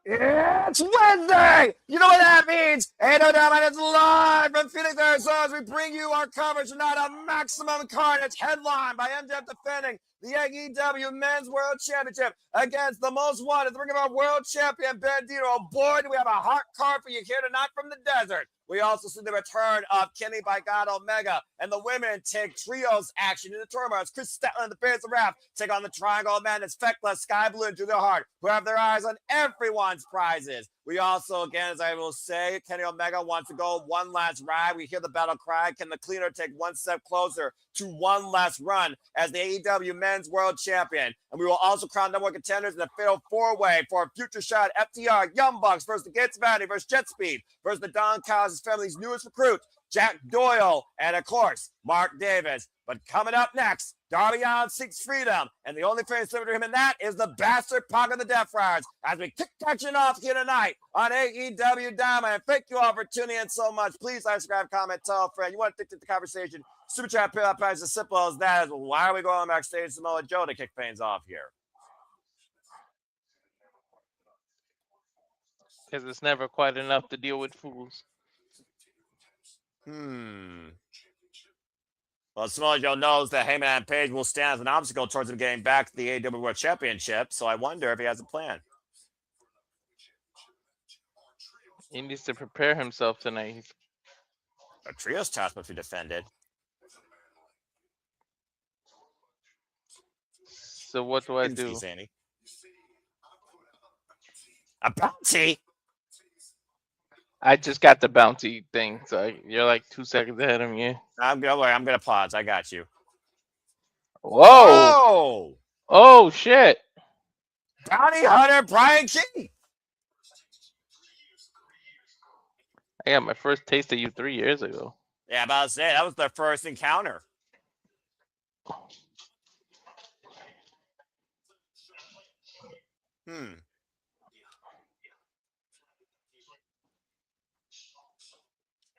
It's Wednesday! You know what that means? AEW Dynamite is live from Phoenix, Arizona as we bring you our coverage tonight of Maximum Carnage, headlined by MJF defending the AEW Men's World Championship against the most wanted, the Ring of Honor World Champion Bandido. Oh boy, do we have a hot card for you here tonight from the desert. We also see the return of Kenny by God Omega, and the women take trios action in the tournament as Kris, Statlander, the Bears of Wrath take on the Triangle of Madness, Thekla, Skye Blue, and Julia Hart, who have their eyes on everyone's prizes. We also, again, as I will say, Kenny Omega wants to go one last ride. We hear the battle cry. Can the cleaner take one step closer to one last run as the AEW Men's World Champion? And we will also crown number one contenders in the fatal four-way for a future shot. FTR, Young Bucks versus the Gates Vanity versus Jet Speed versus the Don Callis' family's newest recruit, Jack Doyle, and of course, Mark Davis. But coming up next, Darby Allin seeks freedom, and the only face to him in that is the bastard Pac of the Death Riders. As we kick action off here tonight on AEW Dynamite. Thank you all for tuning in so much. Please like, subscribe, comment, tell a friend. You want to dictate the conversation? Super chat, pay up as simple as that. Why are we going backstage Samoa Joe to kick things off here? Because it's never quite enough to deal with fools. Well, Samoa Joe knows that Heyman and Page will stand as an obstacle towards him getting back to the AEW World Championship, so I wonder if he has a plan. He needs to prepare himself tonight. A trios task must be defended. So what do I do? A bounty? I just got the bounty thing, so you're like 2 seconds ahead of me. I'm gonna pause. I got you. Whoa! Oh shit! Bounty Hunter Brian King. I got my first taste of you 3 years ago. Yeah, about to say that was their first encounter.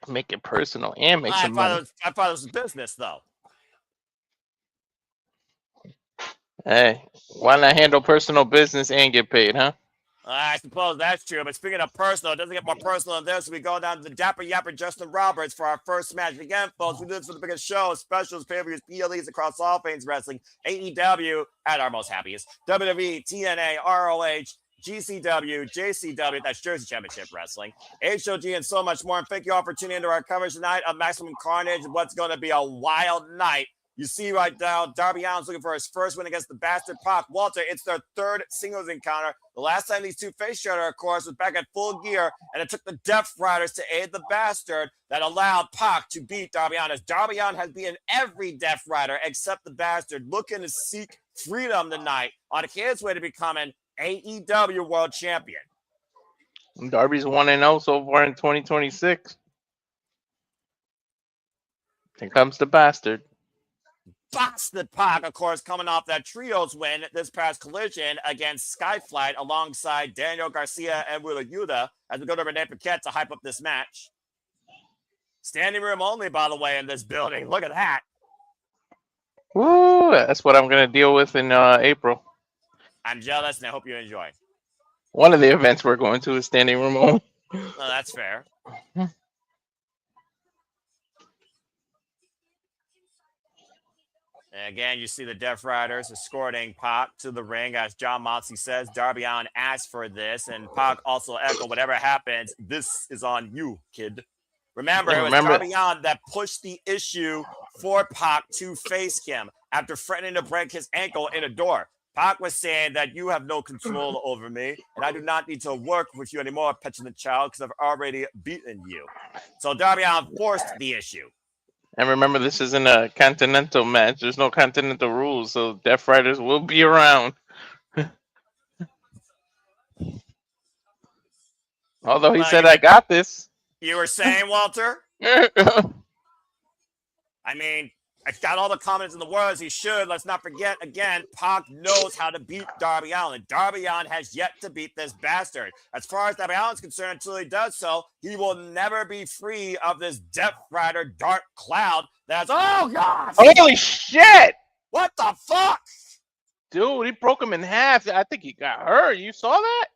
Make it personal and make some money. I thought it was business, though. Hey, why not handle personal business and get paid, huh? I suppose that's true, but speaking of personal, it doesn't get more personal than this. We go down to the Dapper Yapper Justin Roberts for our first match. Again, folks, we do this for the biggest show, specials, pay-per-views, PLEs across all things wrestling, AEW at our most happiest, WWE, TNA, ROH, GCW, JCW, that's Jersey Championship Wrestling, HOG, and so much more. And thank you all for tuning into our coverage tonight of Maximum Carnage, what's going to be a wild night. You see right now, Darby Allin's looking for his first win against the Bastard Pac. Walter, it's their third singles encounter. The last time these two faced each other, of course, was back at Full Gear, and it took the Death Riders to aid the Bastard that allowed Pac to beat Darby Allin. As Darby Allin has beaten every Death Rider except the Bastard, looking to seek freedom tonight on his way to becoming AEW World Champion. Darby's 1-0 so far in 2026. Here comes the Bastard. Bastard Pac, of course, coming off that trios win this past Collision against Skyflight alongside Daniel Garcia and Willow as we go to Renee Paquette to hype up this match. Standing room only, by the way, in this building. Look at that. Woo, that's what I'm going to deal with in April. I'm jealous, and I hope you enjoy. One of the events we're going to is standing room only. No, that's fair. And again, you see the Death Riders escorting Pac to the ring. As John Moxley says, Darby Allin asked for this, and Pac also echoed, whatever happens, this is on you, kid. Remember, it was Darby Allin that pushed the issue for Pac to face him after threatening to break his ankle in a door. Pac was saying that you have no control over me, and I do not need to work with you anymore, petulant child, because I've already beaten you. So Darby Allin forced the issue. And remember, this isn't a continental match. There's no continental rules, so Death Riders will be around. Although he said, I got this. You were saying, Walter? I mean, I've got all the comments in the world as he should. Let's not forget, again, Pac knows how to beat Darby Allin. Darby Allin has yet to beat this bastard. As far as Darby Allin's concerned, until he does so, he will never be free of this Death Rider dark cloud that's, oh, God! Holy shit! What the fuck? Dude, he broke him in half. I think he got hurt. You saw that?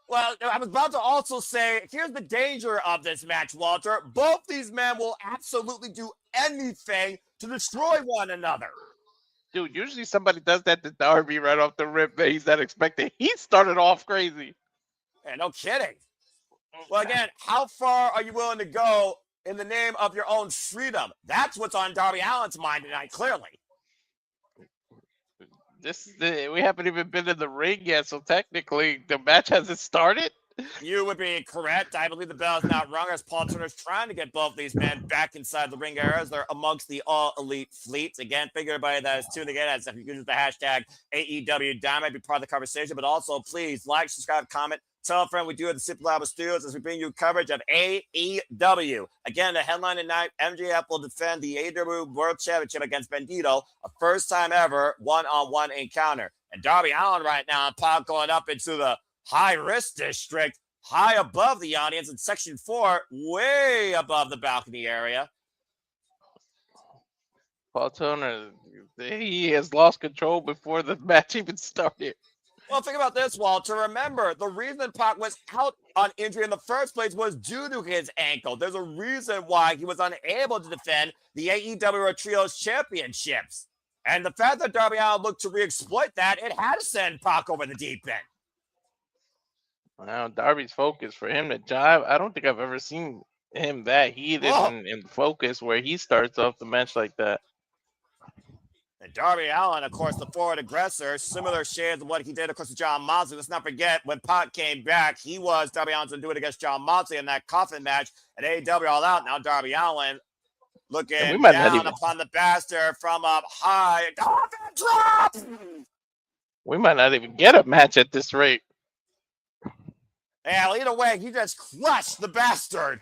Well, I was about to also say, here's the danger of this match, Walter. Both these men will absolutely do anything to destroy one another. Dude, usually somebody does that to Darby right off the rip that he's not expecting. He started off crazy. Yeah, no kidding. Well, again, how far are you willing to go in the name of your own freedom? That's what's on Darby Allin's mind tonight, clearly. We haven't even been in the ring yet, so technically the match hasn't started. You would be correct. I believe the bell is not rung as Paul Turner's trying to get both these men back inside the ring area as they're amongst the All Elite Fleet. Again, thank everybody that is tuning in. As if you can use the hashtag AEW Dynamite, be part of the conversation. But also, please like, subscribe, comment. Tell a friend we do at the Simple Lava Studios as we bring you coverage of AEW. Again, the headline tonight, MJF will defend the AEW World Championship against Bandido, a first-time ever one-on-one encounter. And Darby Allin right now, Pac going up into the high-risk district, high above the audience in Section 4, way above the balcony area. Paul Turner, he has lost control before the match even started. Well, think about this, Walter. Remember, the reason Pac was out on injury in the first place was due to his ankle. There's a reason why he was unable to defend the AEW Trios Championships. And the fact that Darby Allin looked to re-exploit that, it had to send Pac over the deep end. Now, Darby's focus for him to jive, I don't think I've ever seen him that heated in focus where he starts off the match like that. And Darby Allin, of course, the forward aggressor, similar shades of what he did, of course, to John Moxley. Let's not forget, when Pac came back, Darby Allin's going to do it against John Moxley in that coffin match at AEW All Out. Now Darby Allin looking down upon the bastard from up high. Coffin drop! We might not even get a match at this rate. Yeah, well, either way, he just crushed the bastard.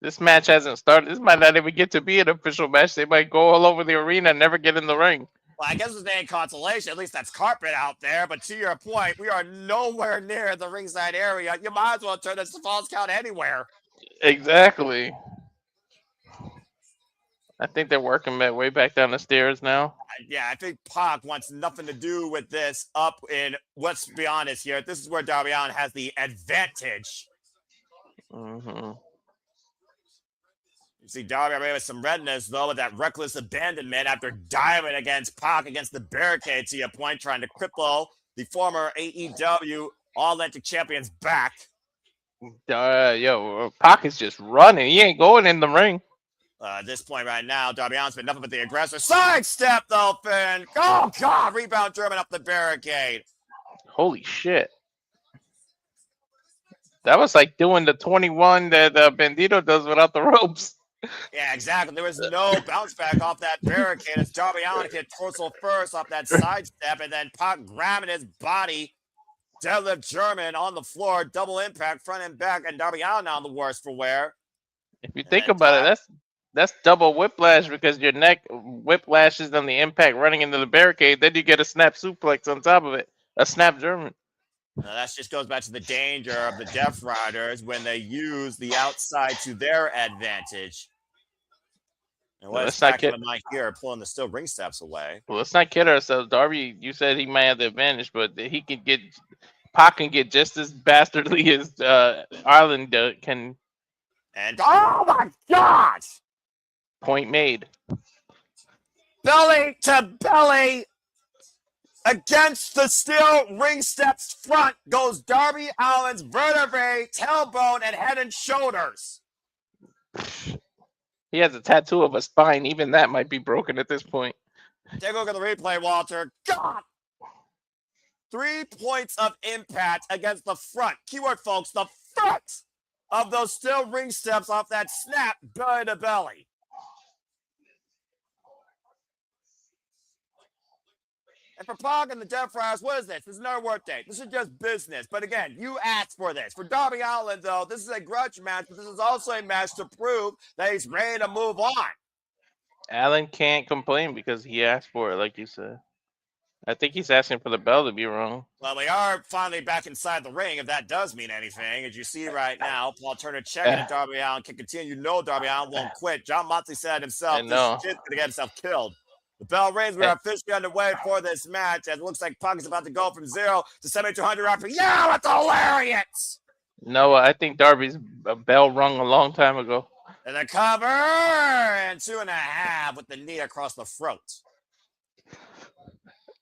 This match hasn't started. This might not even get to be an official match. They might go all over the arena and never get in the ring. Well, I guess it's a consolation. At least that's carpet out there. But to your point, we are nowhere near the ringside area. You might as well turn this to Falls Count anywhere. Exactly. I think they're working their way back down the stairs now. Yeah, I think Pac wants nothing to do with this up in, let's be honest here, this is where Darby Allin has the advantage. Mm-hmm. You see Darby Allin with some redness, though, with that reckless abandonment after diving against Pac against the barricade, to your point, trying to cripple the former AEW All-Atlantic Champion's back. Pac is just running. He ain't going in the ring. At this point right now, Darby Allin's been nothing but the aggressor. Sidestep, though, Finn. Oh, God. Rebound German up the barricade. Holy shit. That was like doing the 21 that Bandido does without the ropes. Yeah, exactly. There was no bounce back off that barricade as Darby Allin hit torso first off that sidestep, and then Pac grabbing his body. Deadlift German on the floor. Double impact, front and back, and Darby Allin now the worse for wear. If you think about it, that's double whiplash because your neck whiplashes on the impact running into the barricade. Then you get a snap suplex on top of it. A snap German. That just goes back to the danger of the Death Riders when they use the outside to their advantage. And what is Statlander here pulling the steel ring steps away? Well, let's not kid ourselves. Darby, you said he might have the advantage, but Pac can get just as bastardly as Ireland can. And oh my gosh! Point made. Belly to belly against the steel ring steps front goes Darby Allin's vertebrae, tailbone, and head and shoulders. He has a tattoo of a spine. Even that might be broken at this point. Take a look at the replay, Walter. God! 3 points of impact against the front. Keyword, folks, the front of those steel ring steps off that snap belly to belly. And for Pac and the Death Riders, what is this? This is another work date. This is just business. But again, you asked for this. For Darby Allin, though, this is a grudge match, but this is also a match to prove that he's ready to move on. Allin can't complain because he asked for it, like you said. I think he's asking for the bell to be wrong. Well, we are finally back inside the ring, if that does mean anything. As you see right now, Paul Turner checking if Darby Allin can continue. You know Darby Allin won't quit. John Moxley said himself, this kid's going to get himself killed. The bell rings. We are officially underway for this match. As it looks like Puck is about to go from 0 to 7,200 RP. Yeah, that's hilarious. No, I think Darby's bell rung a long time ago. And the cover and 2.5 with the knee across the throat.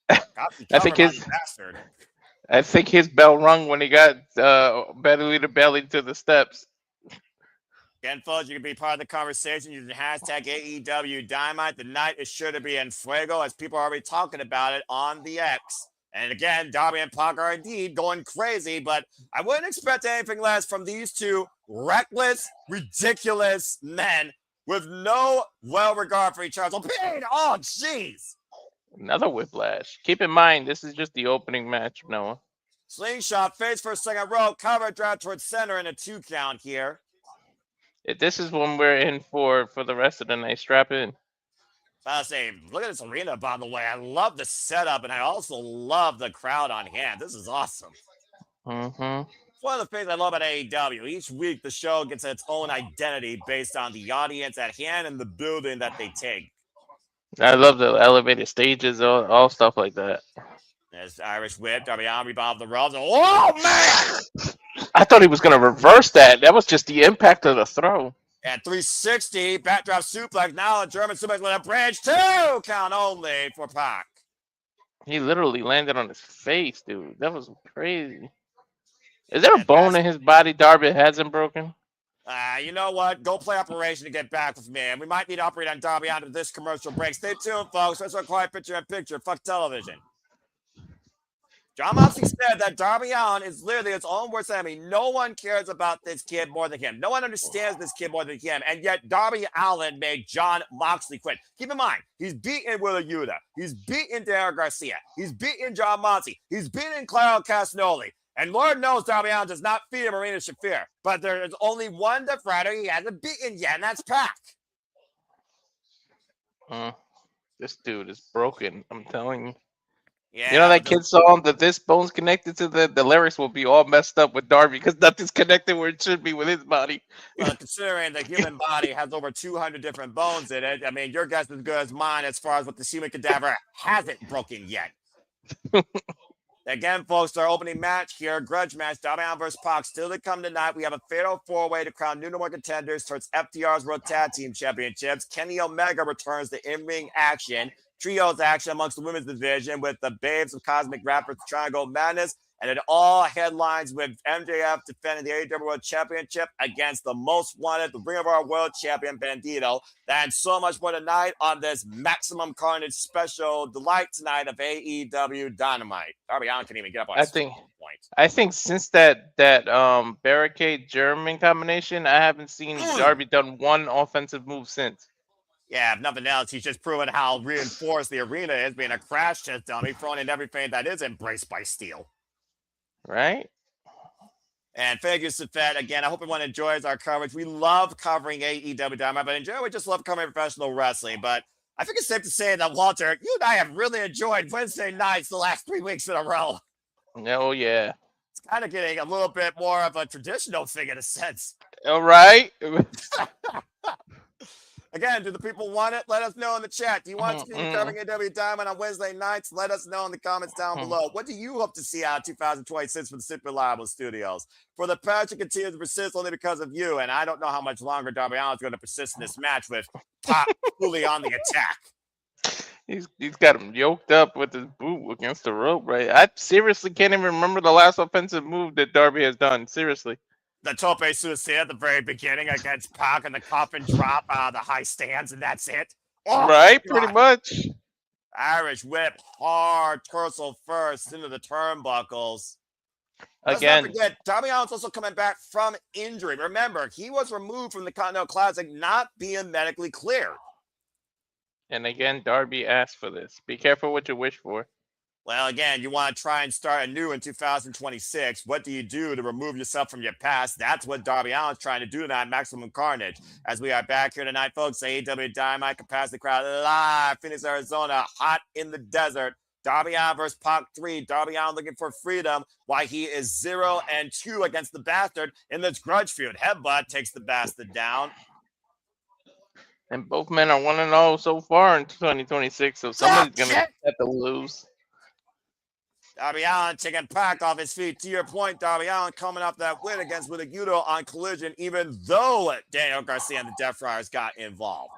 I think his bell rung when he got belly to belly to the steps. Again, folks, you can be part of the conversation using hashtag AEW Dynamite. The night is sure to be en fuego as people are already talking about it on the X. And again, Darby and Pac are indeed going crazy, but I wouldn't expect anything less from these two reckless, ridiculous men with no regard for each other. Oh, jeez. Another whiplash. Keep in mind, this is just the opening match, Noah. Slingshot, face for a second row, cover, drive towards center in a 2 count here. This is when we're in for the rest of the night. Strap in. I'll say, look at this arena, by the way. I love the setup, and I also love the crowd on hand. This is awesome. Mm-hmm. It's one of the things I love about AEW. Each week, the show gets its own identity based on the audience at hand and the building that they take. I love the elevated stages, all stuff like that. There's Irish whip, Darby Allin rebound the ropes. Oh, man! I thought he was going to reverse that. That was just the impact of the throw. At 360, backdrop suplex. Now a German suplex with a bridge. 2 count only for Pac. He literally landed on his face, dude. That was crazy. Is there a bone in his body Darby hasn't broken? You know what? Go play Operation to get back with me. And we might need to operate on Darby after this commercial break. Stay tuned, folks. Let's quiet picture-in-picture. Fuck television. John Moxley said that Darby Allin is literally its own worst enemy. No one cares about this kid more than him. No one understands this kid more than him. And yet Darby Allin made John Moxley quit. Keep in mind, he's beaten Willow. He's beaten Daniel Garcia. He's beaten John Moxley. He's beaten Claudio Castagnoli. And Lord knows Darby Allin does not fear Marina Shafir. But there is only one defender he hasn't beaten yet, and that's Pac. This dude is broken. I'm telling you. Yeah, you know that kid song that this bone's connected to the lyrics will be all messed up with Darby because nothing's connected where it should be with his body. Well, considering the human body has over 200 different bones in it, I mean, your guess is as good as mine as far as what the human cadaver hasn't broken yet. Again, folks, our opening match here, grudge match, Darby Allin versus Pac, still to come tonight. We have a fatal 4-way to crown new number contenders towards FTR's World Tag Team Championships. Kenny Omega returns to in-ring action. Trios action amongst the women's division with the Babes of Cosmic Rappers Triangle Madness. And it all headlines with MJF defending the AEW World Championship against the most wanted, the Ring of Our World Champion, Bandido. And so much more tonight on this Maximum Carnage special delight tonight of AEW Dynamite. Darby Allin can't even get up on his point. I think since that barricade German combination, I haven't seen Darby done one offensive move since. Yeah, if nothing else, he's just proven how reinforced the arena is, being a crash test dummy, throwing in everything that is embraced by steel. Right? And thank you, Safet. Again, I hope everyone enjoys our coverage. We love covering AEW Dynamite, but in general, we just love covering professional wrestling. But I think it's safe to say that, Walter, you and I have really enjoyed Wednesday nights the last 3 weeks in a row. Oh, yeah. It's kind of getting a little bit more of a traditional thing in a sense. All right. Again, do the people want it? Let us know in the chat. Do you want to see covering AEW Dynamite on Wednesday nights? Let us know in the comments down below. What do you hope to see out of 2026 for the Super Reliable Studios? For the passion continues to persist only because of you, and I don't know how much longer Darby Allin is going to persist in this match with Pac fully on the attack. He's got him yoked up with his boot against the rope, right? I seriously can't even remember the last offensive move that Darby has done. Seriously. The tope suicide at the very beginning against Pac and the coffin drop out of the high stands, and that's it. Oh, right, pretty much. Irish whip, hard torso first into the turnbuckles. Again, let's not forget, Darby Allin's also coming back from injury. Remember, he was removed from the Continental Classic not being medically cleared. And again, Darby asked for this. Be careful what you wish for. Well, again, you want to try and start anew in 2026. What do you do to remove yourself from your past? That's what Darby Allin's trying to do tonight, Maximum Carnage. As we are back here tonight, folks, AEW Dynamite, Capacity Crowd live, Phoenix, Arizona, hot in the desert. Darby Allin versus Pac 3. Darby Allin looking for freedom while he is 0-2 against the Bastard in this grudge feud. Headbutt takes the Bastard down. And both men are 1-0 so far in 2026, so somebody's going to have to lose. Darby Allin taking Pac off his feet. To your point, Darby Allin coming up that win against Willow on Collision, even though Daniel Garcia and the Death Friars got involved.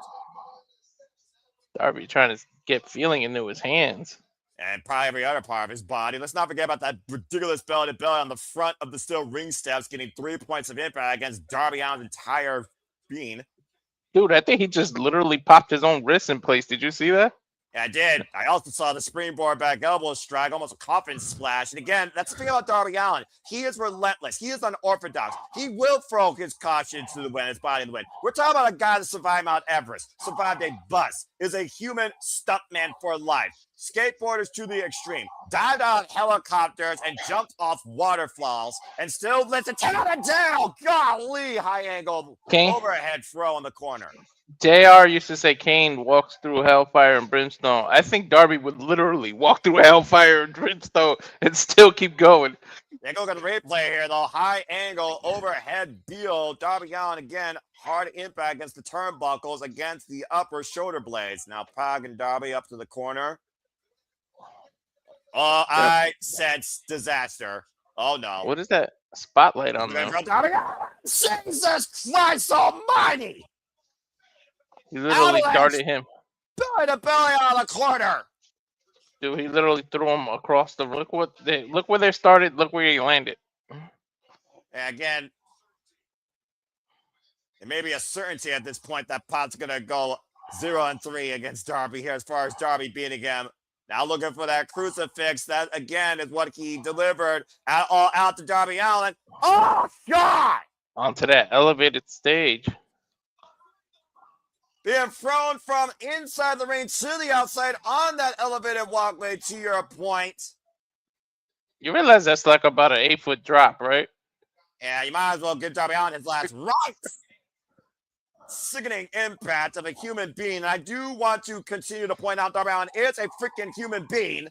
Darby trying to get feeling into his hands. And probably every other part of his body. Let's not forget about that ridiculous belly-to-belly on the front of the steel ring steps, getting 3 points of impact against Darby Allin's entire being. Dude, I think he just literally popped his own wrist in place. Did you see that? Yeah, I did. I also saw the springboard back elbow strike, almost a coffin splash. And again, that's the thing about Darby Allin. He is relentless. He is unorthodox. He will throw his caution to the wind, his body in the wind. We're talking about a guy that survived Mount Everest, survived a bus, is a human stuntman for life. Skateboarders to the extreme, dived out of helicopters and jumped off waterfalls, and still lets it take out a down. Golly, high angle overhead throw in the corner. JR used to say Kane walks through hellfire and brimstone. I think Darby would literally walk through hellfire and brimstone and still keep going. They go to the replay here, though. High angle overhead deal. Darby Allin again, hard impact against the turnbuckles, against the upper shoulder blades. Now Pac and Darby up to the corner. Oh, I sense disaster. Oh no. What is that spotlight on there? Jesus Christ almighty! He literally darted him. Belly to belly out of the corner. Dude, he literally threw him across the. Look where they started. Look where he landed. And again, it may be a certainty at this point that Pac's gonna go 0-3 against Darby here, as far as Darby beating him. Now looking for that crucifix. That again is what he delivered out to Darby Allin. Oh God! Onto that elevated stage. Being thrown from inside the ring to the outside on that elevated walkway, to your point. You realize that's like about an 8-foot drop, right? Yeah, you might as well give Darby Allin his last right. Sickening impact of a human being. And I do want to continue to point out Darby Allin is a freaking human being.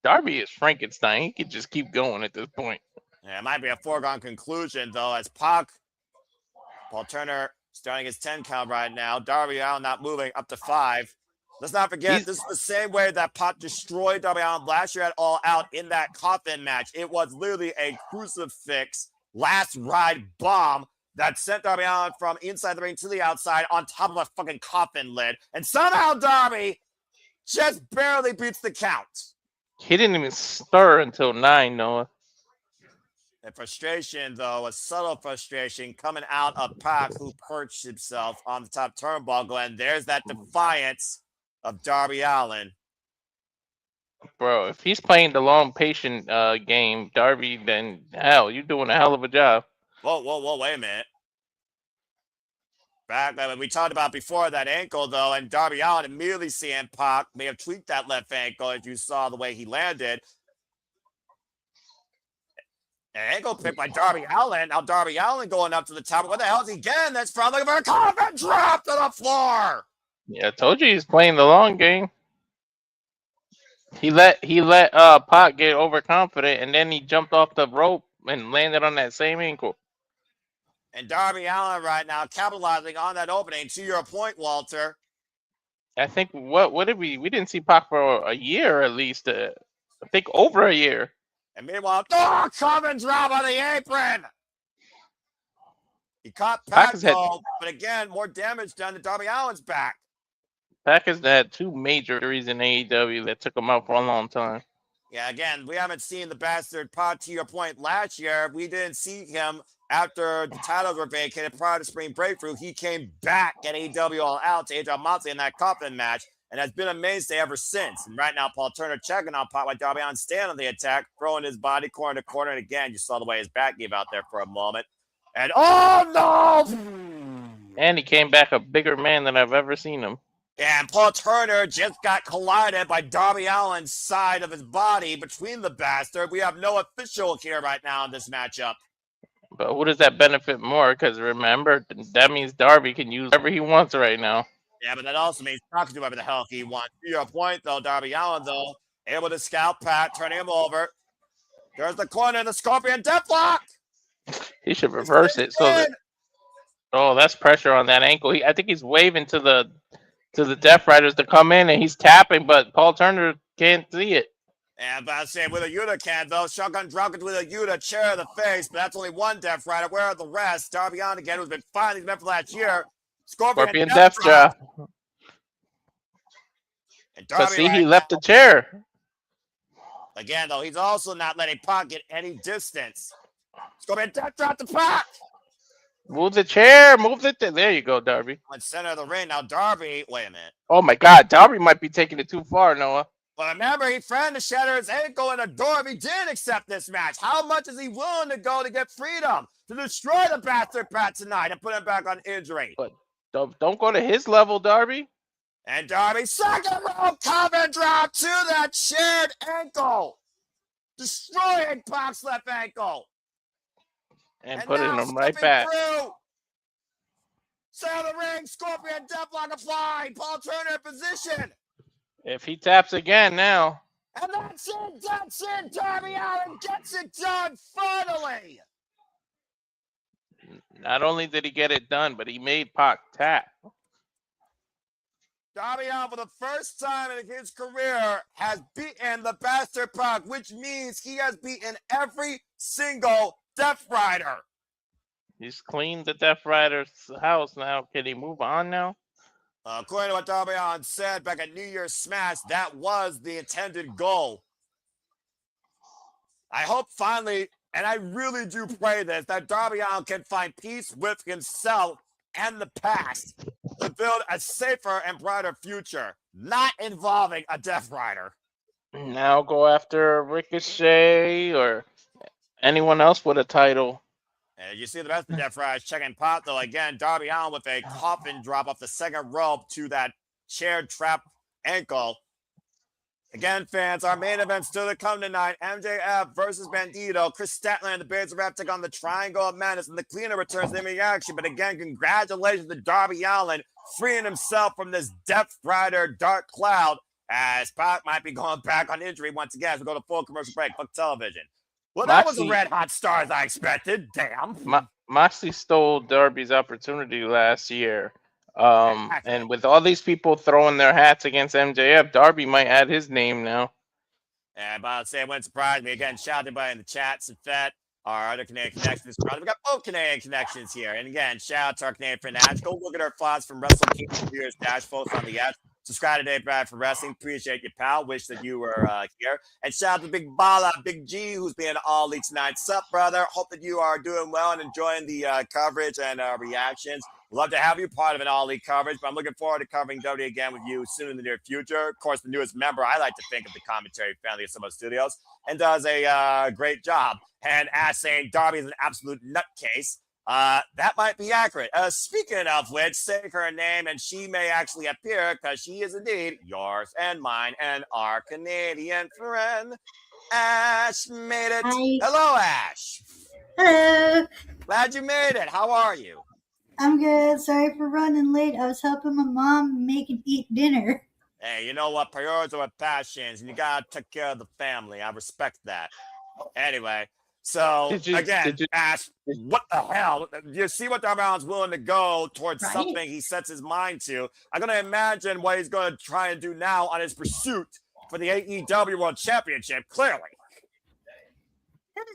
Darby is Frankenstein. He could just keep going at this point. Yeah, it might be a foregone conclusion, though, as Paul Turner starting his 10 count right now. Darby Allin not moving up to 5. Let's not forget, this is the same way that Pac destroyed Darby Allin last year at All Out in that coffin match. It was literally a crucifix last ride bomb that sent Darby Allin from inside the ring to the outside on top of a fucking coffin lid. And somehow Darby just barely beats the count. He didn't even stir until 9, Noah. And frustration, though, a subtle frustration coming out of Pac, who perched himself on the top turnbuckle. And there's that defiance of Darby Allin. Bro, if he's playing the long patient game, Darby, then hell, you're doing a hell of a job. Whoa, wait a minute. Back, we talked about before that ankle, though, and Darby Allin immediately seeing Pac may have tweaked that left ankle, as you saw the way he landed. An ankle pick by Darby Allin. Now Darby Allin going up to the top. What the hell is he getting? That's from looking for a coffin drop to the floor. Yeah, I told you he's playing the long game. He let Pac get overconfident, and then he jumped off the rope and landed on that same ankle. And Darby Allin right now capitalizing on that opening. To your point, Walter. I think what did we didn't see Pac for a year at least. I think over a year. And meanwhile, coffin drop on the apron. He caught Pac, though, but again, more damage done to Darby Allin's back. Pac has had 2 major injuries in AEW that took him out for a long time. Yeah, again, we haven't seen the bastard Pac, to your point, last year. We didn't see him after the titles were vacated prior to Spring Breakthrough. He came back at AEW All Out to AJ Moxley in that coffin match, and has been a mainstay ever since. And right now, Paul Turner checking on Pac, while Darby Allin staying on the attack, throwing his body corner to corner. And again, you saw the way his back gave out there for a moment. And oh no! And he came back a bigger man than I've ever seen him. And Paul Turner just got collided by Darby Allin's side of his body between the bastard. We have no official here right now in this matchup. But who does that benefit more? Because remember, that means Darby can use whatever he wants right now. Yeah, but that also means Pac can do whatever the hell he wants. To your point, though, Darby Allin, though, able to scalp Pac, turning him over. There's the corner, the Scorpion Deathlock. He should reverse it so that Oh, that's pressure on that ankle. I think he's waving to the Death Riders to come in, and he's tapping, but Paul Turner can't see it. And about to say with a Yuta can though, shotgun drop it with a Yuta chair to the face, but that's only one Death Rider. Where are the rest? Darby Allin again, who's been fine. He's been for last year. Scorpion Death Drop. And But Darby see, right he left now, the chair. again though, he's also not letting Pac get any distance. Scorpion Death Drop to Pac. Move the chair. Move it. There you go, Darby. On center of the ring now. Darby, wait a minute. Oh my God, Darby might be taking it too far, Noah. But remember, he threatened to shatter his ankle in a door if he didn't accept this match. How much is he willing to go to get freedom? To destroy the bastard Pat tonight and put him back on injury. But don't go to his level, Darby. And Darby, second row cover drop to that shared ankle. Destroying Pac's left ankle. And putting him right back. Center of the ring, Scorpion Deathlock applied. Paul Turner in position. If he taps again now. And that's it. Darby Allin gets it done finally. Not only did he get it done, but he made Pac tap. Darby Allin, for the first time in his career, has beaten the bastard Pac, which means he has beaten every single Death Rider. He's cleaned the Death Rider's house now. Can he move on now? According to what Darby Allin said back at New Year's Smash, that was the intended goal. I hope finally, and I really do pray this, that Darby Allin can find peace with himself and the past to build a safer and brighter future, not involving a Death Rider. Now go after Ricochet or anyone else with a title. And you see the rest of the Death Riders checking pot, though. Again, Darby Allin with a coffin drop off the second rope to that chair trap ankle. Again, fans, our main event still to come tonight. MJF versus Bandido. Kris Statlander and the Beards of Rap take on the Triangle of Madness, and the Cleaner returns in the action. But again, congratulations to Darby Allin freeing himself from this Death Rider dark cloud, as Pac might be going back on injury once again as we go to full commercial break. Fuck television. Well, that was a red hot start as I expected. Damn. Moxley stole Darby's opportunity last year. And with all these people throwing their hats against MJF, Darby might add his name now. And I'll say it wouldn't surprise me. Again, shout out to everybody in the chat, Safet, our other Canadian connections. We got both Canadian connections here. And again, shout out to our Canadian friend Ash. Go look at our thoughts from Wrestle Kingdom Viewers Dash Post on the app. Subscribe to Dave Brad for Wrestling. Appreciate you, pal. Wish that you were here. And shout out to Big Bala, Big G, who's being all elite tonight. Sup, brother? Hope that you are doing well and enjoying the coverage and reactions. Love to have you part of an all elite coverage, but I'm looking forward to covering WWE again with you soon in the near future. Of course, the newest member, I like to think of the commentary family of Sumo Studios, and does a great job. And as saying Darby is an absolute nutcase, that might be accurate. Speaking of which, say her name, and she may actually appear because she is indeed yours and mine and our Canadian friend. Ash made it. Hi. Hello, Ash. Hello. Glad you made it. How are you? I'm good. Sorry for running late. I was helping my mom make and eat dinner. Hey, you know what? Priorities are passions, and you gotta take care of the family. I respect that. Anyway, so Ash, what the hell? You see what Darby Allin's willing to go towards something he sets his mind to. I'm gonna imagine what he's gonna try and do now on his pursuit for the AEW World Championship. Clearly.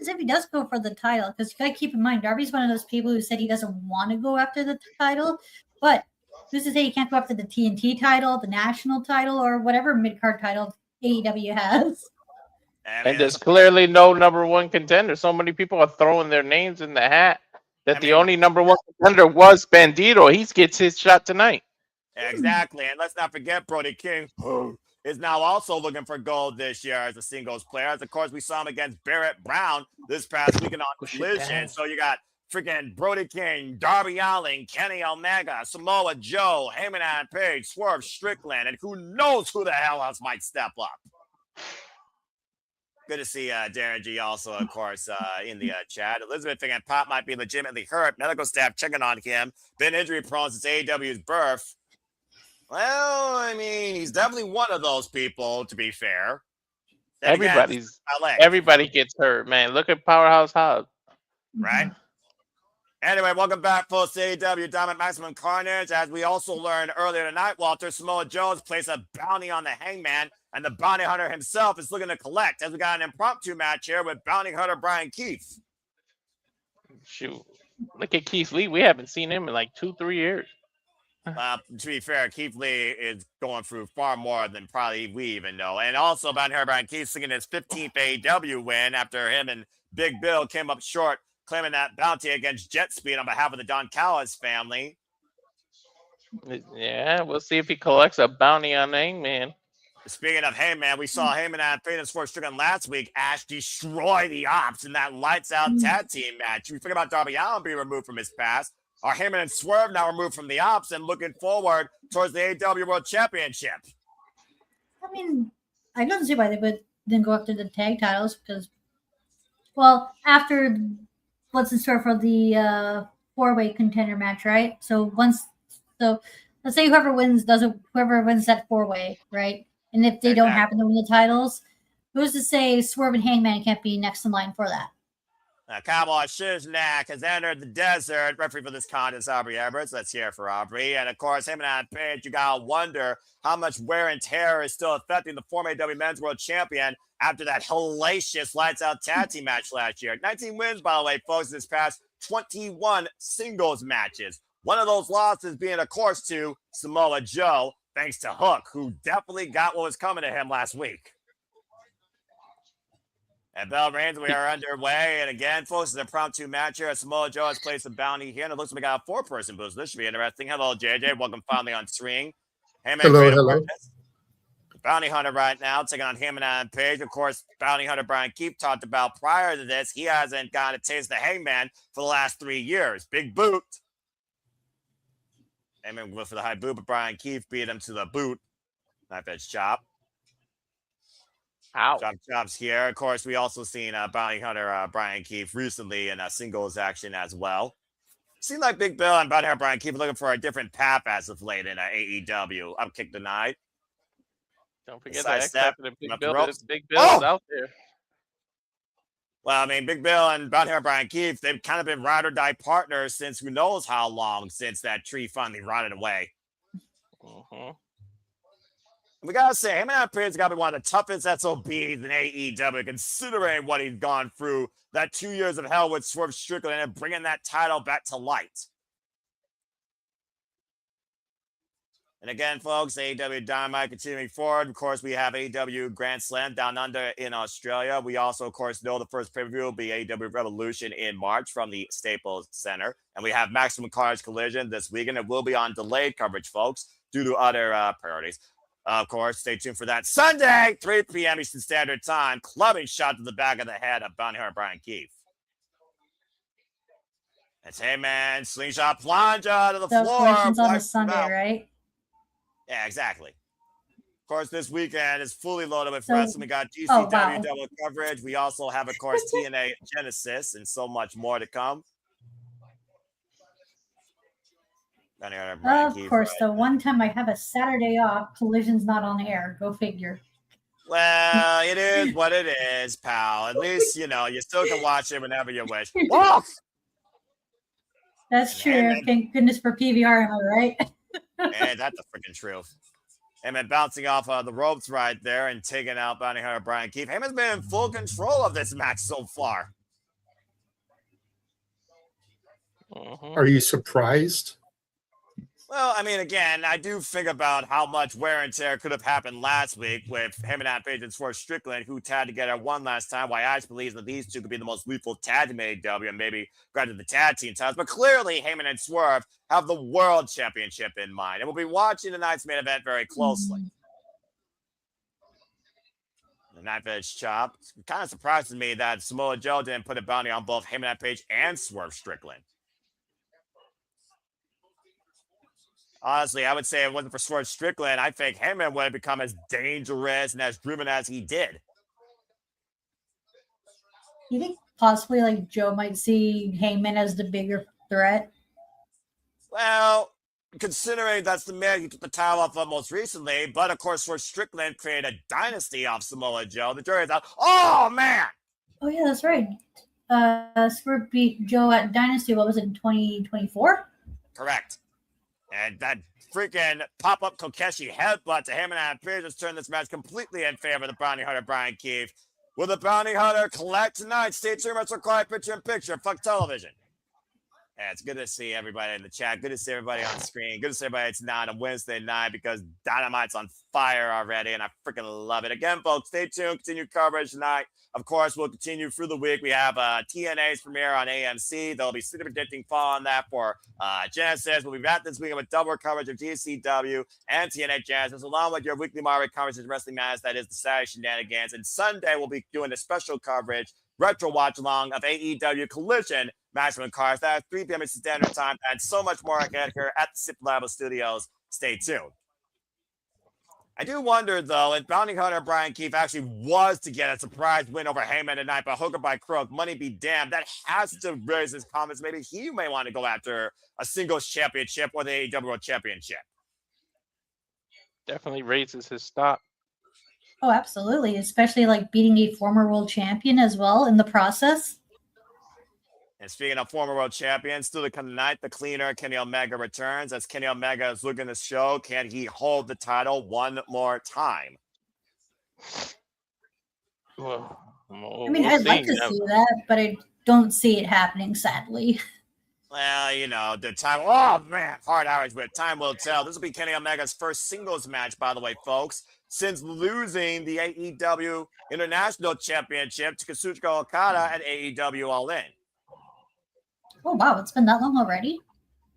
As if he does go for the title, because you got to keep in mind, Darby's one of those people who said he doesn't want to go after the title, but who's to say he can't go after the TNT title, the national title, or whatever mid-card title AEW has? And there's clearly no number one contender. So many people are throwing their names in the hat that the only number one contender was Bandido. He gets his shot tonight. Exactly. And let's not forget Brody King is now also looking for gold this year as a singles player. As of course, we saw him against Barrett Brown this past weekend on Collision. So you got freaking Brody King, Darby Allin, Kenny Omega, Samoa Joe, Heyman and Page, Swerve Strickland, and who knows who the hell else might step up. Good to see Darren G also, of course, in the chat. Elizabeth thinking Pop might be legitimately hurt. Medical staff checking on him. Been injury prone since AEW's birth. Well, I mean, he's definitely one of those people, to be fair. Everybody gets hurt, man. Look at Powerhouse Hobbs. Right? Anyway, welcome back, folks, to AEW Dynamite Maximum Carnage. As we also learned earlier tonight, Walter, Samoa Joe has placed a bounty on the Hangman, and the bounty hunter himself is looking to collect, as we got an impromptu match here with bounty hunter Brian Keith. Shoot. Look at Keith Lee. We haven't seen him in like 2-3 years. To be fair, Keith Lee is going through far more than probably we even know. And also, bounty hunter Brian Keith singing his 15th AEW win after him and Big Bill came up short, claiming that bounty against Jet Speed on behalf of the Don Callis family. Yeah, we'll see if he collects a bounty on Hangman. Speaking of Hangman, we saw Heyman at Famous Force Stricken last week. Ash destroy the Ops in that lights out tag team match. We think about Darby Allin being removed from his past. Are Heyman and Swerve now removed from the Ops and looking forward towards the AEW World Championship? I mean, I don't see why they didn't go after the tag titles because, well, after what's in store for the 4-way contender match, right? So let's say whoever wins that 4-way, right? And if they don't happen to win the titles, who's to say Swerve and Hangman can't be next in line for that? Cowboy Shiznak has entered the desert. Referee for this contest, Aubrey Edwards. Let's hear it for Aubrey. And of course, him and on Page, you gotta wonder how much wear and tear is still affecting the former AEW Men's World Champion after that hellacious lights out tag team match last year. 19 wins, by the way, folks, this past 21 singles matches. One of those losses being, of course, to Samoa Joe, thanks to Hook, who definitely got what was coming to him last week. And bell rings, we are underway. And again, folks, it's an impromptu match here. Samoa Joe has placed a bounty here, and it looks like we got a 4-person boost. This should be interesting. Hello, JJ. Welcome finally on screen. Hello. Bounty Hunter right now taking on him and Adam Page. Of course, Bounty Hunter Brian Keith talked about prior to this, he hasn't gotten a taste of the Hangman for the last 3 years. Big boot. Hangman went for the high boot, but Brian Keith beat him to the boot. Knife edge chop. Ow. Chops here. Of course, we also seen Bounty Hunter Brian Keith recently in a singles action as well. Seemed like Big Bill and Bounty Hunter Brian Keith looking for a different path as of late in AEW. Up kick denied. Don't forget that Big Bill Oh! is out there. Well, I mean, Big Bill and Bounty Hunter Brian Keith, they've kind of been ride or die partners since who knows how long, since that tree finally rotted away. We gotta say, him and Adam Page's gotta be one of the toughest SOBs in AEW, considering what he's gone through that 2 years of hell with Swerve Strickland and bringing that title back to light. And again, folks, AEW Dynamite continuing forward. Of course, we have AEW Grand Slam down under in Australia. We also, of course, know the first pay-per-view will be AEW Revolution in March from the Staples Center. And we have Maximum Carnage Collision this weekend. It will be on delayed coverage, folks, due to other priorities. Of course, stay tuned for that. Sunday, 3 p.m. Eastern Standard Time, clubbing shot to the back of the head of Bounty Hunter Brian Keith. It's Heyman, slingshot plunge to the floor. Collision's on a Sunday, right? Yeah, exactly. Of course, this weekend is fully loaded with wrestling. We got GCW double coverage. We also have, of course, TNA Genesis and so much more to come. Of course, the one time I have a Saturday off, Collision's not on air. Go figure. Well, it is what it is, pal. At least, you know, you still can watch it whenever you wish. Whoa! That's true. Thank goodness for PVR, am I right? Hey, that's the freaking truth. Heyman bouncing off the ropes right there and taking out Bounty Hunter Brian Keith. Heyman's been in full control of this match so far. Are you surprised? Well, I mean, again, I do think about how much wear and tear could have happened last week with him and Page and Swerve Strickland, who tagged together one last time. Why I believe that these two could be the most lethal tag team in AEW and maybe granted the tag team titles. But clearly, Heyman and Swerve have the World Championship in mind. And we'll be watching tonight's main event very closely. The knife edge chop. It kind of surprises me that Samoa Joe didn't put a bounty on both Heyman Page and Swerve Strickland. Honestly, I would say if it wasn't for Swerve Strickland, I think Heyman would have become as dangerous and as driven as he did. You think possibly like Joe might see Heyman as the bigger threat? Well, considering that's the man who took the title off of most recently, but of course, Swerve Strickland created a dynasty off Samoa Joe. The jury's out. Oh, man! Oh, yeah, that's right. Swerve beat Joe at Dynasty. What was it, in 2024? Correct. And that freaking pop-up Kokeshi headbutt to him and Adam Pearce has turned this match completely in favor of the Bounty Hunter, Brian Keefe. Will the Bounty Hunter collect tonight? Stay tuned. Let's require picture-in-picture. Fuck television. Yeah, it's good to see everybody in the chat. Good to see everybody on screen. Good to see everybody tonight on Wednesday night because Dynamite's on fire already, and I freaking love it. Again, folks, stay tuned. Continue coverage tonight. Of course, we'll continue through the week. We have TNA's premiere on AMC. There'll be City Predicting Fall on that for Genesis. We'll be back this weekend with double coverage of GCW and TNA Genesis, along with your weekly Marvel coverage of Wrestling Matters. That is the Saturday Shenanigans. And Sunday, we'll be doing a special coverage, retro watch along of AEW Collision Maximum Cars. That's 3 p.m. Eastern Standard Time, and so much more again here at the Sip Labo Studios. Stay tuned. I do wonder, though, if Bounty Hunter Brian Keefe actually was to get a surprise win over Heyman tonight, but hooker by crook, money be damned, that has to raise his comments. Maybe he may want to go after a singles championship or the AEW World Championship. Definitely raises his stock. Oh, absolutely. Especially like beating a former world champion as well in the process. And speaking of former world champions, still to come tonight, the cleaner Kenny Omega returns. As Kenny Omega is looking to show, can he hold the title one more time? Well, I mean, I'd like to see that, but I don't see it happening, sadly. Well, you know, the time. Oh, man. Hard hours, but time will tell. This will be Kenny Omega's first singles match, by the way, folks, since losing the AEW International Championship to Kazuchika Okada at AEW All In. Oh, wow. It's been that long already?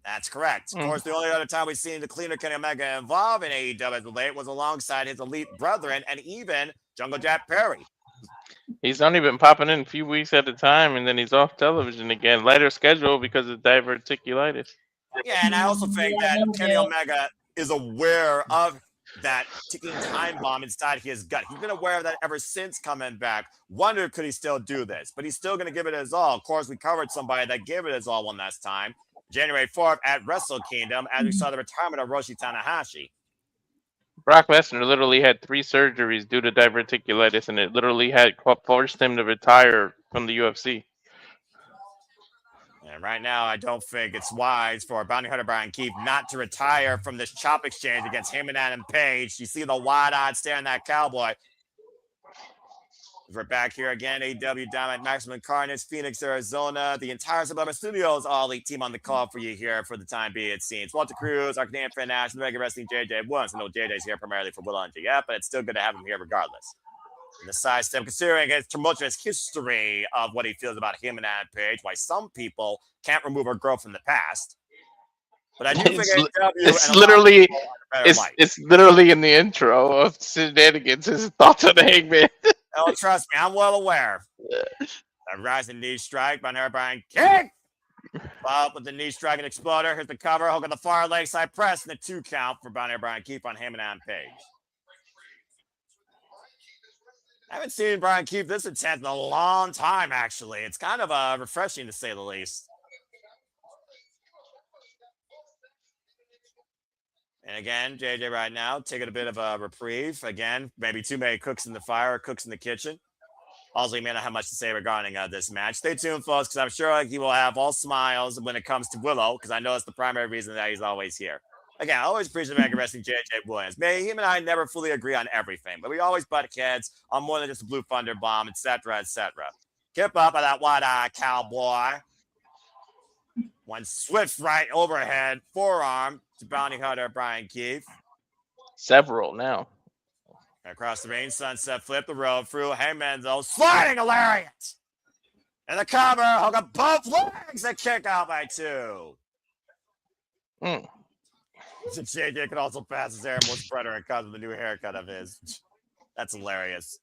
That's correct. Of course, the only other time we've seen the cleaner Kenny Omega involved in AEW as of late was alongside his elite brethren and even Jungle Jack Perry. He's only been popping in a few weeks at a time, and then he's off television again. Lighter schedule because of diverticulitis. Yeah, and I also think that Kenny Omega is aware of that ticking time bomb inside his gut. He's been aware of that ever since coming back. Wonder could he still do this, but he's still going to give it his all. Of course, we covered somebody that gave it his all one last time, January 4th at Wrestle Kingdom, as we saw the retirement of Roshi Tanahashi. Brock Lesnar literally had 3 surgeries due to diverticulitis, and it literally had forced him to retire from the UFC. And right now, I don't think it's wise for Bounty Hunter Brian Keefe not to retire from this chop exchange against him and Adam Page. You see the wide-eyed stare in that cowboy. We're back here again, AEW Dynamite, Maximum Carnage, Phoenix, Arizona. The entire Sublime Studios all-elite team on the call for you here for the time being, it seems. Walter Cruz, our Canadian fan Nash, and the regular wrestling JJ Woods. I know JJ's here primarily for Willow and JF, but it's still good to have him here regardless. And the sidestep, considering his tumultuous history of what he feels about him and Adam Page, why some people can't remove her girl from the past. But I do think it's literally in the intro of Shenanigans. His thoughts on the Hangman. Oh, trust me, I'm well aware. A rising knee strike by Brian King. Up with the knee strike and exploder. Here's the cover. Hook on the far leg side press and the 2 count for Brian Keefe on him and Adam Page. I haven't seen Brian Keefe this intense in a long time, actually. It's kind of refreshing, to say the least. And again, JJ right now taking a bit of a reprieve. Again, maybe too many cooks in the fire or cooks in the kitchen. Also, he may not have much to say regarding this match. Stay tuned, folks, because I'm sure he will have all smiles when it comes to Willow, because I know it's the primary reason that he's always here. Again, I always appreciate American Wrestling JJ Williams. Him and I never fully agree on everything, but we always butt heads on more than just a Blue Thunder bomb, etc., etc. Keep up by that wide-eyed cowboy. One swift right overhead forearm to Bounty Hunter Brian Keefe. Several now. Across the ring, sunset flip the road through. Heyman, though, sliding lariat. And the cover, hook up both legs, a kick out by 2. So JJ can also pass his hair more spreader because of the new haircut of his. That's hilarious.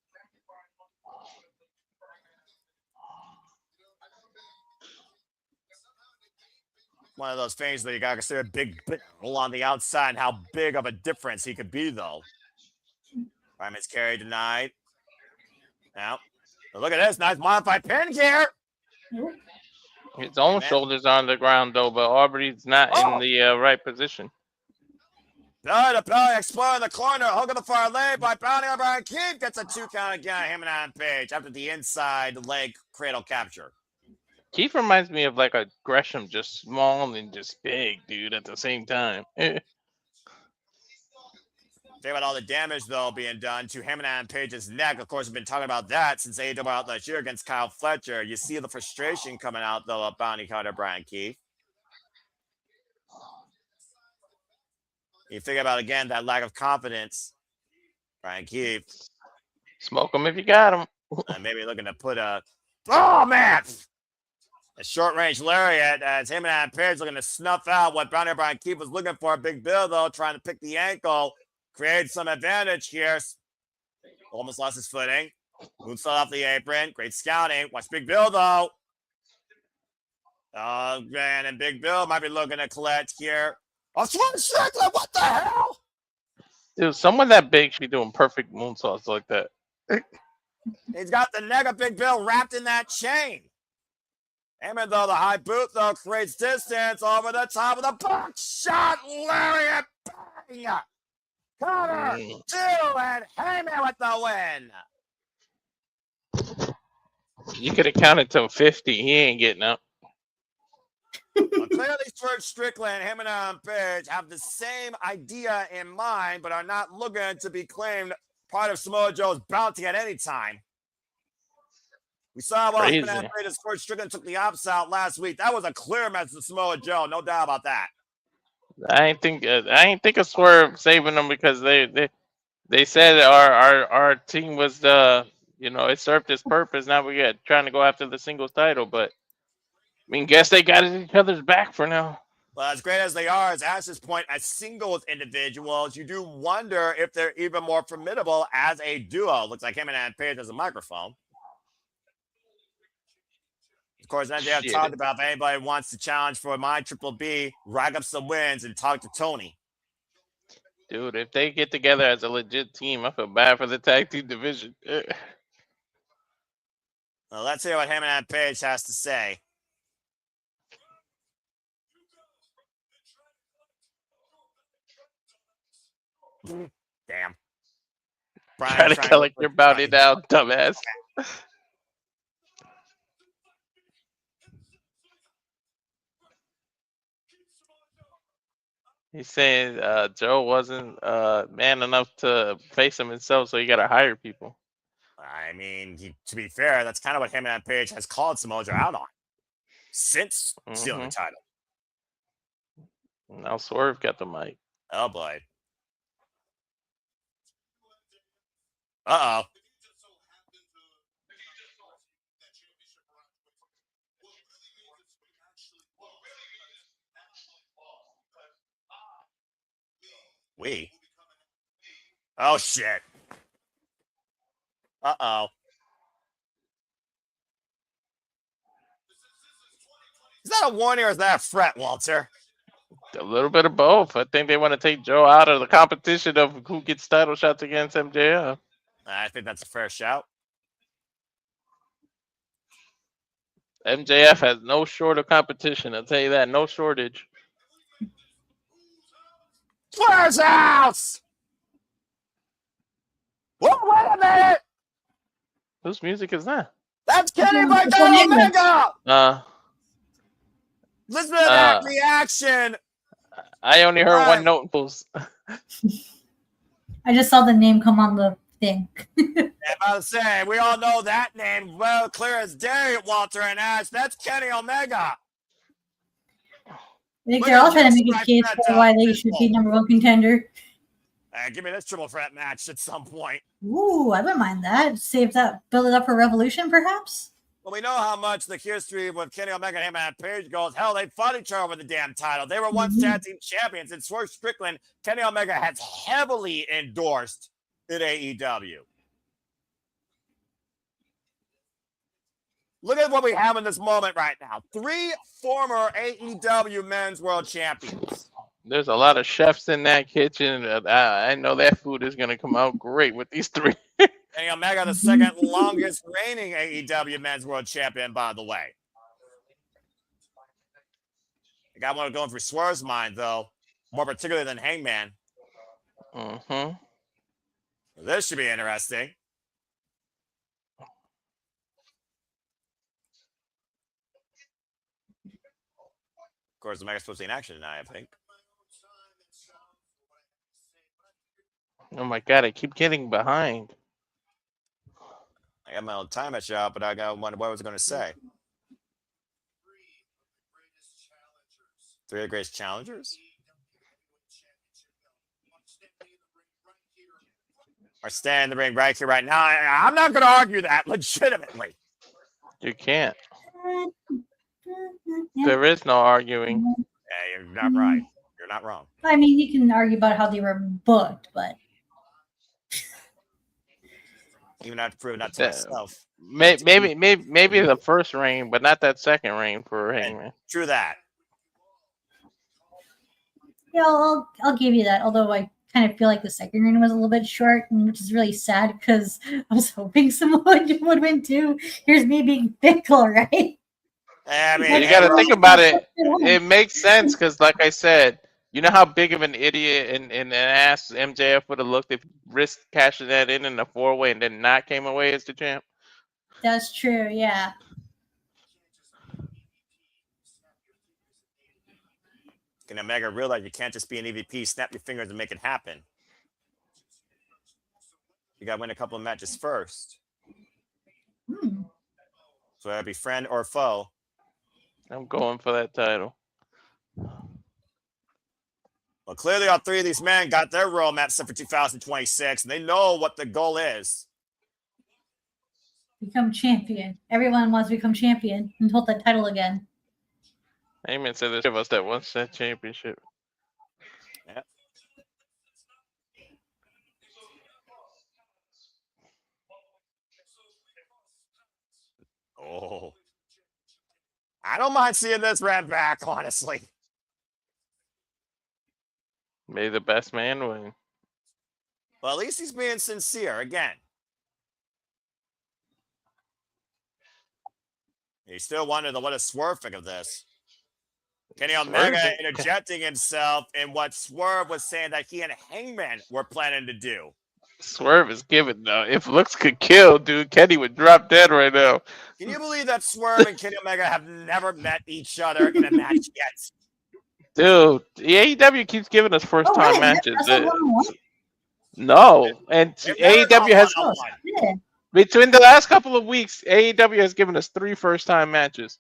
One of those things that you got to consider big on the outside and how big of a difference he could be, though. Fireman's carry denied. Now, look at this. Nice modified pin here. His own shoulders on the ground, though, but Aubrey's not in the right position. The belly explode in the corner. Hook of the far leg by Bounty Brian Keefe. Gets a 2 count again. Him and Adam Page after the inside leg cradle capture. Keith reminds me of like a Gresham, just small and just big, dude, at the same time. Think about all the damage, though, being done to Hangman Page's neck. Of course, we've been talking about that since AEW out last year against Kyle Fletcher. You see the frustration coming out, though, of Bounty Hunter Brian Keith. You think about, again, that lack of confidence. Brian Keith. Smoke him if you got him. Maybe looking to put a... Oh, man! A short-range lariat as Hangman Page looking to snuff out what Bounty Hunter Brian Keith was looking for. Big Bill, though, trying to pick the ankle. Create some advantage here. Almost lost his footing. Moonsault off the apron. Great scouting. Watch Big Bill, though. Oh, man. And Big Bill might be looking to collect here. Oh, Strickland, what the hell? Dude, someone that big should be doing perfect moonsaults like that. He's got the neck of Big Bill wrapped in that chain. Heyman, though, the high boot, though, creates distance over the top of the box shot. Lariat. Bang! Cover, 2, and Heyman with the win. You could have counted till 50. He ain't getting up. Well, clearly, Strickland, Heyman, and Page have the same idea in mind, but are not looking to be claimed part of Samoa Joe's bounty at any time. We saw what Heyman and Page and Strickland took the ops out last week. That was a clear message to Samoa Joe, no doubt about that. I ain't think of Swerve saving them because they said our team was it served its purpose. Now we got trying to go after the singles title, but I mean, guess they got each other's back for now. Well, as great as they are, as Ash's point, as singles individuals, you do wonder if they're even more formidable as a duo. Looks like him and Page has a microphone. Of course, then they have talked about if anybody wants to challenge for my Triple B, rack up some wins and talk to Tony. Dude, if they get together as a legit team, I feel bad for the tag team division. Well, let's hear what Heyman and Page has to say. Damn. Try to collect your bounty now, dumbass. He's saying Joe wasn't man enough to face him himself, so you got to hire people. I mean, to be fair, that's kind of what Heyman and Page has called Samoa Joe out on since stealing the title. Now Swerve got the mic. Oh, boy. Uh-oh. Oh, shit. Uh-oh. Is that a warning or is that a threat, Walter? A little bit of both. I think they want to take Joe out of the competition of who gets title shots against MJF. I think that's a fair shout. MJF has no short of competition. I'll tell you that. No shortage. Flares house! Whoa, wait a minute! Whose music is that? That's Kenny by Omega! Listen to that reaction. I only heard one note pulse. I just saw the name come on the thing. I'm about to say, we all know that name well clear as day, Walter and Ash. That's Kenny Omega. I think they're all trying to make a case for why they should be number one contender. Give me this triple threat match at some point. Ooh, I wouldn't mind that. Save that, build it up for Revolution, perhaps. Well, we know how much the history with Kenny Omega and him and Page goes. Hell, they fought each other over the damn title. They were once tag team champions. And Swerve Strickland, Kenny Omega has heavily endorsed in AEW. Look at what we have in this moment right now. 3 former AEW Men's World Champions. There's a lot of chefs in that kitchen. I know that food is going to come out great with these 3. Kenny Omega, the second longest reigning AEW Men's World Champion, by the way. I got one going for Swerve's mind, though. More particularly than Hangman. This should be interesting. course, Omega's supposed to be in action tonight, I think. Oh my god, I keep getting behind. I got my own time at shop, but I got wonder what I was going to say. 3 of the greatest challengers? Are staying in the ring right here, right now. I'm not going to argue that legitimately. You can't. Yeah. There is no arguing. Yeah, you're not right. You're not wrong. I mean, you can argue about how they were booked, but Even have to prove it not to myself. Maybe the first reign, but not that second reign for Hangman. True that. yeah, I'll give you that. Although I kind of feel like the second reign was a little bit short, and which is really sad because I was hoping someone would win too. Here's me being fickle, right? I mean, You got to think about it. It makes sense because, like I said, you know how big of an idiot and an ass MJF would have looked if risked cashing that in the 4-way and then not came away as the champ. That's true. Yeah. Can Omega realize you can't just be an EVP, snap your fingers and make it happen? You got to win a couple of matches first. So that'd be friend or foe. I'm going for that title. Well, clearly all 3 of these men got their role maps set for 2026, and they know what the goal is. Become champion. Everyone wants to become champion and hold that title again. Heyman said there's 2 of us that wants that championship. Yeah. Oh. I don't mind seeing this ran back, honestly. May the best man win. Well, at least he's being sincere again. He still wondered what a Swerve think of this. Kenny Omega interjecting himself in what Swerve was saying that he and Hangman were planning to do. Swerve is given though. If looks could kill, dude, Kenny would drop dead right now. Can you believe that Swerve and Kenny Omega have never met each other in a match yet? Dude, the AEW keeps giving us first time really? matches. That's No, and AEW has between the last couple of weeks, AEW has given us 3 first time matches.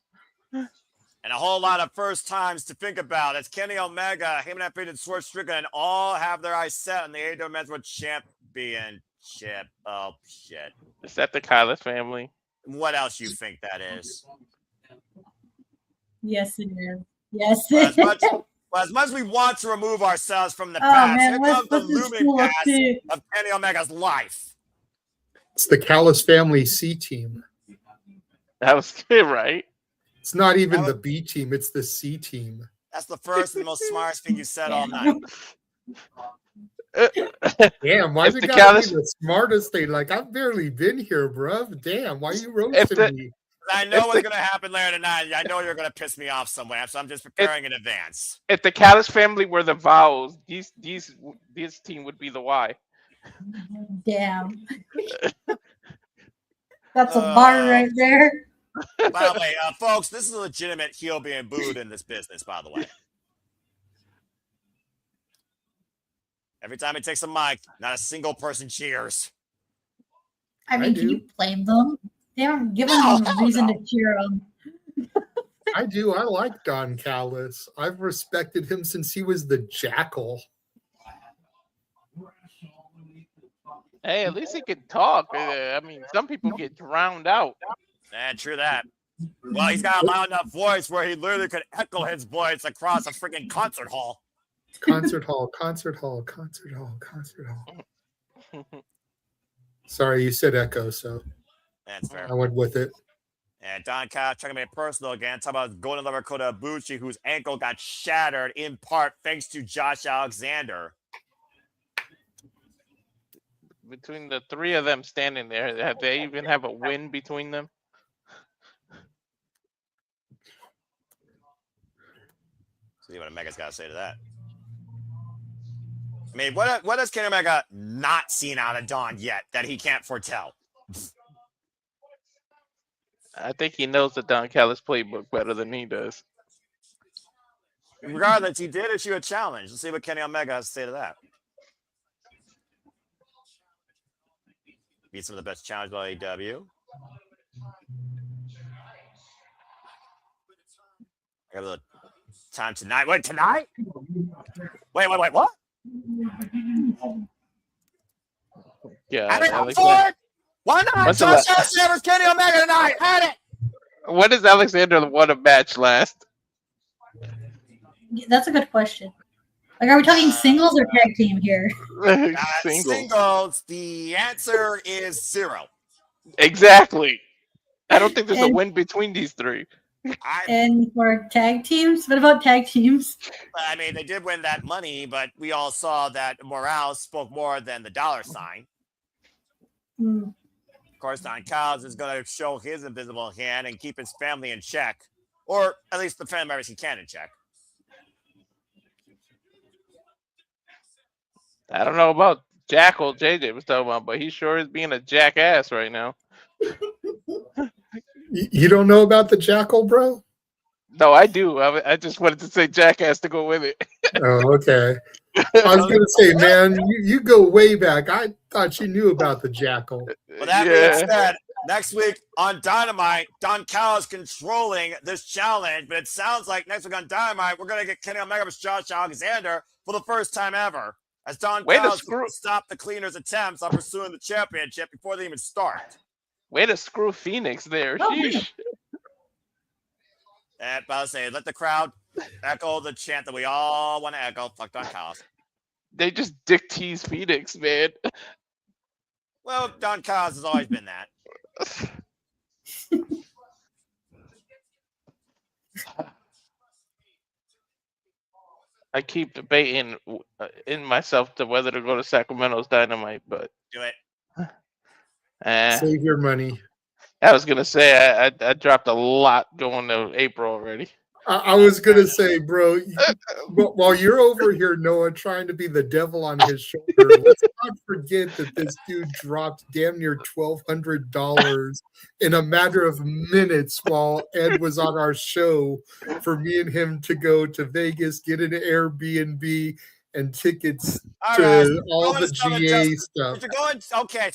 And a whole lot of first times to think about. It's Kenny Omega, him and Swerve Strickland all have their eyes set on the AEW Men's World Championship. Oh, shit. Is that the Kyler family? What else you think that is? Yes, it is. Yes, Well, it is. as much as we want to remove ourselves from the past, man, here comes the what's this looming past too? of Kenny Omega's life. It's the Callis family C team. That was good, right? It's not even the B team, it's the C team. That's the first and most smartest thing you said all night. Damn, why is it gotta be the smartest thing? Like, I've barely been here, bruv. Damn, why you roasting me? I know what's going to happen later tonight. I know you're going to piss me off somewhere, so I'm just preparing in advance. If the Callis family were the vowels, this team would be the Y. Damn. That's a bar right there. By the way, folks, this is a legitimate heel being booed in this business, by the way. Every time he takes a mic, not a single person cheers. I mean, can you blame them? They haven't given them a reason to cheer them. I do. I like Don Callis. I've respected him since he was the Jackal. Hey, at least he can talk. I mean, some people get drowned out. True that. Well, he's got a loud enough voice where he literally could echo his voice across a freaking concert hall. Concert hall, concert hall, concert hall, concert hall. Sorry, you said echo, so that's fair. I went with it. And Don Callis trying to make it personal again. Talking about Golden Lover Kota Ibushi, whose ankle got shattered in part thanks to Josh Alexander. Between the 3 of them standing there, have they even have a win between them? See what Omega's got to say to that. I mean, what has Kenny Omega not seen out of Don yet that he can't foretell? I think he knows the Don Callis playbook better than he does. regardless, he did issue a challenge. Let's see what Kenny Omega has to say to that. Beat some of the best challenges by AEW. I got a little time tonight. Wait, tonight? Wait, what? Yeah, I mean, I'm Alex, for it. Why not? What's the Josh la- Alexander versus Kenny Omega tonight. Had it. when does Alexander won a match last? That's a good question. Like, are we talking singles or tag team here? Singles. The answer is 0. Exactly. I don't think there's a win between these three. And for tag teams, what about tag teams? I mean, they did win that money, but we all saw that Morales spoke more than the dollar sign. Mm. Of course, Don Callis is going to show his invisible hand and keep his family in check, or at least the family members he can in check. I don't know about Jackal JJ was talking about, but he sure is being a jackass right now. You don't know about the Jackal, bro? No, I do. I just wanted to say jackass to go with it. Oh, okay. I was going to say, man, you go way back. I thought you knew about the Jackal. Well, that being said, next week on Dynamite, Don Callis controlling this challenge, but it sounds like next week on Dynamite, we're going to get Kenny Omega versus Josh Alexander for the first time ever, as Don Callis stopped the Cleaners' attempts on pursuing the championship before they even start. Way to screw Phoenix there. Sheesh. And I'll say, let the crowd echo the chant that we all want to echo. Fuck Don Callis. They just dick tease Phoenix, man. Well, Don Callis has always been that. I keep debating in myself to whether to go to Sacramento's Dynamite, but do it. Save your money. I was gonna say I dropped a lot going to April already. I was gonna say, bro, while you're over here, Noah, trying to be the devil on his shoulder, let's not forget that this dude dropped damn near $1,200 in a matter of minutes while Ed was on our show for me and him to go to Vegas, get an Airbnb and tickets to all the GA stuff. So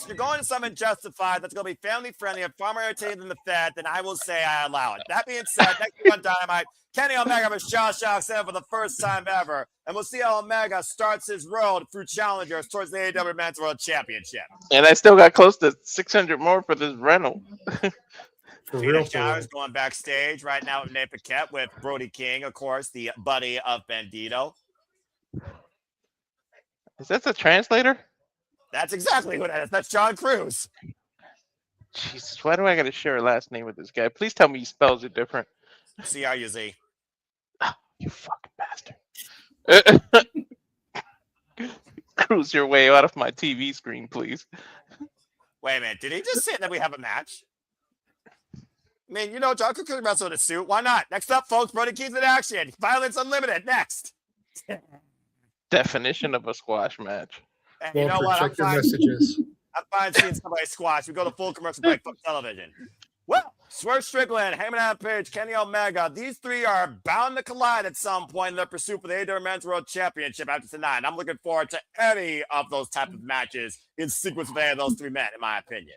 you're going to something justified that's going to be family friendly and far more entertaining than the Fed, then I will say I allow it. That being said, next week on Dynamite, Kenny Omega versus Josh Alexander for the first time ever. And we'll see how Omega starts his road through challengers towards the AEW Men's World Championship. And I still got close to 600 more for this rental. Phoenix Showers going backstage right now with Nate Paquette with Brody King, of course, the buddy of Bandido. Is that the translator? That's exactly what it is. That's John Cruz. Jesus, why do I got to share a last name with this guy? Please tell me he spells it different. C-R-U-Z. Oh, you fucking bastard. Cruise your way out of my TV screen, please. Wait a minute. Did he just say that we have a match? I mean, John Cruz could wrestle in a suit. Why not? Next up, folks, Brody King's in action. Violence Unlimited. Next. Definition of a squash match. And you know what? Check your messages. I'm fine seeing somebody squash. We go to full commercial break for television. Well, Swerve Strickland, Heyman Adam Page, Kenny Omega. These three are bound to collide at some point in their pursuit for the AEW Men's World Championship after tonight. I'm looking forward to any of those type of matches in sequence with any of those three men, in my opinion.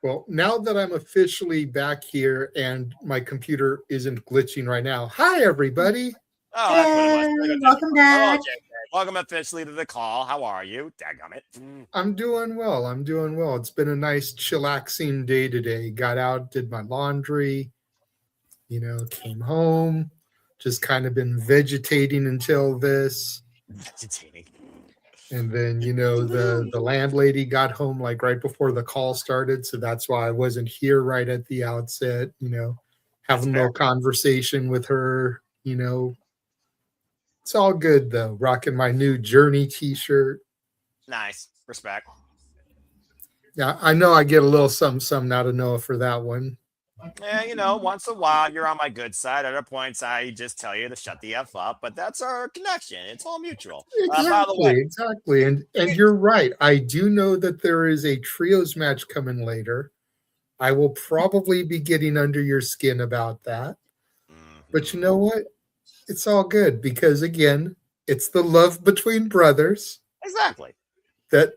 Well, now that I'm officially back here and my computer isn't glitching right now. Hi, everybody. Oh, that's what it was. Welcome back. Welcome officially to the call. How are you? Dadgummit. I'm doing well. It's been a nice chillaxing day today. Got out, did my laundry, came home, just kind of been vegetating until this. Vegetating. And then, the landlady got home like right before the call started. So that's why I wasn't here right at the outset, having a little conversation with her, It's all good, though. Rocking my new Journey t-shirt. Nice. Respect. Yeah, I know I get a little something out of Noah for that one. Yeah, once in a while, you're on my good side. Other points, I just tell you to shut the F up. But that's our connection. It's all mutual. Exactly. And you're right. I do know that there is a trios match coming later. I will probably be getting under your skin about that. But you know what? It's all good because, again, it's the love between brothers Exactly. that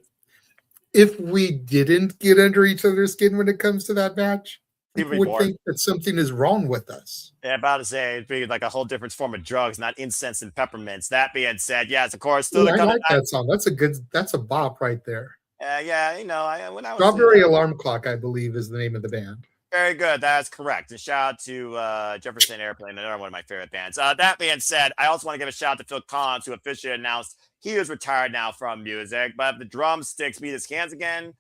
if we didn't get under each other's skin when it comes to that match, People people be would bored. think that something is wrong with us. Yeah, about to say it'd be like a whole different form of drugs, not incense and peppermints. That being said, yes, of course, still Ooh, to I come. like that song. That's a bop right there. Yeah, you know, when I was Strawberry Alarm Clock, I believe, is the name of the band. very good. That's correct. And shout out to Jefferson Airplane, another one of my favorite bands. That being said, I also want to give a shout out to Phil Collins, who officially announced he is retired now from music. But if the drumsticks beat his hands again,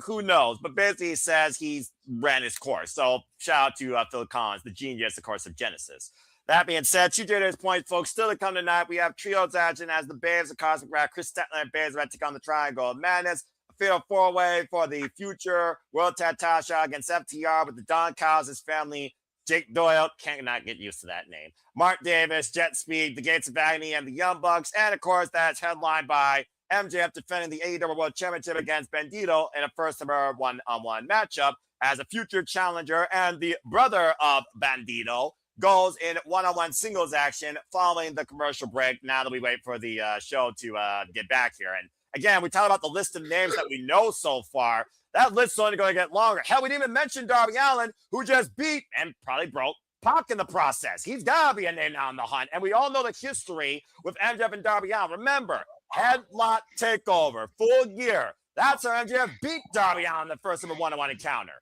who knows? But basically, he says he's ran his course. So shout out to Phil Collins, the genius, of course, of Genesis. That being said, 2 Jada's points, folks. Still to come tonight, we have Trios action as the Babes of Cosmic Wrath, Kris, Statlander, and Babes about to take on the Triangle of Madness. Fatal 4-way for the future World Tag Shot against FTR with the Don Callis' family. Jake Doyle, cannot get used to that name. Mark Davis, Jet Speed, the Gates of Agony, and the Young Bucks. And of course, that's headlined by MJF defending the AEW World Championship against Bandido in a first-ever one-on-one matchup as a future challenger. And the brother of Bandido goes in one-on-one singles action following the commercial break. Now that we wait for the show to get back here. And again, we talk about the list of names that we know so far. That list is only going to get longer. Hell, we didn't even mention Darby Allin, who just beat and probably broke Pac in the process. He's got to be a name now on the hunt. And we all know the history with MJF and Darby Allin. Remember, headlock takeover, full gear. That's how MJF beat Darby Allin the first of a one-on-one encounter.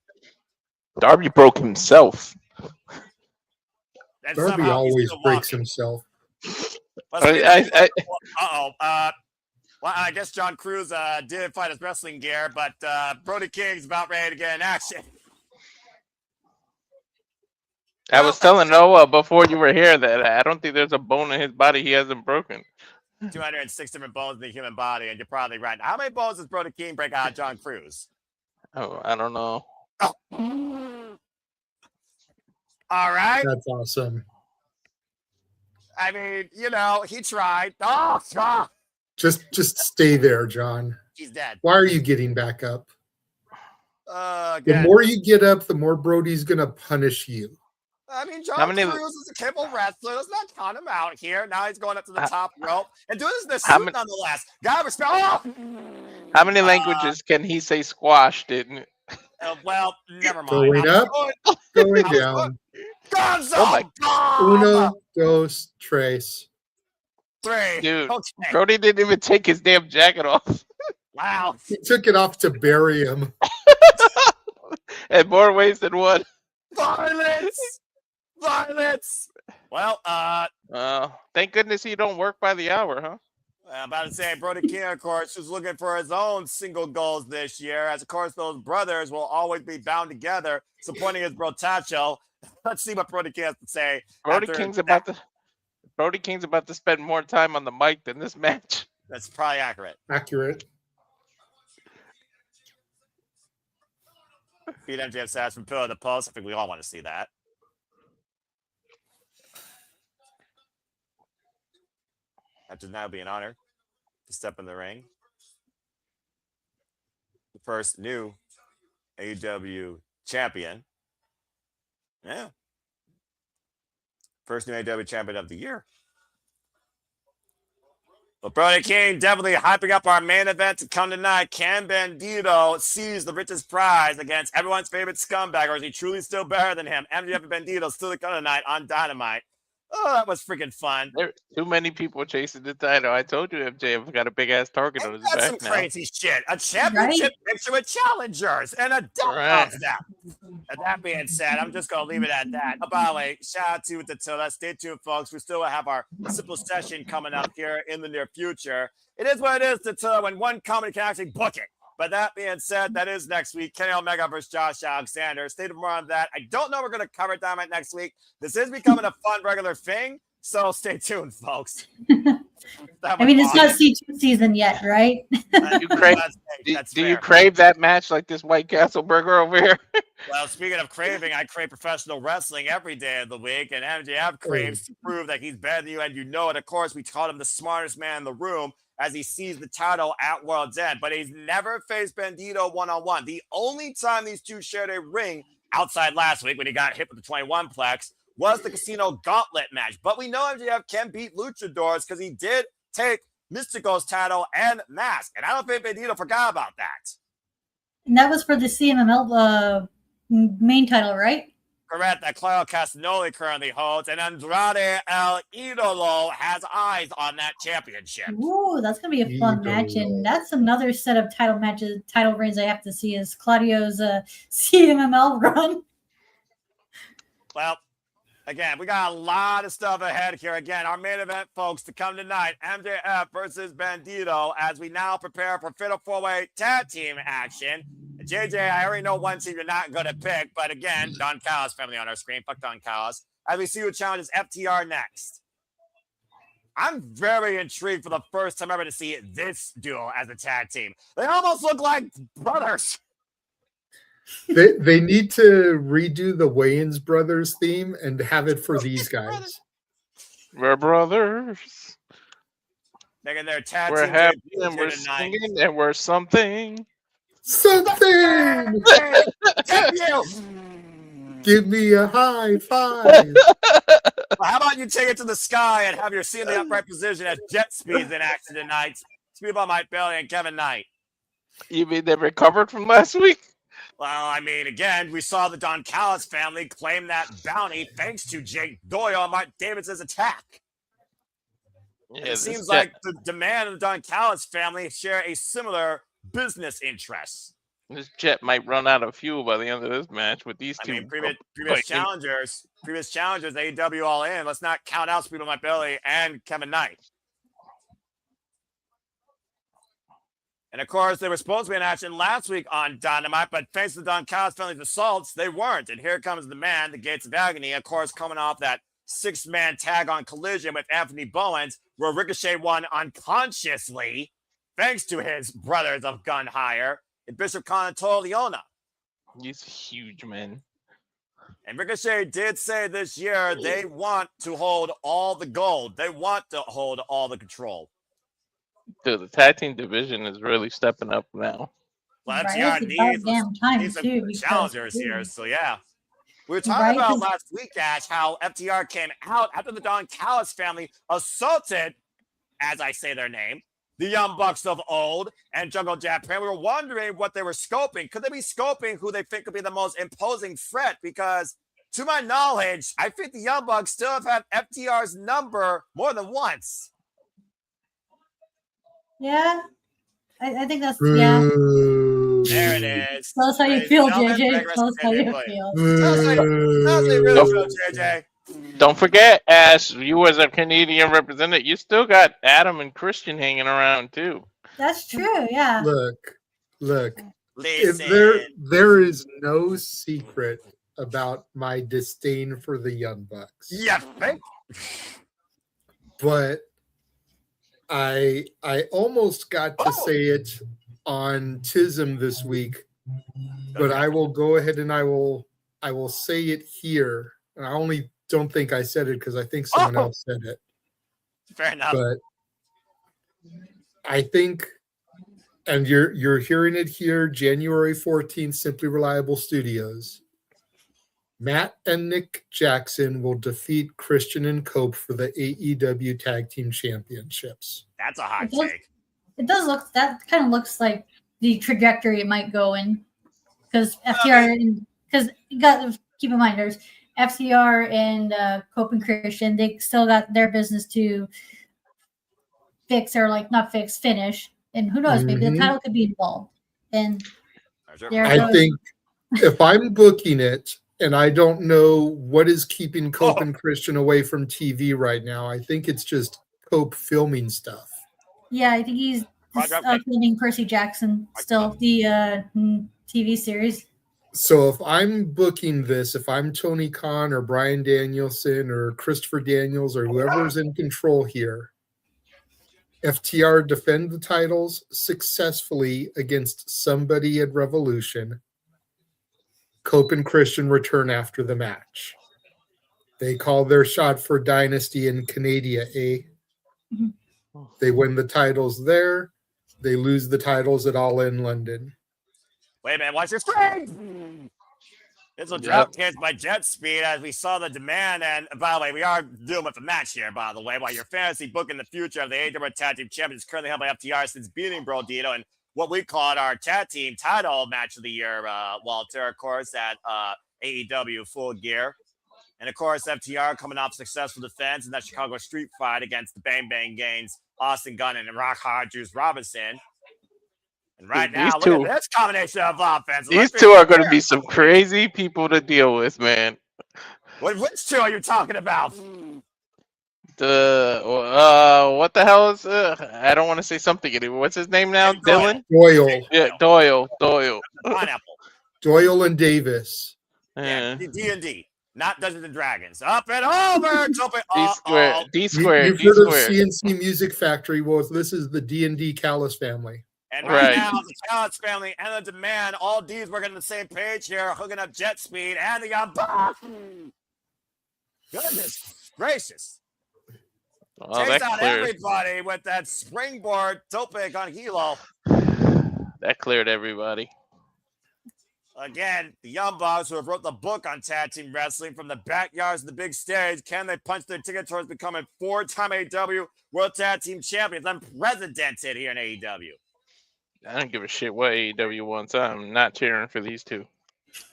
Darby broke himself. And Darby somehow he's always still breaks walking. himself. Well, I guess John Cruz did fight his wrestling gear, but Brody King's about ready to get in action. I was telling Noah before you were here that I don't think there's a bone in his body he hasn't broken. 206 different bones in the human body, and you're probably right. How many bones does Brody King break out of John Cruz? Oh, I don't know. Oh. All right. That's awesome. I mean, you know, he tried. Oh, God. Just stay there, John. He's dead. Why are you getting back up? The Again. more you get up, the more Brody's gonna punish you. I mean, John Cruz is a capable wrestler. Let's not count him out here. Now he's going up to the top rope and doing this in the suit nonetheless. Gotta respect. Oh! How many languages can he say squash, didn't it? Well, never mind. Going up, going down. Gonzo! Oh my God! Uno, dos, tres. 3. Dude, Okay. Brody didn't even take his damn jacket off. Wow. He took it off to bury him. In more ways than one. Violence! Violence! Well, thank goodness he don't work by the hour, huh? I'm about to say, Brody King, of course, is looking for his own single goals this year. As, of course, those brothers will always be bound together, supporting his bro Tacho. Let's see what Brody King has to say. Brody King's about to spend more time on the mic than this match. That's probably accurate. Accurate. Beat MJF Sass from pillar to post. I think we all want to see that. After now, be an honor to step in the ring. The first new AEW champion. Yeah. First new AEW champion of the year. But Brody King definitely hyping up our main event to come tonight. Can Bandido seize the richest prize against everyone's favorite scumbag, or is he truly still better than him? MJF and Bandido still to come tonight on Dynamite. Oh, that was freaking fun. There are too many people chasing the title. I told you MJF got a big ass target on his back That's some now. crazy shit. A championship picture with challengers and a dump of them. And that being said, I'm just going to leave it at that. Oh, by the way, shout out to Thekla. Stay tuned, folks. We still have our simple session coming up here in the near future. It is what it is, Thekla, when one company can actually book it. But that being said, that is next week. Kenny Omega versus Josh Alexander. Stay tuned more on that. I don't know if we're going to cover Dynamite next week. This is becoming a fun, regular thing. So stay tuned, folks. I mean, it's not C2 season yet, right? Do you crave that match like this White Castle burger over here? Well, speaking of craving, I crave professional wrestling every day of the week, and MJF craves to prove that he's better than you, and you know it. Of course, we called him the smartest man in the room as he seized the title at World's End, but he's never faced Bandido one-on-one. The only time these two shared a ring outside last week when he got hit with the 21 plex was the Casino Gauntlet match. But we know MJF can beat Luchadors because he did take Mystico's title and mask. And I don't think Bandido forgot about that. And that was for the CMML main title, right? Correct, that Claudio Castagnoli currently holds, and Andrade El Idolo has eyes on that championship. Ooh, that's gonna be a fun match, and that's another set of title reigns I have to see is Claudio's CMML run. Well, again, we got a lot of stuff ahead here. Again, our main event, folks, to come tonight, MJF versus Bandido, as we now prepare for Fatal 4-Way Tag Team action. JJ, I already know one team you're not going to pick, but again, Don Callis family on our screen. Fuck Don Callis. As we see who challenges FTR next. I'm very intrigued for the first time ever to see this duo as a tag team. They almost look like brothers. They need to redo the Wayans Brothers theme and have it for these guys. We're brothers. They're their tag We're team happy debut and we're tonight. singing and we're something. Something! You. Give me a high five. Well, how about you take it to the sky and have your seat in the upright position as Jet Speed's in action tonight. Speed by Mike Bailey and Kevin Knight. You mean they recovered from last week? Well, I mean, again, we saw the Don Callis family claim that bounty thanks to Jake Doyle and Mark Davidson's attack. Yeah, it seems like the demand of the Don Callis family share a similar business interest. This jet might run out of fuel by the end of this match with these two. I mean, previous challengers, AEW All In. Let's not count out Speed by Mike Bailey and Kevin Knight. And of course, they were supposed to be in action last week on Dynamite, but thanks to Don Callis family's assaults, they weren't. And here comes the man, the Gates of Agony, of course, coming off that 6-man tag on Collision with Anthony Bowens, where Ricochet won unconsciously, thanks to his brothers of Gun Hire, and Bishop Khan and Toa Leona. He's huge, man. And Ricochet did say this year they want to hold all the gold. They want to hold all the control. Dude, the tag team division is really stepping up now. Well, Right, FTR needs some challengers here, so yeah. We were talking about last week, Ash, how FTR came out after the Don Callis family assaulted, as I say their name, the Young Bucks of old and Jungle Japan. We were wondering what they were scoping. Could they be scoping who they think could be the most imposing threat? Because to my knowledge, I think the Young Bucks still have had FTR's number more than once. Yeah, I think that's, yeah. There it is. Tell us how you feel, JJ. Tell us how you feel. Tell us how you really feel, JJ. Don't forget, Ash, you as a Canadian representative, you still got Adam and Christian hanging around too. That's true, yeah. Look. Listen. If there is no secret about my disdain for the Young Bucks. Yeah, think? But I almost got to say it on TISM this week, but I will go ahead and I will say it here. I only don't think I said it because I think someone else said it. Fair enough. But I think, and you're hearing it here, January 14th, Simply Reliable Studios. Matt and Nick Jackson will defeat Christian and Cope for the AEW Tag Team Championships. That's a hot take. It does look, that kind of looks like the trajectory it might go in. Because FTR, because you got to keep in mind, there's FTR and Cope and Christian, they still got their business to fix or not fix, finish. And who knows, maybe the title could be involved. And I think if I'm booking it and I don't know what is keeping Cope and Christian away from TV right now, I think it's just Cope filming stuff. Yeah, I think he's filming Percy Jackson still, the TV series. So if I'm booking this, if I'm Tony Khan or Bryan Danielson or Christopher Daniels or whoever's in control here, FTR defend the titles successfully against somebody at Revolution. Cope and Christian return after the match. They call their shot for Dynasty in Canada, Mm-hmm. They win the titles there. They lose the titles at All In London. Wait a minute, watch your screen! This will drop kids by jet speed as we saw the demand. And by the way, we are dealing with a match here, by the way, while your fantasy book in the future of the AEW Tag Team Champions is currently held by FTR since beating Bandido and what we called our tag team title match of the year, Walter, of course, at AEW Full Gear. And of course, FTR coming off successful defense in that Chicago street fight against the Bang Bang Gangs, Austin Gunn and Rock Hard Juice Robinson. And right now, look at this combination of offense. These two are going to be some crazy people to deal with, man. Which two are you talking about? What the hell is I don't want to say something anymore. What's his name now? Dylan? Doyle. Yeah, Doyle. Pineapple. Doyle and Davis. Yeah, D&D. Not Dungeons and Dragons. Up and over. D squared. You've heard of CNC Music Factory. Well, this is the D&D Callis family. And right now, the Callis family and the Demand, all D's working on the same page here, hooking up jet speed and the Young Bucks. Goodness gracious. Takes out everybody with that springboard topic on Hilo. That cleared everybody. Again, the Young Bucks, who have wrote the book on tag team wrestling from the backyards of the big stage, can they punch their ticket towards becoming 4-time AEW World Tag Team Champions, unprecedented here in AEW? I don't give a shit what AEW wants. I'm not cheering for these two.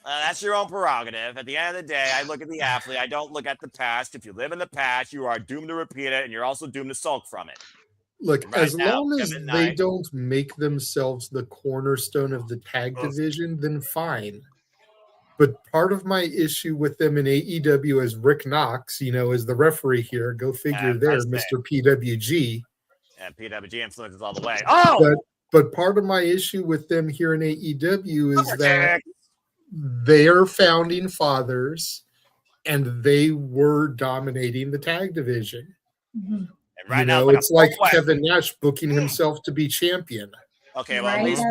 That's your own prerogative. At the end of the day, I look at the athlete. I don't look at the past. If you live in the past, you are doomed to repeat it, and you're also doomed to sulk from it. Look, as long as they don't make themselves the cornerstone of the tag division, then fine. But part of my issue with them in AEW is Rick Knox, is the referee here. Go figure there, Mr. PWG. And PWG influences all the way. Oh! But part of my issue with them here in AEW is that they are founding fathers and they were dominating the tag division. Mm-hmm. And right now, it's like Kevin Nash booking himself to be champion. Okay, well, at least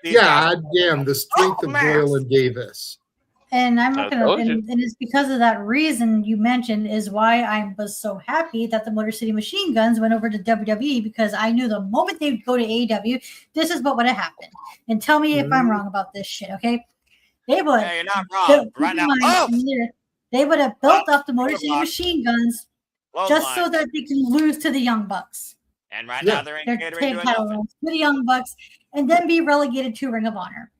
these damn, the strength of Doyle and Davis. And I'm not gonna, and it's because of that reason you mentioned is why I was so happy that the Motor City Machine Guns went over to WWE, because I knew the moment they would go to AEW, this is what would have happened. And tell me if I'm wrong about this shit, okay? They would. Yeah, you're not wrong. Right now, they would have built up the Motor City Machine Guns just so that they can lose to the Young Bucks. And right now they're in catering to the Young Bucks, and then be relegated to Ring of Honor.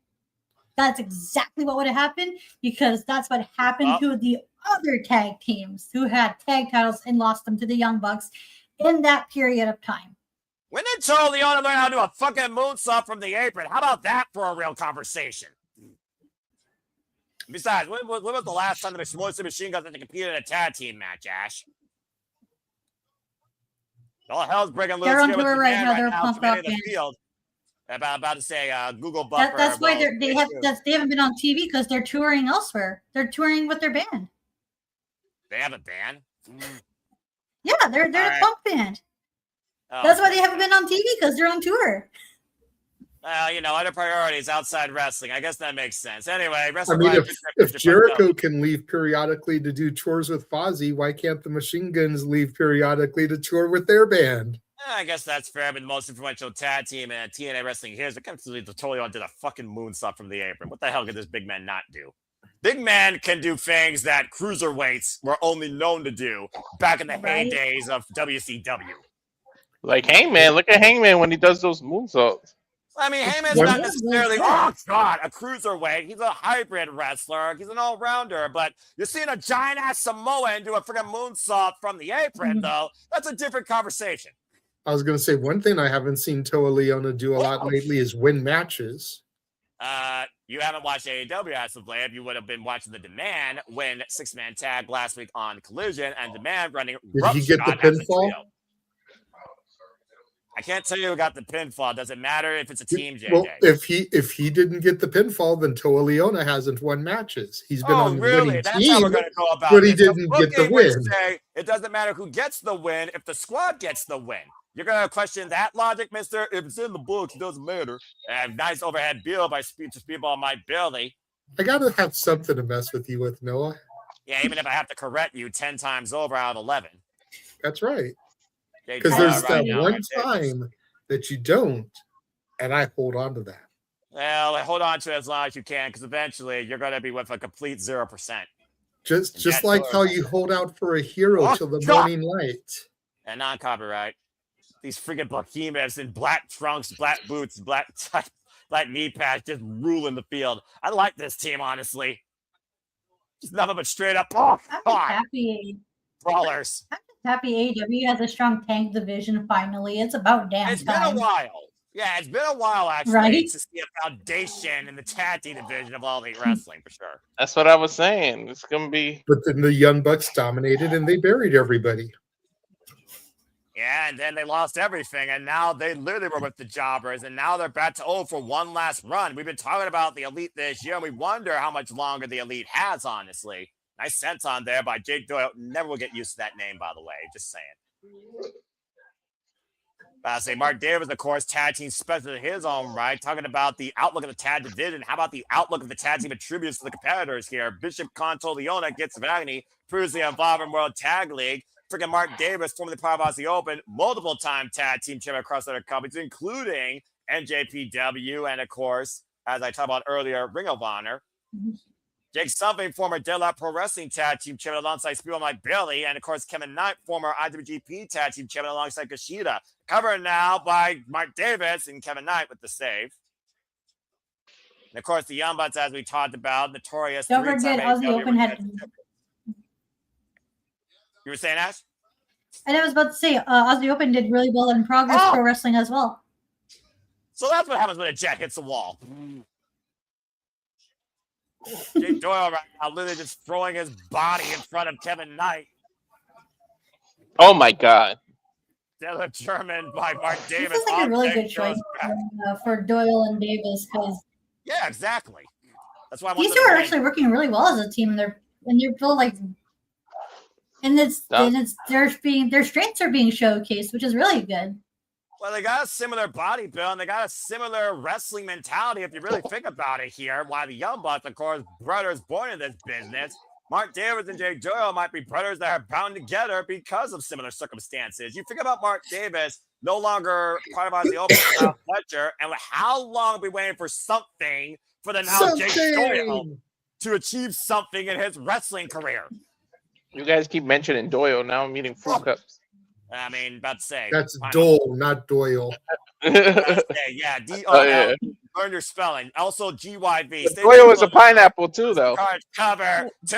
That's exactly what would have happened, because that's what happened to the other tag teams who had tag titles and lost them to the Young Bucks in that period of time. When did Joe Leona learn how to do a fucking moonsault from the apron? How about that for a real conversation? Besides, when was the last time the Motor City Machine Guns competed in a tag team match, Ash? All hell's breaking loose. They're on tour right now. They're pumped up. About to say Google buffer. That's why they haven't been on TV, because they're touring elsewhere. They're touring with their band. They have a band? Yeah, they're a punk band. Oh. That's why they haven't been on TV, because they're on tour. Other priorities outside wrestling. I guess that makes sense. Anyway, if Jericho can leave periodically to do tours with Fozzy, why can't the Machine Guns leave periodically to tour with their band? I guess that's fair, but the most influential tag team in TNA wrestling here is the Totally did a fucking moonsault from the apron. What the hell could this big man not do? Big man can do things that cruiserweights were only known to do back in the heydays of WCW. Like Hangman. Look at Hangman when he does those moonsaults. I mean, Heyman's not necessarily, a cruiserweight. He's a hybrid wrestler. He's an all-rounder. But you're seeing a giant-ass Samoan do a freaking moonsault from the apron, though. That's a different conversation. I was going to say, one thing I haven't seen Toa Leona do a lot lately is win matches. You haven't watched AEW as of late. You would have been watching the Demand win 6-man tag last week on Collision, and Demand running. Did he get the pinfall? I can't tell you who got the pinfall. Does it matter if it's a team, JJ? Well, if he didn't get the pinfall, then Toa Leona hasn't won matches. He's been on the winning team, how we're going to go about but he didn't get the win. It doesn't matter who gets the win if the squad gets the win. You're going to question that logic, mister? If it's in the books, it doesn't matter. Nice overhead bill by Speedball Mike Bailey. I got to have something to mess with you with, Noah. Yeah, even if I have to correct you 10 times over out of 11. That's right. Because there's that one time that you don't, and I hold on to that. Well, hold on to it as long as you can, because eventually you're going to be with a complete 0%. Just like how you hold out for a hero till the morning light. And non-copyright. These freaking behemoths in black trunks, black boots, black knee pads just ruling the field. I like this team, honestly. Just nothing but straight up happy. Brawlers. I'm just happy AEW has a strong tank division finally. It's about damn It's time. been a while. Yeah, it's been a while, actually, right? to see a foundation in the tag team division of All Elite Wrestling, for sure. That's what I was saying. It's going to be... But then the Young Bucks dominated and they buried everybody. Yeah, and then they lost everything, and now they literally were with the jobbers, and now they're back to for one last run. We've been talking about the Elite this year, and we wonder how much longer the Elite has, honestly. Nice sense on there by Jake Doyle. Never will get used to that name, by the way. Just saying. I say Mark Davis, of course, tag team special in his own right, talking about the outlook of the tag division. How about the outlook of the tag team attributes to the competitors here? Bishop Conto Leona gets Vagny, previously involved in World Tag League. Freaking Mark Davis, formerly part of Aussie Open, multiple-time tag team champion across other companies, including NJPW and, of course, as I talked about earlier, Ring of Honor. Jake Something, former Deadlock Pro Wrestling tag team champion alongside Speedball Mike Bailey, and, of course, Kevin Knight, former IWGP tag team champion alongside Kushida. Covered now by Mark Davis and Kevin Knight with the save. And, of course, the Young Bucks, as we talked about, notorious. Don't forget, Aussie Open had... You were saying, Ash? And I was about to say, Aussie Open did really well in Progress Pro Wrestling as well. So that's what happens when a jet hits the wall. Jake Doyle right now literally just throwing his body in front of Kevin Knight. Oh, my God. Stellar German by Mark Davis. This is like a really good choice for Doyle and Davis because yeah, exactly. That's why these two are actually working really well as a team. They're both like, and their strengths are being showcased, which is really good. Well, they got a similar body build, and they got a similar wrestling mentality, if you really think about it here. Why the Young Bucks, of course, brothers born in this business. Mark Davis and Jake Doyle might be brothers that are bound together because of similar circumstances. You think about Mark Davis, no longer part of Aussie Open without Fletcher, and how long have we waiting for something for the now Jake Doyle to achieve something in his wrestling career? You guys keep mentioning Doyle. Now I'm eating fruit cups. I mean, about to say. That's Dole, not Doyle. Yeah, D-O-L. Learn your spelling. Also, G-Y-V. Doyle was a pineapple, too, though. Card cover 2.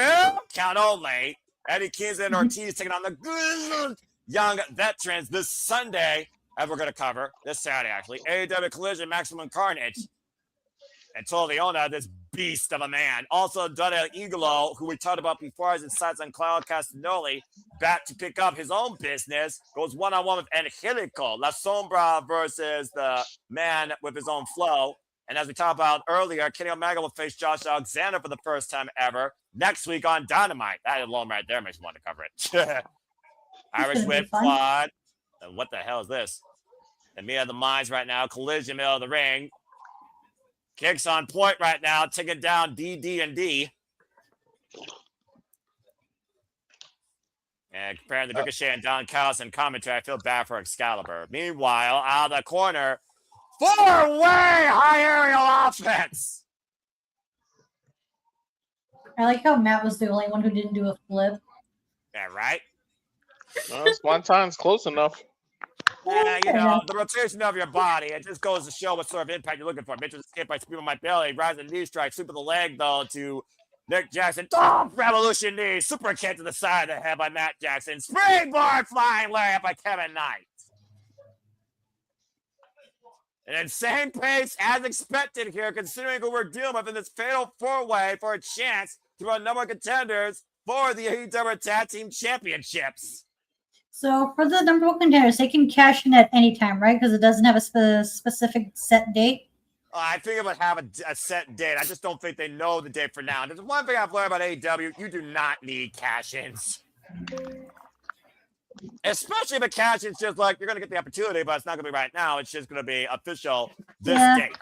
Count only. Eddie Kingston and Ortiz taking on the young veterans this Sunday, as we're going to cover. This Saturday, actually. AEW Collision, Maximum Carnage. And Leona, this beast of a man. Also, Daniel Igalo, who we talked about before as insights on Claudio Castagnoli, back to pick up his own business, goes one-on-one with Angelico, La Sombra versus the man with his own flow. And as we talked about earlier, Kenny Omega will face Josh Alexander for the first time ever next week on Dynamite. That alone right there makes me want to cover it. Irish Whip Quad. What the hell is this? And me and the Minds right now, collision middle of the ring. Kicks on point right now, taking down D. And comparing the Ricochet and Don Callis in commentary, I feel bad for Excalibur. Meanwhile, out of the corner, 4-way high aerial offense. I like how Matt was the only one who didn't do a flip. Yeah, right? Well, Swanton's close enough. Yeah, the rotation of your body, it just goes to show what sort of impact you're looking for. Mitchell escaped by Speed on my belly, rising knee strike, sweep of the leg, though, to Nick Jackson. Revolution knee, super kick to the side of the head by Matt Jackson. Springboard flying lariat by Kevin Knight. And then same pace as expected here, considering who we're dealing with in this fatal 4-way for a chance to run number one contenders for the AEW Tag Team Championships. So for the number one contenders, they can cash in at any time, right? Because it doesn't have a specific set date. I think it would have a set date. I just don't think they know the date for now. There's one thing I've learned about AEW. You do not need cash-ins. Especially if a cash-in's just like, you're going to get the opportunity, but it's not going to be right now. It's just going to be official this date.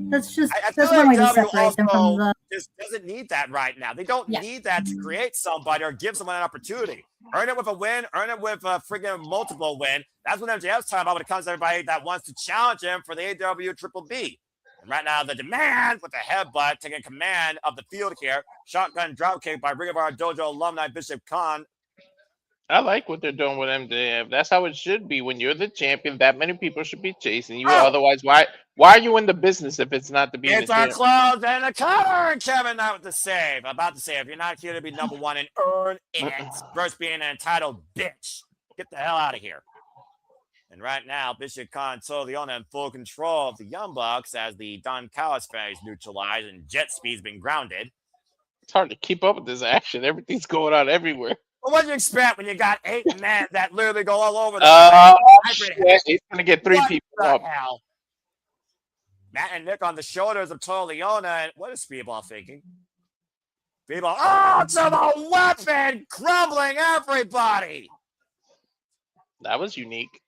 That's just that's one way to AEW separate them from the... just doesn't need that right now. They don't need that to create somebody or give someone an opportunity. Earn it with a win, earn it with a freaking multiple win. That's what MJF's talking about when it comes to everybody that wants to challenge him for the AEW Triple B. Right now, the Demand with the headbutt taking command of the field here. Shotgun dropkick by Ring of Our Dojo alumni Bishop Khan. I like what they're doing with MJF. That's how it should be. When you're the champion, that many people should be chasing you. Oh! Otherwise, why are you in the business if it's not to be in It's the our champ? close and the cover, and Kevin Knight with the save. About to say, if you're not here to be number one and earn it, versus being an entitled bitch, get the hell out of here. And right now, Bishop Khan and Leona in full control of the Young Bucks as the Don Callis family is neutralized and Jet Speed's been grounded. It's hard to keep up with this action. Everything's going on everywhere. Well, what do you expect when you got 8 men that literally go all over the place? Shit. He's going to get 3 What people the up. hell? Matt and Nick on the shoulders of Toro Leona. And what is Speedball thinking? Speedball, to the weapon, crumbling everybody. That was unique.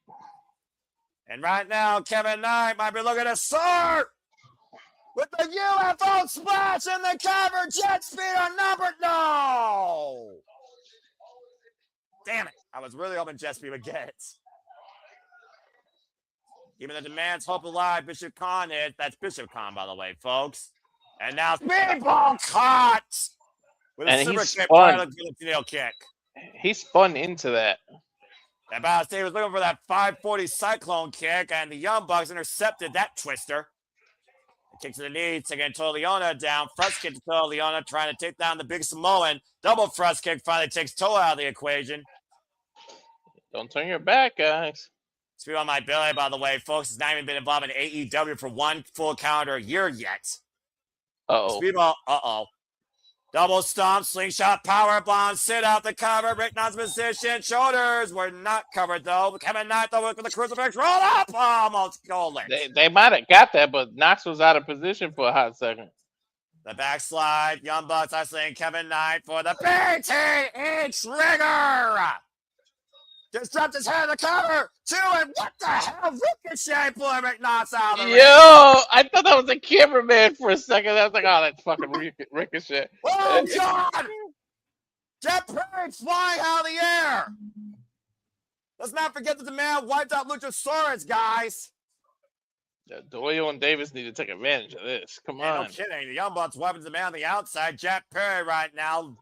And right now, Kevin Knight might be looking to start with the UFO splash and the cover. Jet Speed on number. No. Damn it. I was really hoping Jet Speed would get it. Even the Demands hope alive. Bishop Khan is. That's Bishop Khan, by the way, folks. And now Speedball caught with a super kick, nail kick. He spun into that. And Bandido was looking for that 540 Cyclone kick, and the Young Bucks intercepted that twister. Kick to the knee, taking Toro Leona down. Thrust kick to Toro Leona, trying to take down the big Samoan. Double thrust kick finally takes Toro out of the equation. Don't turn your back, guys. Speed on my belly, by the way, folks, has not even been involved in AEW for one full calendar year yet. Uh-oh. Speedball, double stomp, slingshot, power bomb, sit out the cover, Rick Knott's position, shoulders were not covered though. Kevin Knight though with the crucifix, roll up, almost golden. They might have got that, but Knox was out of position for a hot second. The backslide, Young Bucks wrestling Kevin Knight for the BTE trigger. Just dropped his head in the cover. 2 and what the hell? Ricochet pulling McNaughts out of the ring. I thought that was a cameraman for a second. I was like, oh, that's fucking Ricochet. Oh, God! Jet Page flying out of the air. Let's not forget that the man wiped out Luchasaurus, guys. Yeah, Doyle and Davis need to take advantage of this. Come on. No kidding. The Young Bucks weapons the man on the outside. Jack Perry right now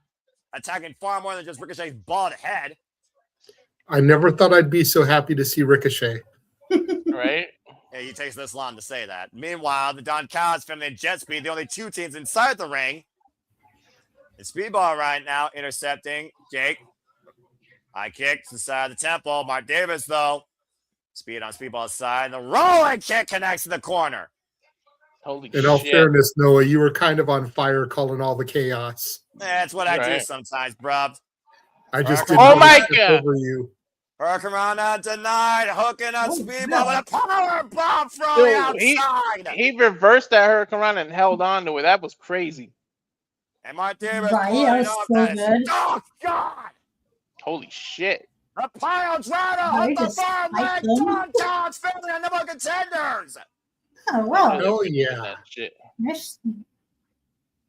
attacking far more than just Ricochet's bald head. I never thought I'd be so happy to see Ricochet. Right? Yeah, he takes this long to say that. Meanwhile, the Don Callis family and Jet Speed, the only 2 teams inside the ring. And Speedball right now intercepting Jake. High kick to the side of the temple. Mark Davis, though. Speed on Speedball's side. And the rolling kick connects to the corner. Holy In shit. all fairness, Noah, you were kind of on fire calling all the chaos. That's what I do sometimes, bruv. I just Oh my God. over you. Hurricanrana denied, hooking up Speedball with a power bomb from the outside. He reversed that Hurricane and held on to it. That was crazy. And Mark Davis Right, that was so good. Oh, God. Holy shit. A pile driver Right, on the just far leg. spiked them. Don Callis family and number contenders. Oh, wow. Hell yeah. That shit. Nice.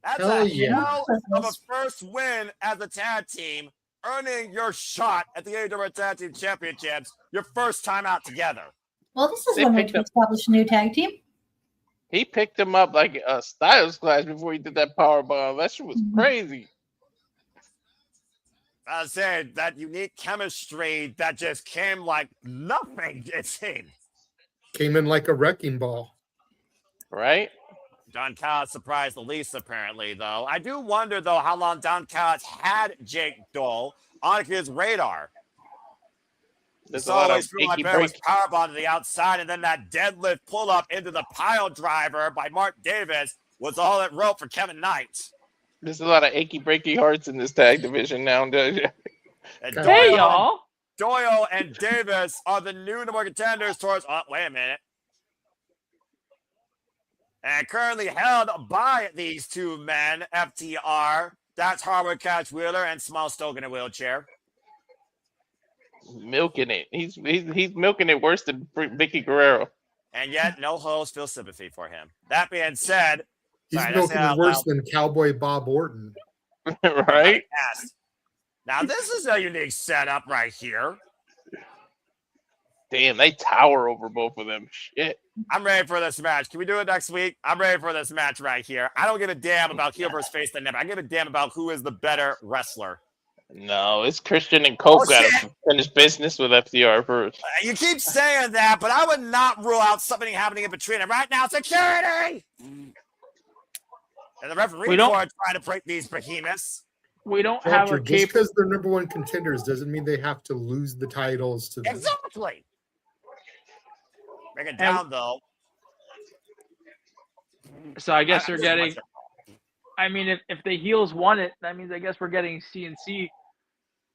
That's Hell a yeah. hell of a first win as a tag team, earning your shot at the AEW Tag Team Championships, your first time out together. Well, this is They one way picked to up- establish a new tag team. He picked him up like a Styles Clash before he did that power bomb. That shit was crazy. I said that unique chemistry that just came like nothing, it seemed. Came in like a wrecking ball. Right? Don Callis surprised the least, apparently, though. I do wonder, though, how long Don Callis had Jake Dole on his radar. There's a lot of achy was breaky. powerbomb to the outside, and then that deadlift pull-up into the pile driver by Mark Davis was all it wrote for Kevin Knight. There's a lot of achy breaky hearts in this tag division now. And Hey, Hey, y'all. Doyle and Davis are the new number contenders towards. Oh, wait a minute. And currently held by these 2 men, FTR. That's Harwood Catch Wheeler and Small Stoke in a wheelchair. Milking it. He's milking it worse than Vicky Guerrero. And yet, no host feels sympathy for him. That being said, He's sorry, milking that's it out worse loud. than Cowboy Bob Orton. Right? Now, this is a unique setup right here. damn, they tower over both of them. Shit. I'm ready for this match. Can we do it next week? I'm ready for this match right here. I don't give a damn about heel versus face dynamic. I give a damn about who is the better wrestler. No, it's Christian and Coke got to finish business with FTR first. You keep saying that, but I would not rule out something happening in between. And right now, security! And the referee board trying to break these behemoths. We don't have a just because they're number one contenders doesn't mean they have to lose the titles to them. Exactly. Bring it down, though. So I guess they're getting... I mean, if the heels won it, that means I guess we're getting CNC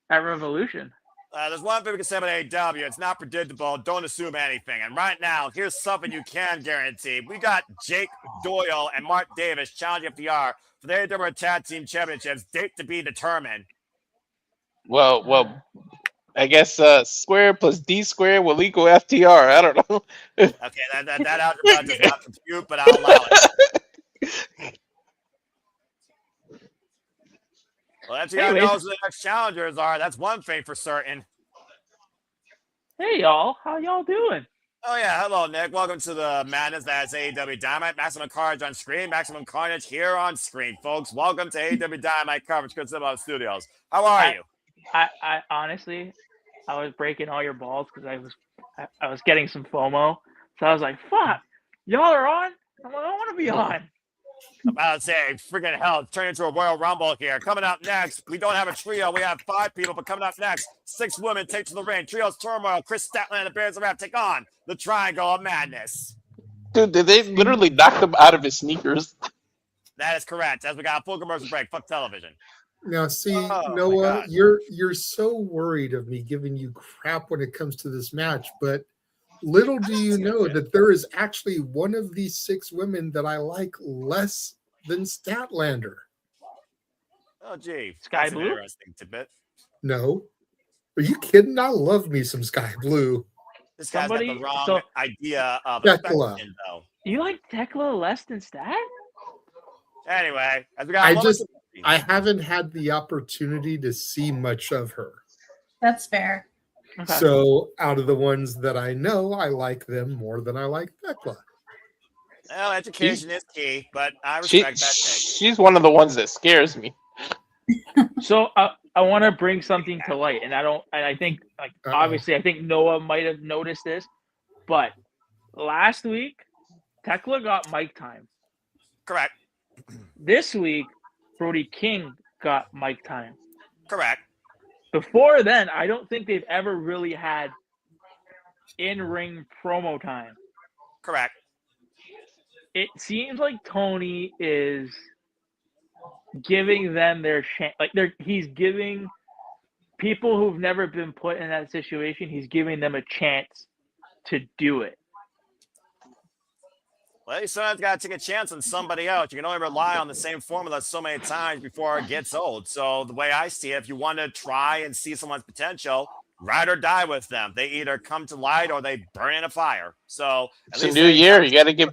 at Revolution. There's one thing we can say about AEW. It's not predictable. Don't assume anything. And right now, here's something you can guarantee. We got Jake Doyle and Mark Davis challenging FTR for the AEW Tag Team Championships. Date to be determined. Well, I guess square plus D square will equal FTR. I don't know. Okay, that algebra does not compute, but I'll allow it. Well, FTR knows who the next challengers are. That's one thing for certain. Hey, y'all. How y'all doing? Oh, yeah. Hello, Nick. Welcome to the madness that's AEW Dynamite. Maximum Carnage on screen. Maximum Carnage here on screen, folks. Welcome to AEW Dynamite coverage. Chris Studios. How are you? I honestly, I was breaking all your balls because I was getting some FOMO. So I was like, fuck, y'all are on? I don't want to be on. I'm about to say, freaking hell, it's turning into a Royal Rumble here. Coming up next, we don't have a trio. We have 5 people, but coming up next, 6 women take to the ring. Trios Turmoil, Kris, Statlander, the Bears of Rap take on the Triangle of Madness. Dude, did they literally knock him out of his sneakers? That is correct. As we got a full commercial break, fuck television. Now, see, Noah, you're so worried of me giving you crap when it comes to this match, but little do you know that there is actually one of these 6 women that I like less than Statlander. Oh, gee. Skye That's Blue? an interesting tidbit. No. Are you kidding? I love me some Skye Blue. This guy's got the wrong idea of Thekla. though. You like Thekla less than Stat? Anyway, as we got I haven't had the opportunity to see much of her. That's fair. Okay. So out of the ones that I know, I like them more than I like Thekla. Well, education is key, but I respect that take. She's one of the ones that scares me. So I want to bring something to light, and I think obviously I think Noah might have noticed this, but last week Thekla got mic time. Correct. This week Brody King got mic time. Correct. Before then, I don't think they've ever really had in-ring promo time. Correct. It seems like Tony is giving them their chance. He's giving people who've never been put in that situation, he's giving them a chance to do it. Well, you sometimes got to take a chance on somebody else. You can only rely on the same formula so many times before it gets old. So the way I see it, if you want to try and see someone's potential, ride or die with them. They either come to light or they burn in a fire. So it's a new year. You got to give.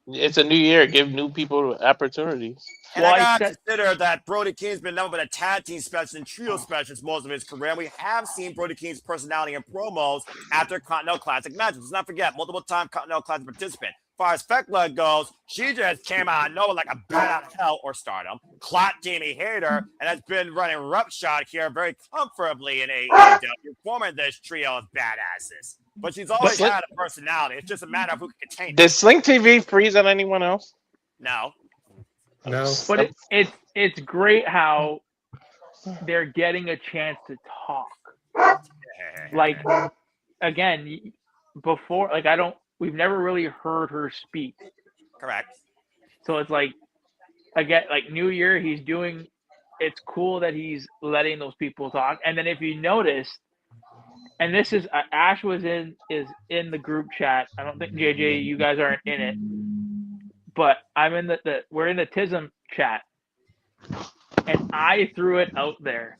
It's a new year. Give new people opportunities. And I got to consider that Brody King's been nothing but a tag team specialist and trio specialist most of his career. We have seen Brody King's personality in promos after Continental Classic matches. Let's not forget, multiple-time Continental Classic participant. As far as Thekla goes, she just came out of nowhere like a bat out of hell or stardom. Clot Jamie Hayter, and has been running roughshod here very comfortably in AEW, forming this trio of badasses. But she's always had a personality. It's just a matter of who can contain it. Did Sling TV freeze on anyone else? No. No. But it's great how they're getting a chance to talk. Like, again, before, we've never really heard her speak. Correct. So it's like, again, like New Year, it's cool that he's letting those people talk. And then if you notice, and this is, Ash is in the group chat. I don't think, JJ, you guys aren't in it. But I'm in we're in the TISM chat. And I threw it out there.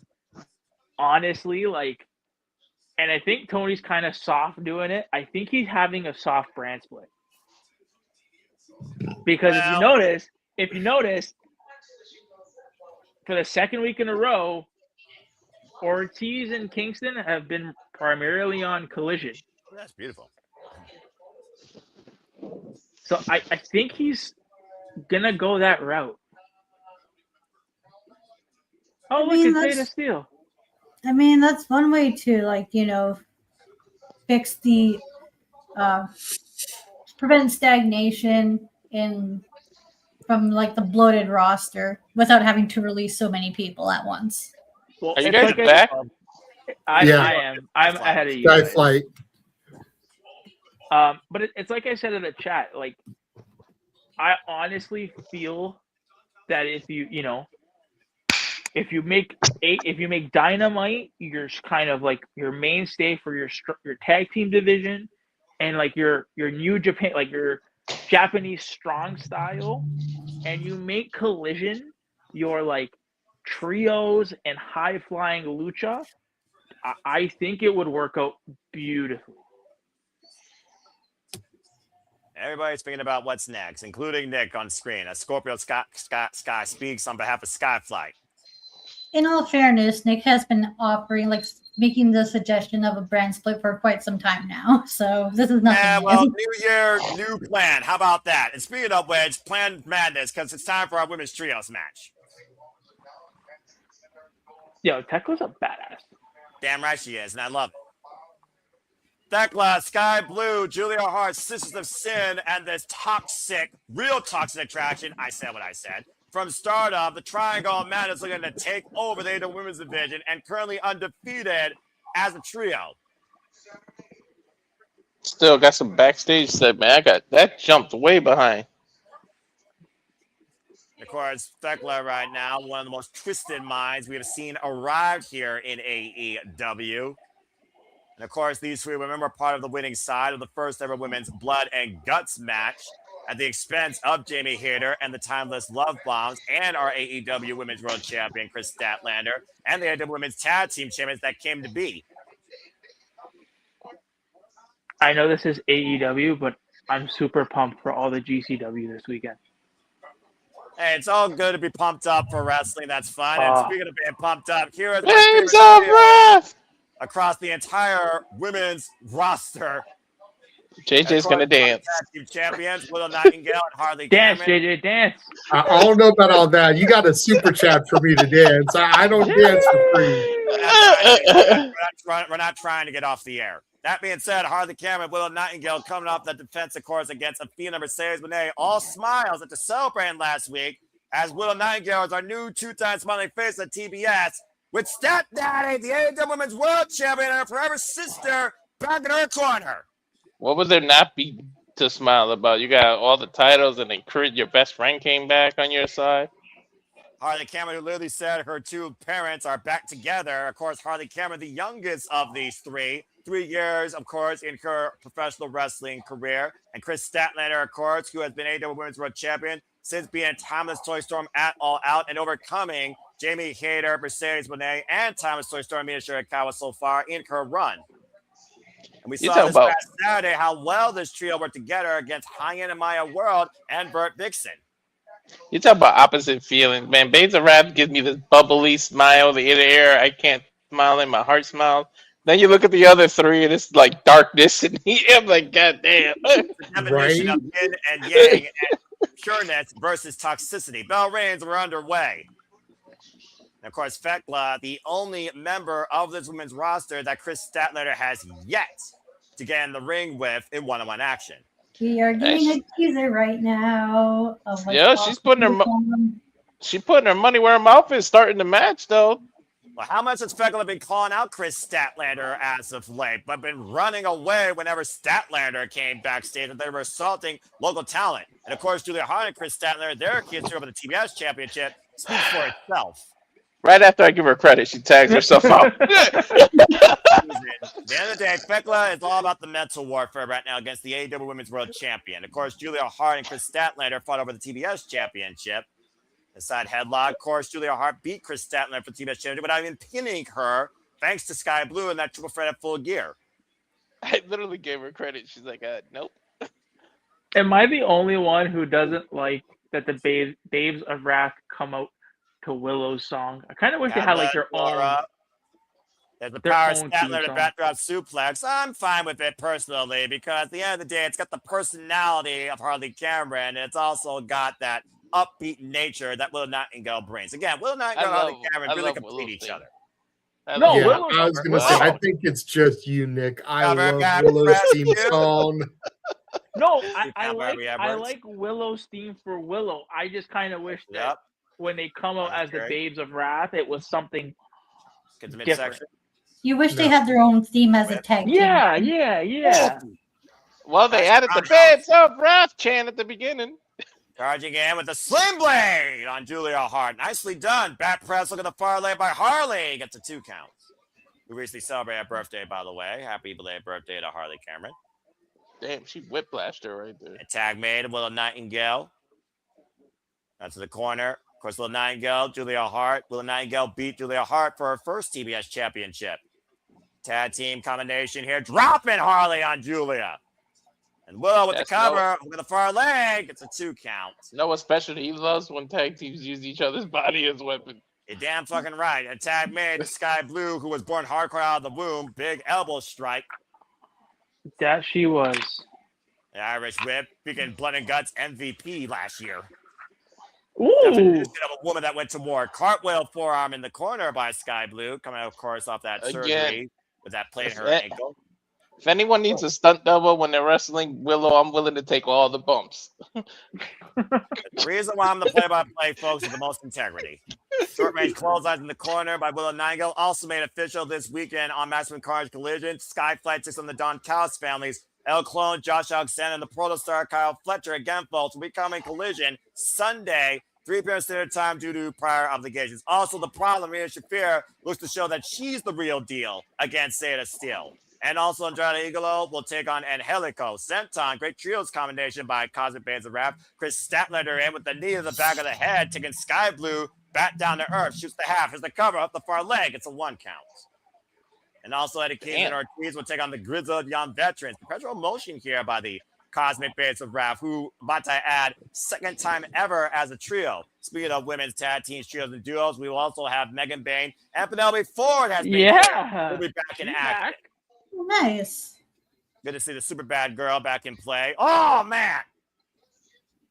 Honestly, and I think Tony's kind of soft doing it. I think he's having a soft brand split. Because if you notice, for the second week in a row, Ortiz and Kingston have been primarily on Collision. That's beautiful. So I think he's gonna go that route. Oh, look, it's Beta Steel. I mean, that's one way to fix the prevent stagnation from the bloated roster without having to release so many people at once. Well, Are you it's guys back? I am. I'm ahead of you Sky guys. Flight. But it's like I said in the chat. Like, I honestly feel that if you make Dynamite your kind of like your mainstay for your tag team division, and like your New Japan, like your Japanese strong style, and you make Collision your like trios and high flying lucha, I think it would work out beautifully. Everybody's thinking about what's next, including Nick on screen. As Scorpio Skye speaks on behalf of Skyflight. In all fairness, Nick has been making the suggestion of a brand split for quite some time now. So this is nothing. Yeah, well, new year, new plan. How about that? And speaking of which, plan madness, because it's time for our women's trios match. Yo, Thekla's a badass. Damn right she is, and I love it. Thekla, Sky Blue, Julia Hart, Sisters of Sin, and this real toxic attraction, I said what I said, from Stardom, the Triangle Man is looking to take over the AEW Women's Division and currently undefeated as a trio. Still got some backstage stuff, man. I got that jumped way behind. Of course, Thekla right now, one of the most twisted minds we have seen arrive here in AEW. And of course, these three women were part of the winning side of the first ever women's blood and guts match at the expense of Jamie Hayter and the Timeless Love Bombs and our AEW Women's World Champion, Kris Statlander, and the AEW Women's Tag Team Champions that came to be. I know this is AEW, but I'm super pumped for all the GCW this weekend. Hey, it's all good to be pumped up for wrestling. That's fun. And speaking of being pumped up, here is Flames of Wrath across the entire women's roster. JJ's gonna dance. Team champions, Willow Nightingale and Harley. Dance, Cameron. JJ, dance. I don't know about all that. You got a super chat for me to dance. I don't dance for free. We're not trying to get off the air. That being said, Harley Cameron, Willow Nightingale coming off the defensive course against Athena Mercedes Moné, all smiles at the celebrating last week, as Willow Nightingale is our new two-time smiling face at TBS, with Stat Daddy, the AEW Women's World Champion, and her forever sister back in her corner. What would there not be to smile about? You got all the titles, and then your best friend came back on your side. Harley Cameron, who literally said her two parents are back together. Of course, Harley Cameron, the youngest of these three. 3 years, of course, in her professional wrestling career. And Kris Statlander, of course, who has been AEW Women's World Champion since being Timeless Toy Storm at All Out and overcoming Jamie Hayter, Mercedes Moné, and Timeless Toy Storm Mina Shirakawa so far in her run. And we saw this past Saturday how well this trio worked together against High-End and Maya World and Burt Vixen. You talk about opposite feelings, man. Babes of Wrath gives me this bubbly smile, the inner air. I can't smile in my heart smiles. Then you look at the other three, and it's like darkness and heat. I'm like, God damn. The definition of yin and yang and pureness versus toxicity. Bell reigns were underway. And of course, Thekla, the only member of this women's roster that Kris Statlander has yet to get in the ring with in one-on-one action. We are getting a teaser right now. She's putting her money where her mouth is starting the match, though. Well, how much has Thekla been calling out Kris Statlander as of late, but been running away whenever Statlander came backstage and they were assaulting local talent? And of course, Julia Hart and Kris Statlander, their kids over the TBS championship, speaks for itself. Right after I give her credit, she tags herself out. At the end of the day, Thekla is all about the mental warfare right now against the AEW Women's World Champion. Of course, Julia Hart and Kris Statlander fought over the TBS championship. The side headlock. Of course, Julia Hart beat Kris Statlander for TBS championship without even pinning her, thanks to Sky Blue and that triple threat at Full Gear. I literally gave her credit. She's like, nope. Am I the only one who doesn't like that the Babes of Wrath come out to Willow's song? I kind of wish they had like their own. There's the Their power own theme Statlander song. backdrop suplex. I'm fine with it personally because at the end of the day, it's got the personality of Harley Cameron, and it's also got that upbeat nature that Willow Nightingale brings. Again, Willow Nightingale and Harley Cameron really complete each other. No, Yeah, Willow's I was gonna say, I think it's just you, Nick. I Cover love back, Willow's press theme you. song. No, Count I Barbie like Edwards. Willow's theme for Willow. I just kind of wish that Yep. when they come out as the Okay. Babes of Wrath, it was something Get the different. midsection. You wish they No. had their own theme as a tag team. Yeah. Well, they Nice added the roundhouse. Babes of Wrath chant at the beginning. Charging in with the sling blade on Julia Hart. Nicely done. Back press. Look at the far leg by Harley. Gets a 2 count. We recently celebrated her birthday, by the way. Happy belated birthday to Harley Cameron. Damn, she whiplashed her right there. A tag made of Willow Nightingale. That's to the corner. Of course, Willow Nightingale, Julia Hart. Willow Nightingale beat Julia Hart for her first TBS championship. Tag team combination here. Dropping Harley on Julia. And Willow with That's the cover. With the far leg. It's a 2 count. No, especially he loves when tag teams use each other's body as weapons. You're damn fucking right. A tag made to Skye Blue, who was born hardcore out of the womb. Big elbow strike. That she was. The Irish whip. Speaking blood and guts MVP last year. Ooh. Definition of a woman that went to war. Cartwheel forearm in the corner by Skye Blue. Coming out, of course, off that surgery with that plate in her ankle. If anyone needs a stunt double when they're wrestling Willow, I'm willing to take all the bumps. The reason why I'm the play-by-play, folks, is the most integrity. Short-range clotheslines in the corner by Willow Nightingale, also made official this weekend on Maximum Carnage Collision. Skye Flight 6 on the Don Callis families. El Clone, Josh Alexander, and the Protostar Kyle Fletcher, again, folks, will be coming Collision Sunday, 3 p.m. Standard Time due to prior obligations. Also, the problem, Rhea Shafir looks to show that she's the real deal against Sada Steele. And also, Andrade Igalo will take on Angelico. Senton, great trios combination by Cosmic Bands of Rap. Kris Statlander in with the knee to the back of the head, taking Skye Blue back down to earth. Shoots the half. Here's the cover up the far leg. It's a 1 count. And also, Eddie King and Ortiz will take on the grizzled young veterans. Perpetual motion here by the Cosmic Bands of Rap, who, about to add, second time ever as a trio. Speaking of women's tag teams, trios, and duos, we will also have Megan Bain and Penelope Ford has been Yeah. will be back in She's action. back. Nice. Good to see the super bad girl back in play. Oh, man.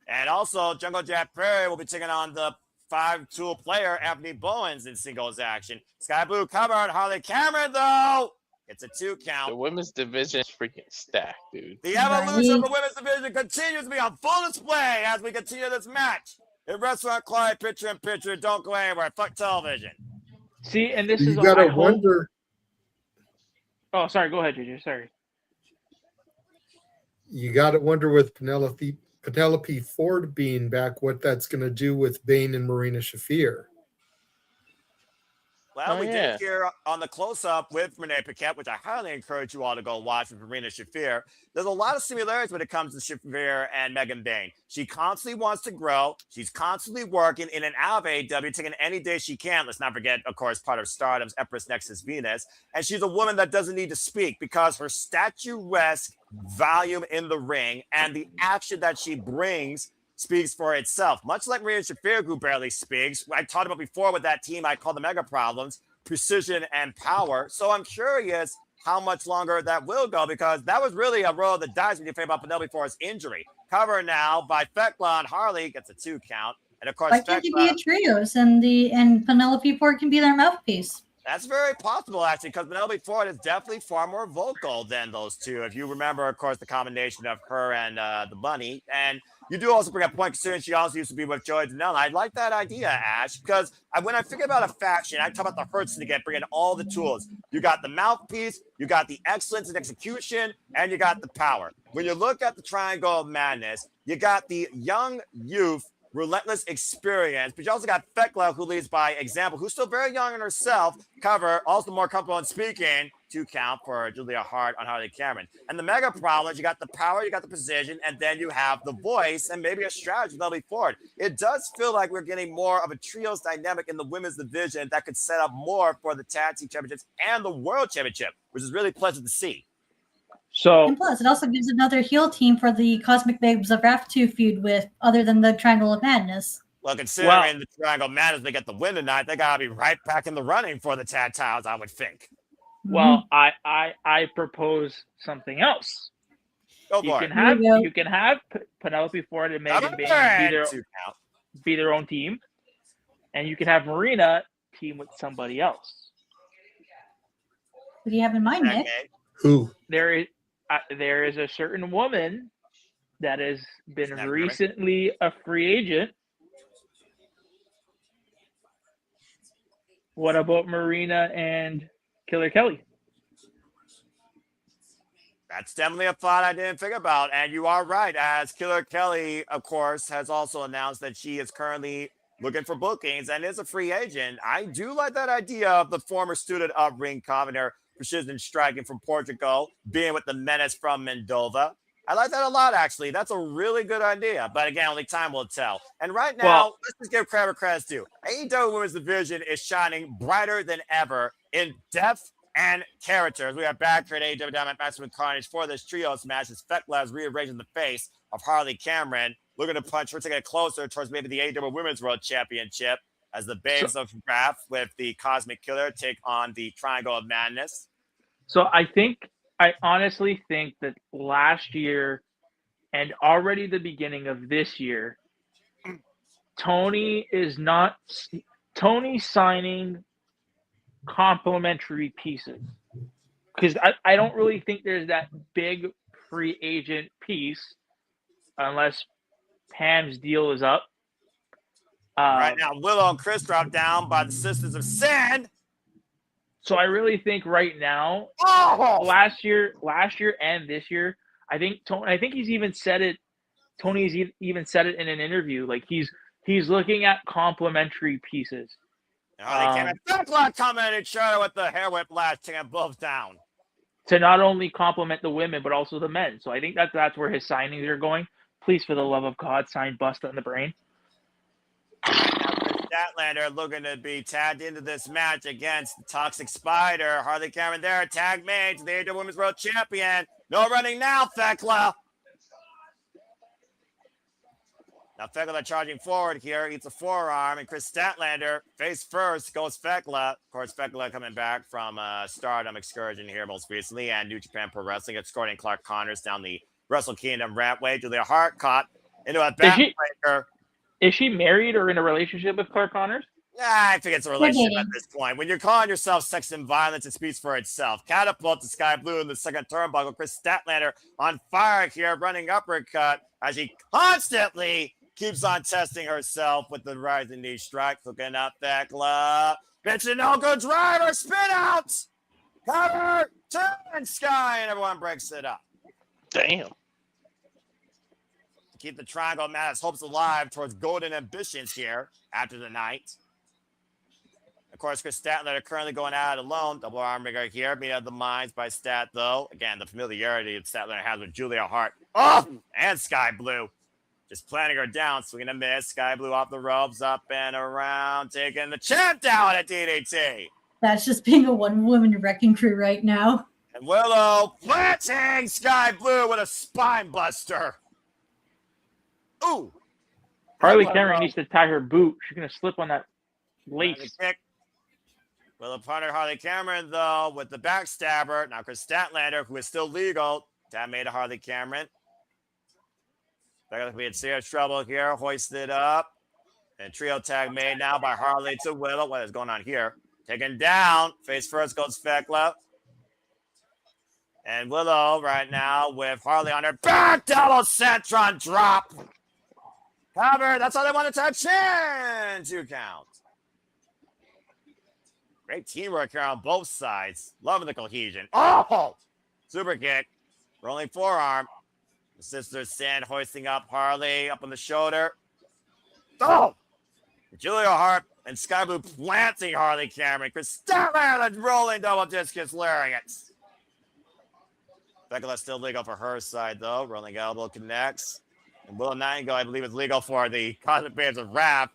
And also, Jungle Jack Perry will be taking on the 5-tool player, Anthony Bowens, in singles action. Skye Blue covered. Harley Cameron, though. It's a 2 count. The women's division is freaking stacked, dude. The evolution of the women's division continues to be on full display as we continue this match. In Restaurant Quiet, picture in picture. Don't go anywhere. Fuck television. See, and this You is gotta I hope- wonder. Oh, sorry. Go ahead, JJ. Sorry. You gotta wonder with Penelope Ford being back, what that's gonna do with Bane and Marina Shafir. Well, Oh, we yeah. did hear on the close-up with Renee Paquette, which I highly encourage you all to go watch with Marina Shafir. There's a lot of similarities when it comes to Shafir and Megan Bain. She constantly wants to grow. She's constantly working in and out of AEW, taking any day she can. Let's not forget, of course, part of Stardom's Empress Nexus Venus. And she's a woman that doesn't need to speak because her statuesque volume in the ring and the action that she brings speaks for itself. Much like Marina Shafir, who barely speaks. I talked about before with that team I call the Mega Problems, precision and power. So I'm curious how much longer that will go because that was really a roll of the dice when you think about Penelope Ford's injury. Cover now by Thekla and Harley gets a 2 count. And of course, Why can't they be a trios and Penelope Ford can be their mouthpiece? That's very possible, actually, because Penelope Ford is definitely far more vocal than those two. If you remember, of course, the combination of her and the Bunny. And you do also bring up a point, considering she also used to be with Joy Janela. I like that idea, Ash, because when I think about a faction, I talk about the Hurt Syndicate bringing all the tools. You got the mouthpiece, you got the excellence in execution, and you got the power. When you look at the Triangle of Madness, you got the young youth, relentless experience, but you also got Thekla, who leads by example, who's still very young in herself. Cover, also more comfortable in speaking. 2 count for Julia Hart on Harley Cameron. And the Mega Problem is you got the power, you got the precision, and then you have the voice and maybe a strategy that'll be forward. It does feel like we're getting more of a trios dynamic in the women's division that could set up more for the Tag Team Championships and the World Championship, which is really pleasant to see. So, And plus, it also gives another heel team for the Cosmic Babes of Wrath to feud with, other than the Triangle of Madness. Well, considering the Triangle Madness, they get the win tonight, they got to be right back in the running for the tag titles, I would think. Well, I propose something else. Go You for can it. have Here we go. you can have Penelope Ford and Megan Bayne And 2 count. be their own team, and you can have Marina team with somebody else. What do you have in mind, Tag Nick? mate. Who? There is a certain woman that has been Isn't that recently a free agent. What about Marina and Killer Kelly? That's definitely a thought I didn't think about. And you are right, as Killer Kelly, of course, has also announced that she is currently looking for bookings and is a free agent. I do like that idea of the former student of Ring Convener, precision striking from Portugal, being with the menace from Moldova. I like that a lot, actually. That's a really good idea. But again, only time will tell. And right now, let's just give credit where credit's due. AEW Women's Division is shining brighter than ever in depth and characters. We are back for an AEW Dynamite Maximum Carnage for this trios match as Thekla is rearranging the face of Harley Cameron, looking to punch her to get closer towards maybe the AEW Women's World Championship as the Babes of Wrath with the Cosmic Killer take on the Triangle of Madness. So I honestly think that last year and already the beginning of this year, Tony signing complimentary pieces, because I don't really think there's that big free agent piece unless Pam's deal is up. Right now, Willow and Kris dropped down by the Sisters of Sin. So I really think right now, last year and this year, I think he's even said it. Tony's even said it in an interview. Like he's looking at complimentary pieces. They came at Thekla coming and shot with the hair whip blast, taking them both down. To not only compliment the women but also the men. So I think that's where his signings are going. Please, for the love of God, sign Busta in the Brain. Statlander looking to be tagged into this match against the Toxic Spider. Harley Cameron there, tag mate to the AEW Women's World Champion. No running now, Thekla. Now Thekla charging forward here, eats a forearm, and Kris Statlander face first goes Thekla. Of course, Thekla coming back from Stardom excursion here most recently, and New Japan Pro Wrestling, escorting Clark Connors down the Wrestle Kingdom rampway. Julia Hart caught into a backbreaker. Is she married or in a relationship with Clark Connors? I think it's a relationship at this point. When you're calling yourself sex and violence, it speaks for itself. Catapult to Skye Blue in the second turnbuckle. Kris Statlander on fire here, running uppercut as she constantly keeps on testing herself with the rising knee strike. Looking up Thekla. Bitch and no good driver. Spin out. Cover. Turn Skye. And everyone breaks it up. Damn. Keep the Triangle Madness hopes alive towards golden ambitions here after the night. Of course, Kris Statlander currently going out alone. Double arm rigger here. Being out of the minds by Stat, though. Again, the familiarity that Statlander has with Julia Hart. Oh! And Skye Blue. Just planting her down. Swinging a miss. Skye Blue off the ropes. Up and around. Taking the champ down at DDT. That's just being a one-woman wrecking crew right now. And Willow planting Skye Blue with a spine buster. Ooh. Harley Cameron needs to tie her boot. She's going to slip on that lace. Willow partner Harley Cameron, though, with the backstabber. Now Kris Statlander, who is still legal. That made a Harley Cameron. We had serious trouble here. Hoisted up. And trio tag made now by Harley to Willow. What is going on here? Taken down. Face first goes Thekla. And Willow right now with Harley on her back. Double Centron drop. Cover. That's all they want to touch in. 2 counts. Great teamwork here on both sides. Loving the cohesion. Oh! Super kick. Rolling forearm. The Sisters stand hoisting up Harley up on the shoulder. Oh! Julia Hart and Skye Blue planting Harley Cameron. Kris Statlander rolling double discus lariats. Thekla still legal for her side, though. Rolling elbow connects. And Willow Nightingale, I believe, is legal for the Cosmic Babes of Wrath.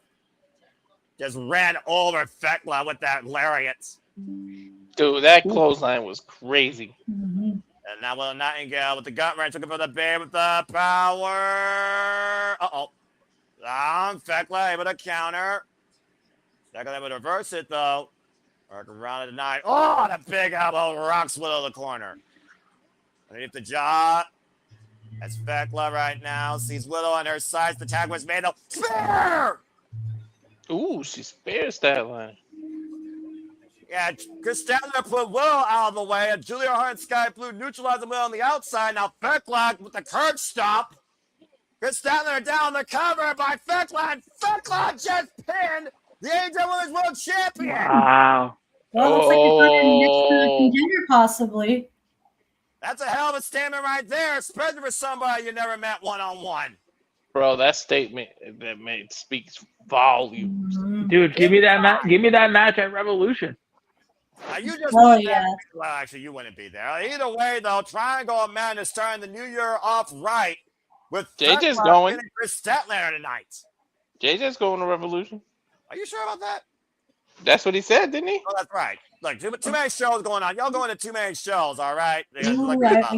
Just ran over Thekla with that lariat. Dude, that clothesline was crazy. Mm-hmm. And now Willow Nightingale with the gut wrench, looking for the Babe with the power. Uh-oh. Thekla able to counter. Thekla able to reverse it, though. Working around tonight. Oh, the big elbow rocks Willow the corner. Underneath the jaw. That's Thekla right now. Sees Willow on her side. The tag was made. Spear! Ooh, she spares that line. Yeah, Kris Statlander put Willow out of the way. And Julia Hart and Skye Blue neutralizing Willow on the outside. Now Thekla with the curb stop. Kris Statlander down the cover by Thekla. And Thekla just pinned the AEW Women's World Champion. Wow. Well, it looks like you're talking next contender, possibly. That's a hell of a statement right there, especially for somebody you never met one-on-one. Bro, that statement speaks volumes. Dude, give me that match at Revolution. You just yeah. Well, actually, you wouldn't be there. Either way, though, Triangle of Madness starting the new year off right with JJ's going. Kris Statlander tonight. JJ's going to Revolution. Are you sure about that? That's what he said, didn't he? Oh, that's right. Look, too many shows going on. Y'all going to too many shows, all right? Ooh, I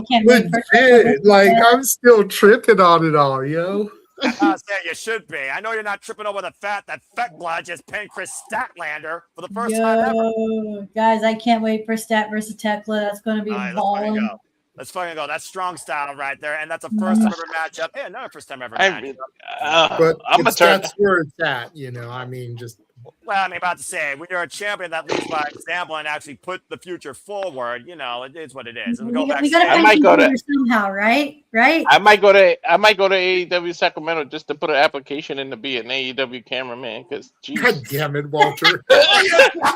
can't wait for Legit, like I'm still tripping on it all, yo. I said you should be. I know you're not tripping over the fact that Thekla just pinned Kris Statlander for the first time ever. Guys, I can't wait for Stat versus Thekla. That's going to be balling. Let's fucking go. That's strong style right there, and that's a first time ever matchup. Yeah, another first time ever matchup. But I'm that's where it's at, you know. I mean, just. Well, I'm about to say, when you're a champion that leads by example and actually put the future forward, you know, it is what it is. And we got to find contender somehow, right? Right? I might go to AEW Sacramento just to put an application in to be an AEW cameraman. Because God damn it, Walter! I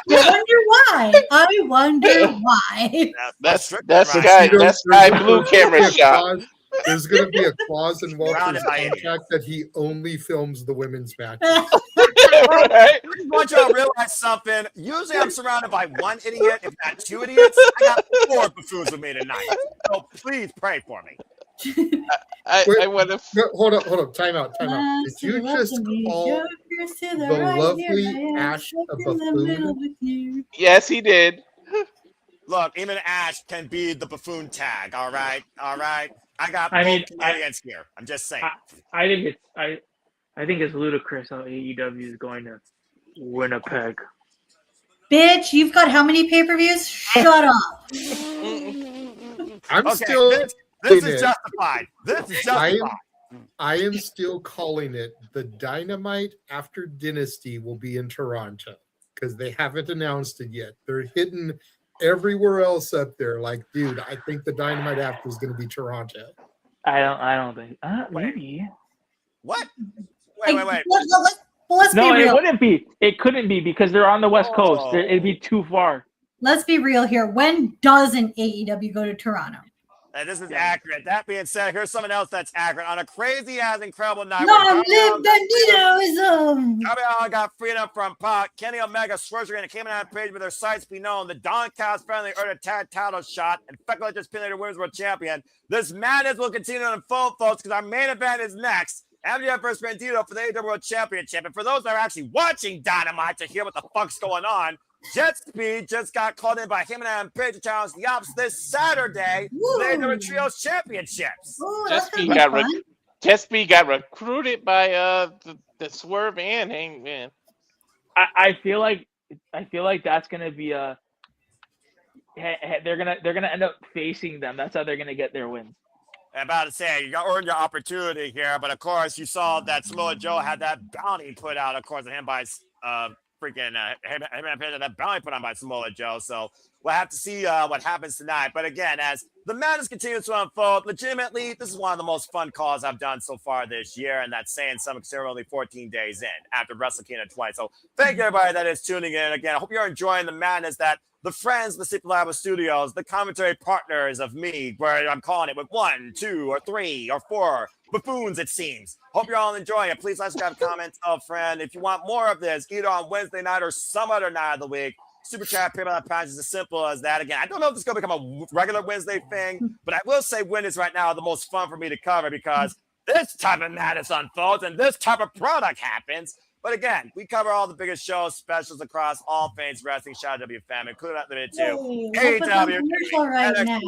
wonder why. That's Skye Blue camera shot. There's going to be a clause in Walter's contract that he only films the women's matches. I want y'all to realize something. Usually I'm surrounded by one idiot, if not two idiots. I got 4 buffoons with me tonight. So please pray for me. Hold up. Time out. Did you just call the lovely Ash a buffoon? Yes, he did. Look, even Ash can be the buffoon tag, all right? I got Canadians here. I'm just saying. I think it's ludicrous how AEW is going to Winnipeg. Bitch, you've got how many pay-per-views? Shut up. I'm still. This is justified. This is justified. I am still calling it the Dynamite after Dynasty will be in Toronto because they haven't announced it yet. They're hidden everywhere else up there. Like, dude, I think the Dynamite after is going to be Toronto. I don't think. Maybe. What? Wait. Let's be real. It wouldn't be. It couldn't be because they're on the West Coast. It'd be too far. Let's be real here. When doesn't AEW go to Toronto? This is accurate. That being said, here's someone else that's accurate. On a crazy-ass, incredible night. Long live Bandido! Darby Allin got freedom from Pac. Kenny Omega, Swerve, and came on page with their sights be known. The Don Callis finally earned a tag title shot, and Thekla just pinned their Women's World Champion. This madness will continue to unfold, folks, because our main event is next. MJF versus Bandido for the AEW World Championship. And for those that are actually watching Dynamite to hear what the fuck's going on, Jet Speed just got called in by him and Adam Page to challenge the Ops this Saturday for the AEW Trios Championships. Jet Speed got recruited by the Swerve and Hangman. I feel like that's gonna be a. They're gonna end up facing them. That's how they're gonna get their wins. I'm about to say, you got earned your opportunity here, but of course you saw that Samoa Joe had that bounty put out, of course, on him by that bounty put on by Samoa Joe. So we'll have to see what happens tonight. But again, as the madness continues to unfold, legitimately, this is one of the most fun calls I've done so far this year, and that's saying something considering only 14 days in after Wrestle Kingdom 20. So thank you, everybody that is tuning in. Again, I hope you're enjoying the madness that the friends of the Sleep Lab Studios, the commentary partners of me, where I'm calling it with 1, 2, or 3, or 4 buffoons, it seems. Hope you're all enjoying it. Please subscribe, comment, tell a friend. If you want more of this, either on Wednesday night or some other night of the week, Super Chat, PayPal, Patch is as simple as that. Again, I don't know if this is going to become a regular Wednesday thing, but I will say Wednesdays right now are the most fun for me to cover because this type of madness unfolds and this type of product happens. But again, we cover all the biggest shows, specials across all things wrestling, Shout out WFM, including not limited to AEW, NXT,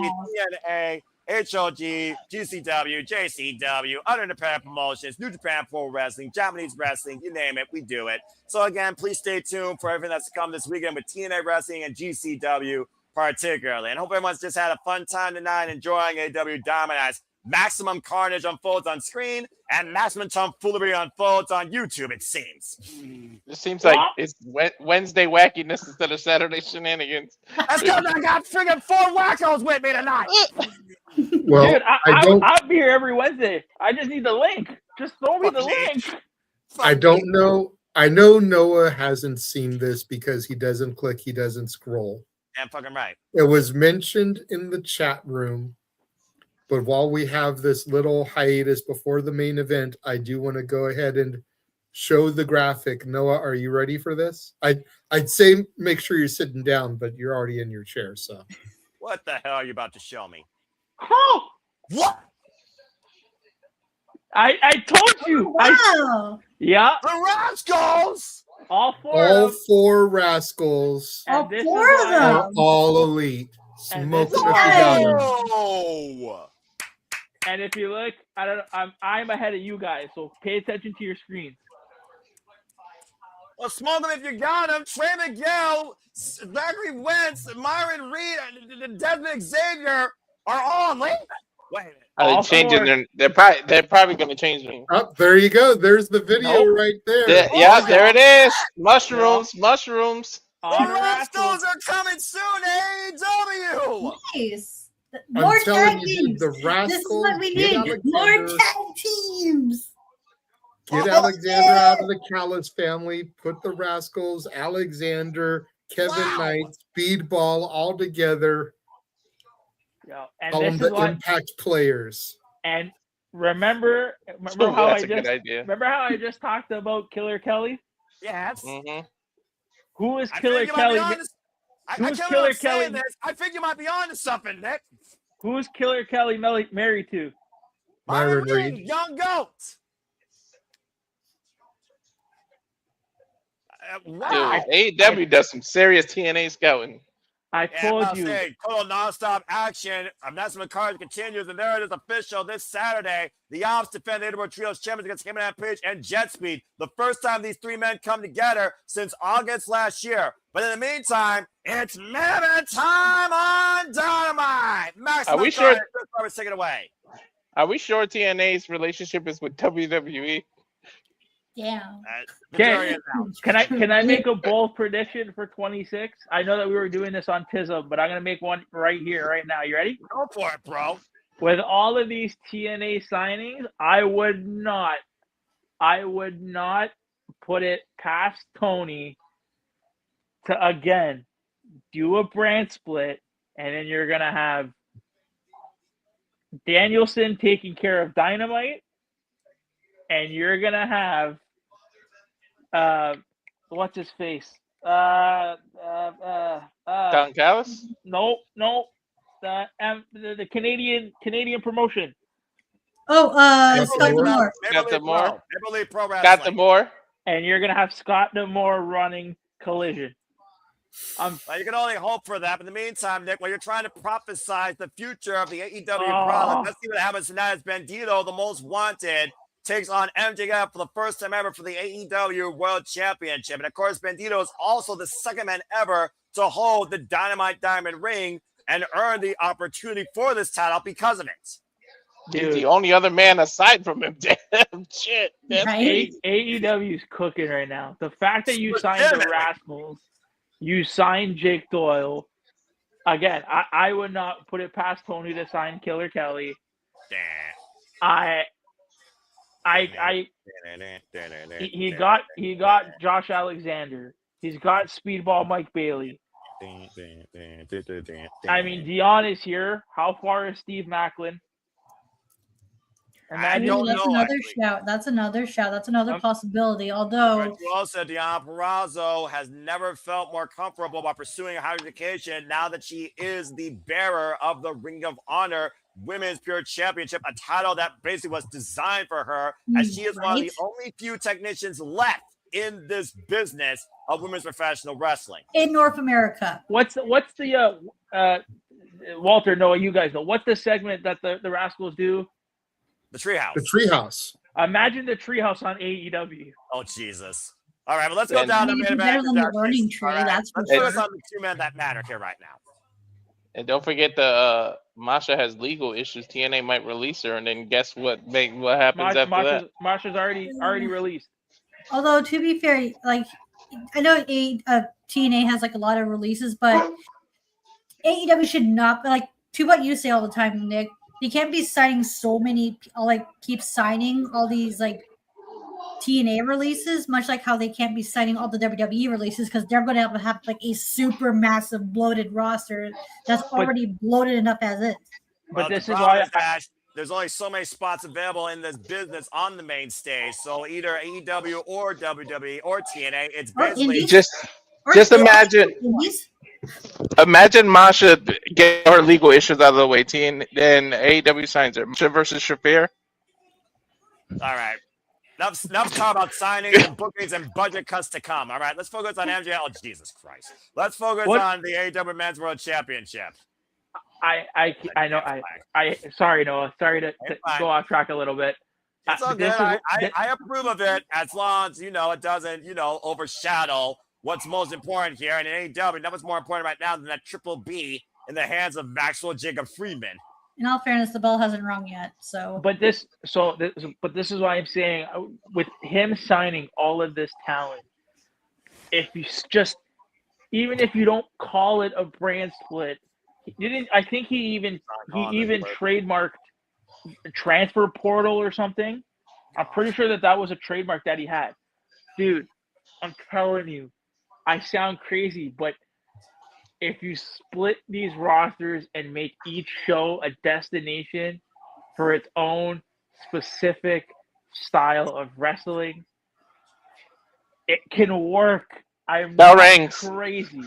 TNA, HOG, GCW, JCW, other independent promotions, New Japan Pro Wrestling, Japanese wrestling, you name it, we do it. So again, please stay tuned for everything that's to come this weekend with TNA Wrestling and GCW particularly. And hope everyone's just had a fun time tonight enjoying AEW Dynamite as maximum carnage unfolds on screen and maximum tomfoolery unfolds on YouTube, it seems. It seems like it's Wednesday wackiness instead of Saturday shenanigans. That's because I got friggin' 4 wackos with me tonight. Well, Dude, I don't. I'll be here every Wednesday. I just need the link. Just throw me the link. I don't know. I know Noah hasn't seen this because he doesn't click. He doesn't scroll. And fucking right. It was mentioned in the chat room. But while we have this little hiatus before the main event, I do want to go ahead and show the graphic. Noah, are you ready for this? I'd say make sure you're sitting down, but you're already in your chair. So What the hell are you about to show me? Oh, What? I told you. Wow. Yeah, The Rascals! all four. all of them. 4 rascals And All this 4 is of why- are them. all elite. And Smoke this them is if you got 'em. Oh! And if you look, I'm ahead of you guys, so pay attention to your screens. Well, smoke them if you got them. Trey Miguel, Zachary Wentz, Myron Reed, and Desmond Xavier are all elite. Wait a minute. Are they All changing four. their? They're probably going to change them. Oh, there you go. There's the video Nope. right there. Yeah, there it is. Mushrooms. The All the Rascals Rascals. are coming soon to AEW. Nice. I'm More telling tag you, teams. the This is what we Rascals, need. More tag teams. Get Alexander out of the Callis family. Put the Rascals, Alexander, Kevin Wow. Knight, Speedball all together. Yeah, and Call them this is the why. Impact players. And remember Ooh, how that's I a good just idea. remember how I just talked about Killer Kelly? Yes. Mm-hmm. Who is I Killer think you might be Kelly? on to- I Who's can't believe Killer I'm saying Kelly? this. I think you might be on to something, Nick. Who is Killer Kelly married to? Myron Reed, Reed. Young Goat. Wow. Dude, AEW does some serious TNA scouting. I Yeah, told I'll you. say, total nonstop action. Maximum Carnage continues, and there it is official this Saturday. The Ops defend the AEW Trios champions against Heyman Page and Jet Speed. The first time these 3 men come together since August last year. But in the meantime, it's Mammon time on Dynamite. Maximum Are we sure- Carnage, take it away. Are we sure TNA's relationship is with WWE? Yeah. The jury is out. Can I make a bold prediction for 26? I know that we were doing this on TISM, but I'm gonna make one right here, right now. You ready? Go for it, bro. With all of these TNA signings, I would not put it past Tony to again do a brand split, and then you're gonna have Danielson taking care of Dynamite, and you're gonna have what's his face? Don Callis? No, the Canadian promotion. Oh, Scott Moore. Moore. Got the more. Maple Leaf Pro Wrestling. Got the more. And you're gonna have Scott D'Amore running Collision. Well, you can only hope for that. But in the meantime, Nick, while you're trying to prophesize the future of the AEW product, let's see what happens tonight as Bandido, the most wanted, takes on MJF for the first time ever for the AEW World Championship. And of course, Bandido is also the second man ever to hold the Dynamite Diamond Ring and earn the opportunity for this title because of it. He's the only other man aside from him. Damn shit. That's Right? AEW's cooking right now. The fact that you signed the Rascals, you signed Jake Doyle. Again, I would not put it past Tony to sign Killer Kelly. He got Josh Alexander. He's got Speedball Mike Bailey. I mean, Dion is here. How far is Steve Macklin? I Ooh, don't that's know, another actually. shout. That's another shout. That's another possibility. Although, But you also, Deanna Purrazzo has never felt more comfortable about pursuing higher education now that she is the bearer of the Ring of Honor Women's Pure Championship, a title that basically was designed for her, as she is one of the Right. only few technicians left in this business of women's professional wrestling. in North America, What's the Walter, Noah, you guys know. What's the segment that the Rascals do? The Treehouse. The Treehouse. Imagine the Treehouse on AEW. Oh, Jesus. All right, well, let's go down to Maybe main better event. than the learning tree. All right, That's for let's focus sure. on the two men that matter here right now. And don't forget the Masha has legal issues. TNA might release her, and then guess what? What happens after that? Masha's already released. Although to be fair, like I know TNA has like a lot of releases, but AEW should not like to what you say all the time, Nick. They can't be signing so many, like keep signing all these like TNA releases, much like how they can't be signing all the WWE releases because they're going to have like a super massive bloated roster that's already bloated enough as is. But this is why there's only so many spots available in this business on the main stage. So either AEW or WWE or TNA, it's basically just imagine. Imagine Masha get her legal issues out of the way. Then AEW signs her. Masha versus Shafir. All right. Enough talk about signings and bookings and budget cuts to come. All right, let's focus on MJF. Oh, Jesus Christ. Let's focus on the AEW Men's World Championship. I know. Sorry, Noah. Sorry to go off track a little bit. It's all good. I approve of it as long as, it doesn't, overshadow what's most important here. And in AEW, nothing's more important right now than that Triple B in the hands of Maxwell Jacob Friedman. In all fairness, the bell hasn't rung yet. So, but this is why I'm saying with him signing all of this talent, if you even if you don't call it a brand split, I think he even trademarked transfer portal or something. I'm pretty sure that was a trademark that he had. Dude, I'm telling you, I sound crazy, but if you split these rosters and make each show a destination for its own specific style of wrestling, it can work. Bell rings. Crazy.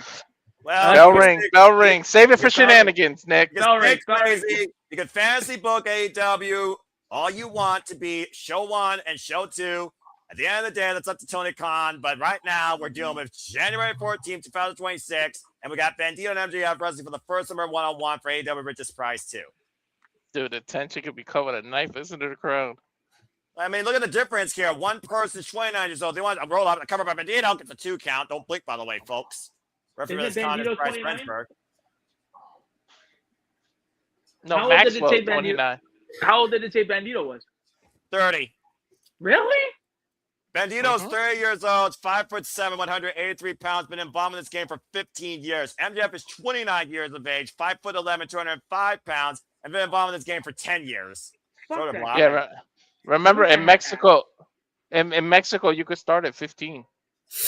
Well, bell ring. Save it for shenanigans, Nick. Bell ring. Crazy. You can fantasy book AEW all you want to be show 1 and show 2. At the end of the day, that's up to Tony Khan. But right now, we're dealing with January 14th, 2026. And we got Bandido and MJF wrestling for the first ever one-on-one for AEW Richest Prize 2. Dude, the tension could be cut with a knife. Listen to the crowd. I mean, look at the difference here. One person's 29 years old. They want to roll up and cover by Bandido. Gets a 2 count. Don't blink, by the way, folks. Referee is Carnage, Bryce Rensburg. No, Maxwell, 29. How old did it say Bandido was? 30. Really? Bandido's 30 years old, 5'7", 183 pounds, been involved in this game for 15 years. MJF is 29 years of age, 5'11", 205 pounds, and been involved in this game for 10 years. Yeah, remember in Mexico, in Mexico, you could start at 15.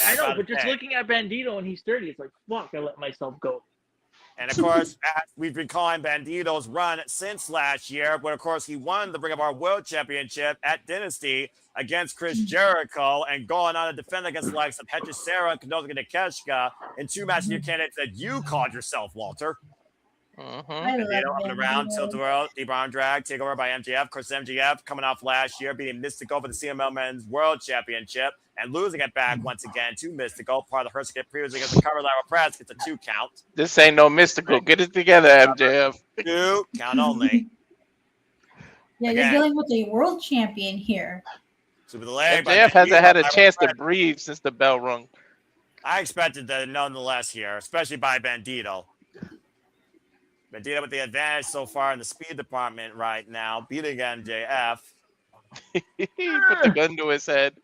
I know, but just looking at Bandido and he's 30, it's like, fuck, I let myself go. And, of course, we've been calling Bandido's run since last year, but, of course, he won the Ring of Our World Championship at Dynasty against Chris Jericho and going on to defend against the likes of Hechicero and Kenosuke Takeshita in 2 matches new candidates that you called yourself, Walter. Bandido up and around, Tilt the World, Deep Arm Drag, takeover by MJF. Of course, MJF coming off last year, beating Mystico for the CML Men's World Championship and losing it back once again to Mystico. Part of the Hurst previously against the cover Lyra Press gets a 2 count. This ain't no Mystical. Get it together, MJF. 2 count only. Yeah, you're dealing with a world champion here. Super the leg. MJF hasn't had a chance to breathe since the bell rung. I expected that nonetheless here, especially by Bandido. Bandido with the advantage so far in the speed department right now, beating MJF. He put the gun to his head.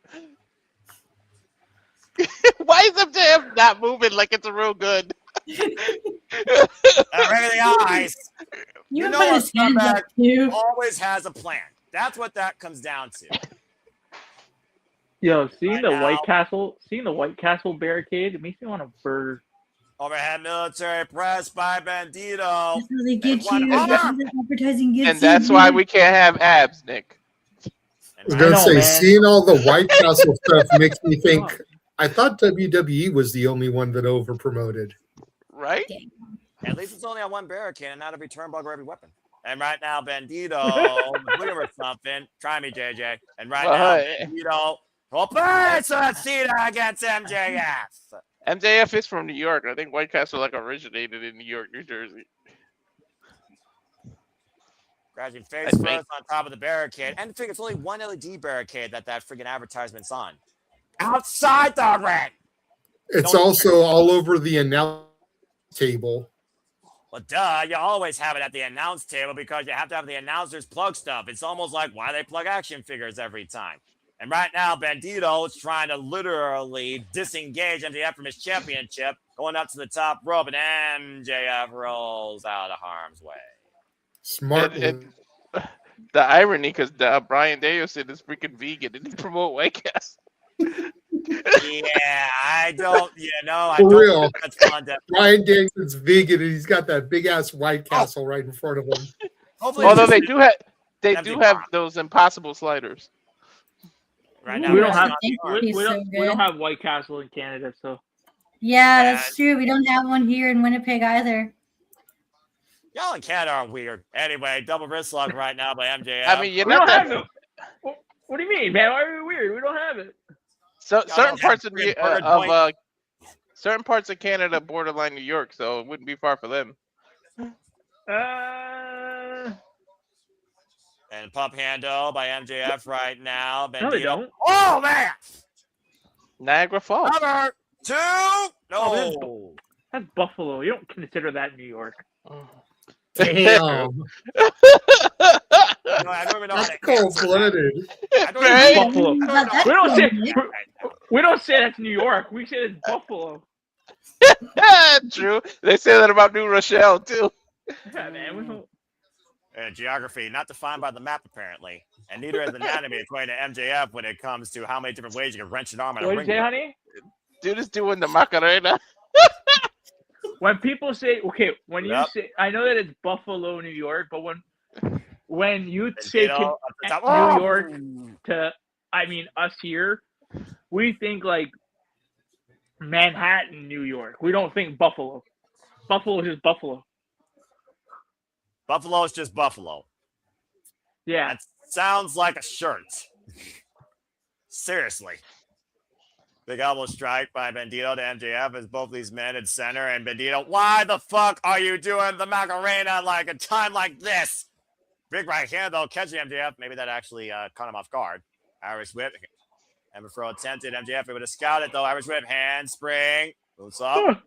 Why is MJF not moving like it's a real gun? Ring of the eyes. You know his hands up too. Always has a plan. That's what that comes down to. Yo, seeing the White Castle barricade, it makes me want to burn. Overhead military press by Bandido. That's how they get you. Advertising gets and that's why we can't have abs, Nick. I was going to say, seeing all the White Castle stuff makes me think, I thought WWE was the only one that over-promoted. Right? At least it's only on one barricade and not every turnbuckle or every weapon. And right now, Bandido, looking for something. Try me, JJ. And right now, Bandido, Cena against MJF. MJF is from New York. I think White Castle originated in New York, New Jersey. Crashing face I first think. on top of the barricade. And think it's only one LED barricade that freaking advertisement's on. Outside the ring! It's Don't also all over the announce table. Well, duh, you always have it at the announce table because you have to have the announcers plug stuff. It's almost like why they plug action figures every time. And right now, Bandido is trying to literally disengage MJF from his championship, going up to the top rope, and MJF rolls out of harm's way. Smart. And the irony, because Brian Danielson is freaking vegan and he promote White Castle. Yeah, I don't For real. think that's fun. Ryan Danielson's vegan and he's got that big ass White Castle right in front of him. Hopefully Although it's they do have those impossible sliders. right now. We we're don't have not He's we so don't good. have White Castle in Canada, so Yeah, Yeah. that's true. We don't have one here in Winnipeg either. Y'all in Canada are weird. Anyway, double wrist lock right now by MJF. I mean, you're we not don't have that. it. What do you mean, man? Why are we weird? We don't have it. So, Y'all certain don't parts have of the Burger Joint. certain parts of Canada borderline New York, so it wouldn't be far for them. And pump handle by MJF right now. No, they Bandido. don't. Oh, man! Niagara Falls. Cover 2! No! That's Buffalo. You don't consider that New York. Damn. No, I don't even know how That's to cold blooded. I don't Right? even Buffalo. But that's We don't say cool. we don't say that's New York. We say it's Buffalo. True. They say that about New Rochelle too. Yeah, man. We don't. geography, not defined by the map, apparently. And neither is anatomy, according to MJF, when it comes to how many different ways you can wrench an arm out of What a did you ring. say, honey? Dude is doing the Macarena. When people say, okay, when you Yep. say, I know that it's Buffalo, New York, but when you say Bandido up the top. New Oh! York to, I mean, us here, we think like Manhattan, New York. We don't think Buffalo. Buffalo is just Buffalo. Buffalo is just Buffalo. Yeah. That sounds like a shirt. Seriously. Big elbow strike by Bandido to MJF as both these men at center. And Bandido, why the fuck are you doing the Macarena like a time like this? Big right hand, though, catching MJF. Maybe that actually caught him off guard. Irish whip. Everthrow attempted. MJF able to scout it, though. Irish whip, handspring. Boots up.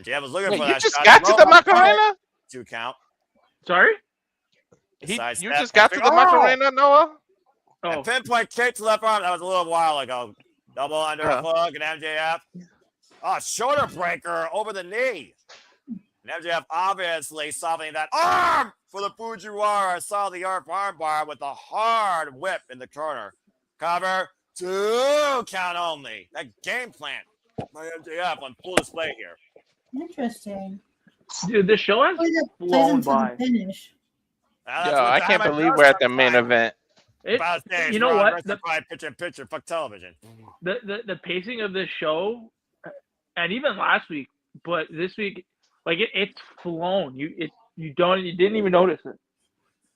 MJF was looking Wait, for you that just shot. got to the Macarena? 2 count. Sorry? You Sidestep. just got to the Oh! Macarena, Noah? Oh, And pinpoint kick to left arm. That was a little while ago. Double underhook and MJF. Oh, shoulder breaker over the knee. And MJF obviously softening that arm for the Fujiwara. Saw the arm bar with a hard whip in the corner. Cover 2 count only. That game plan by MJF on full display here. Interesting. dude, this show has Plays flown into the by. finish. Now, that's Yo, what I can't Dynamite believe does we're at the sometimes. main event. About stage, You know Raw, what? Wrestling Pride, picture, fuck television. The pacing of this show, and even last week, but this week, like it's flown. You didn't even notice it.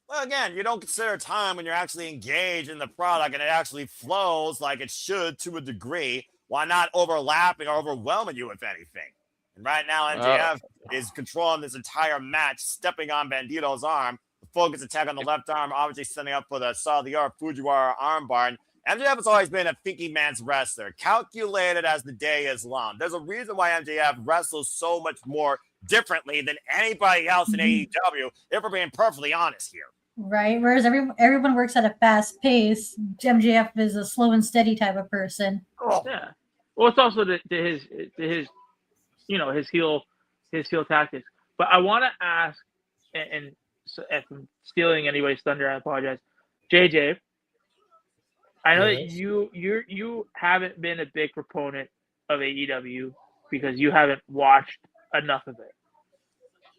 Well, again, you don't consider time when you're actually engaged in the product and it actually flows like it should to a degree, while not overlapping or overwhelming you with anything. And right now, MJF is controlling this entire match, stepping on Bandido's arm. The focus attack on the left arm, obviously setting up for the Saw the Art Fujiwara armbar. And MJF has always been a thinking man's wrestler, calculated as the day is long. There's a reason why MJF wrestles so much more differently than anybody else in AEW, if we're being perfectly honest here. Right. Whereas everyone works at a fast pace, MJF is a slow and steady type of person. Yeah. Well, it's also to his his heel tactics. But I want to ask, and so if I'm stealing anybody's thunder, I apologize. JJ, I know that you haven't been a big proponent of AEW because you haven't watched enough of it.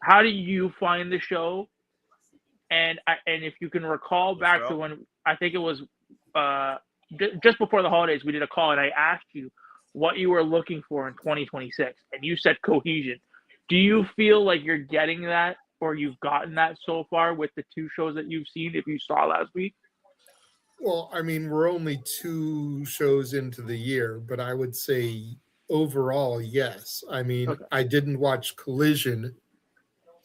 How do you find the show? And if you can recall back to when I think it was just before the holidays, we did a call and I asked you what you were looking for in 2026, and you said cohesion. Do you feel like you're getting that, or you've gotten that so far with the 2 shows that you've seen? If you saw last week. Well, I mean, we're only 2 shows into the year, but I would say overall, yes. I mean, Okay. I didn't watch Collision,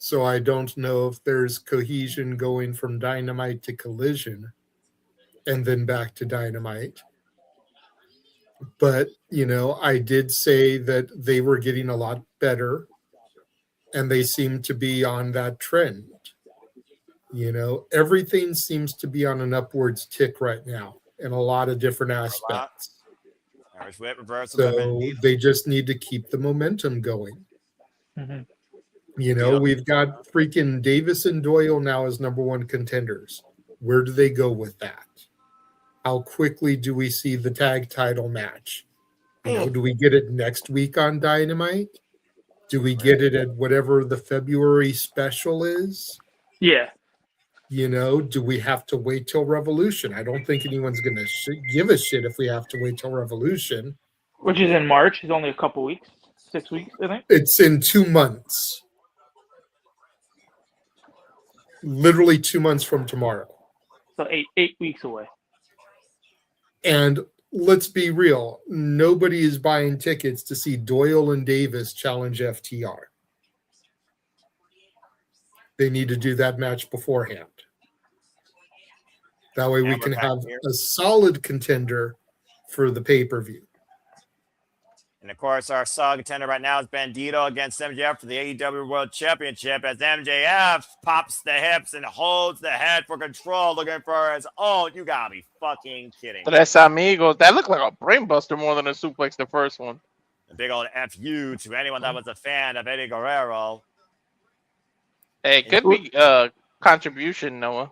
So I don't know if there's cohesion going from Dynamite to Collision and then back to Dynamite. But, I did say that they were getting a lot better and they seem to be on that trend. Everything seems to be on an upwards tick right now in a lot of different aspects. Irish whip reversal. So they just need to keep the momentum going. Mhm. We've got freaking Davis and Doyle now as number one contenders. Where do they go with that? How quickly do we see the tag title match? Do we get it next week on Dynamite? Do we get it at whatever the February special is? Yeah. Do we have to wait till Revolution? I don't think anyone's going to give a shit if we have to wait till Revolution. Which is in March. It's only a couple weeks. 6 weeks, I think. It's in 2 months. Literally 2 months from tomorrow. So eight weeks away. And let's be real. Nobody is buying tickets to see Doyle and Davis challenge FTR. They need to do that match beforehand. That way we can have a solid contender for the pay-per-view. And of course, our solid contender right now is Bandido against MJF for the AEW World Championship as MJF pops the hips and holds the head for control, looking for his own. You gotta be fucking kidding. Tres amigos. That looked like a brainbuster more than a suplex, the first one. A big old FU to anyone that was a fan of Eddie Guerrero. Hey, it could be contribution, Noah.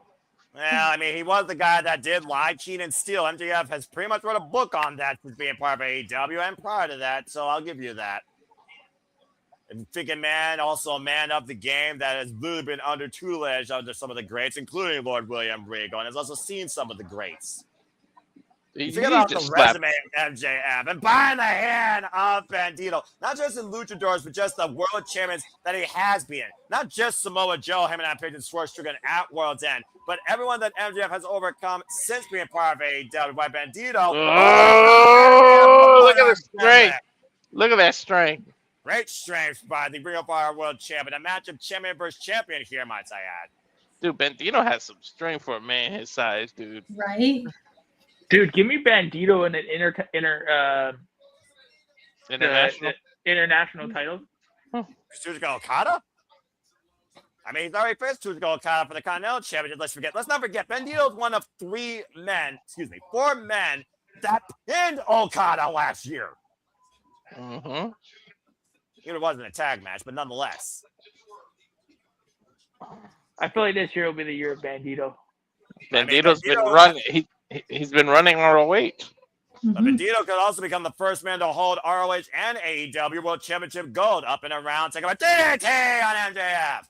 Well, I mean, he was the guy that did lie, cheat, and steal. MJF has pretty much wrote a book on that since being part of AEW and prior to that, so I'll give you that. And thinking man, also a man of the game that has literally been under tutelage under some of the greats, including Lord William Regal, and has also seen some of the greats. You forget about the resume of MJF and buying the hand of Bandido. Not just in luchadors, but just the world champions that he has been. Not just Samoa Joe, him and I picked and Swerve Strickland at World's End, but everyone that MJF has overcome since being part of AEW by Bandido. Oh, look at the strength. Look at that strength. Great strength by the Ring of Fire World Champion. A match of champion versus champion here, might I add. Dude, Bandido has some strength for a man his size, dude. Right? Dude, give me Bandido in an international title. Suzuka Okada? I mean, he's already faced Suzuka Okada for the Continental Championship. Let's not forget, Bandido is one of four men that pinned Okada last year. Mm-hmm. It wasn't a tag match, but nonetheless. I feel like this year will be the year of Bandido. Bandido's been running. He's been running ROH. But Bandido could also become the first man to hold ROH and AEW World Championship gold up and around, taking a DDT on MJF.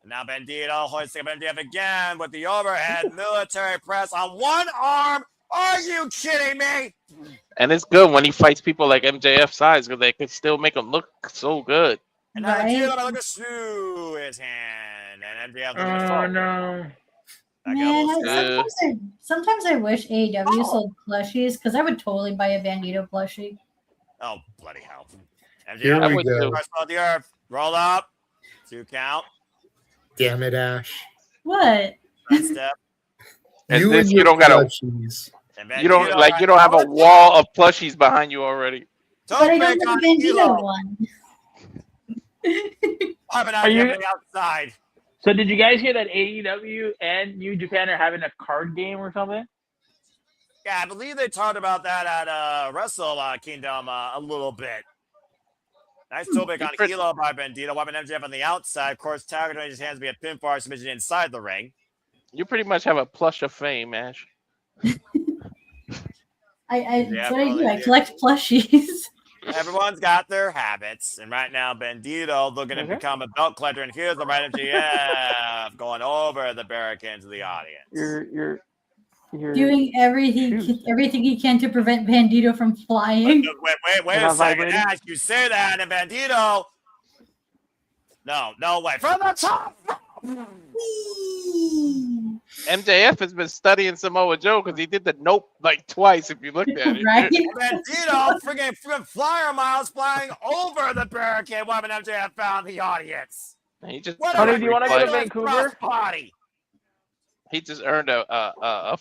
And now Bandido hoisting MJF again with the overhead military press on one arm. Are you kidding me? And it's good when he fights people like MJF size because they can still make him look so good. And now Bandido looks through his hand, and MJF looking Oh no. Man, sometimes I wish AEW sold plushies because I would totally buy a Bandido plushie. Oh, bloody hell. Here MJF we go. the earth. Roll up. 2 count. Damn it, Ash. What? Step. And You this, and you your don't gotta. plushies. You don't have a wall of plushies behind you already. But I don't have a Bandido one. Are you outside? So did you guys hear that AEW and New Japan are having a card game or something? Yeah, I believe they talked about that at Wrestle Kingdom a little bit. Nice toe pick on Hilo by Bandido. Weapon MJF on the outside. Of course, Tiger joins his hands via pinfall submission inside the ring. You pretty much have a plush of fame, Ash. That's what I do. I collect plushies. Everyone's got their habits. And right now, Bandido looking to become a belt collector. And here's the right MJF going over the barricade into the audience. You're doing everything he can to prevent Bandido from flying. Wait a second, Ash. You say that, and Bandido. No way. From the top. MJF has been studying Samoa Joe because he did the nope like twice. If you looked at it, Right? Bandido freaking flyer miles flying over the barricade while MJF found the audience. And he just What Tony, a do you want to go to ridiculous Vancouver? crossbody. he just earned a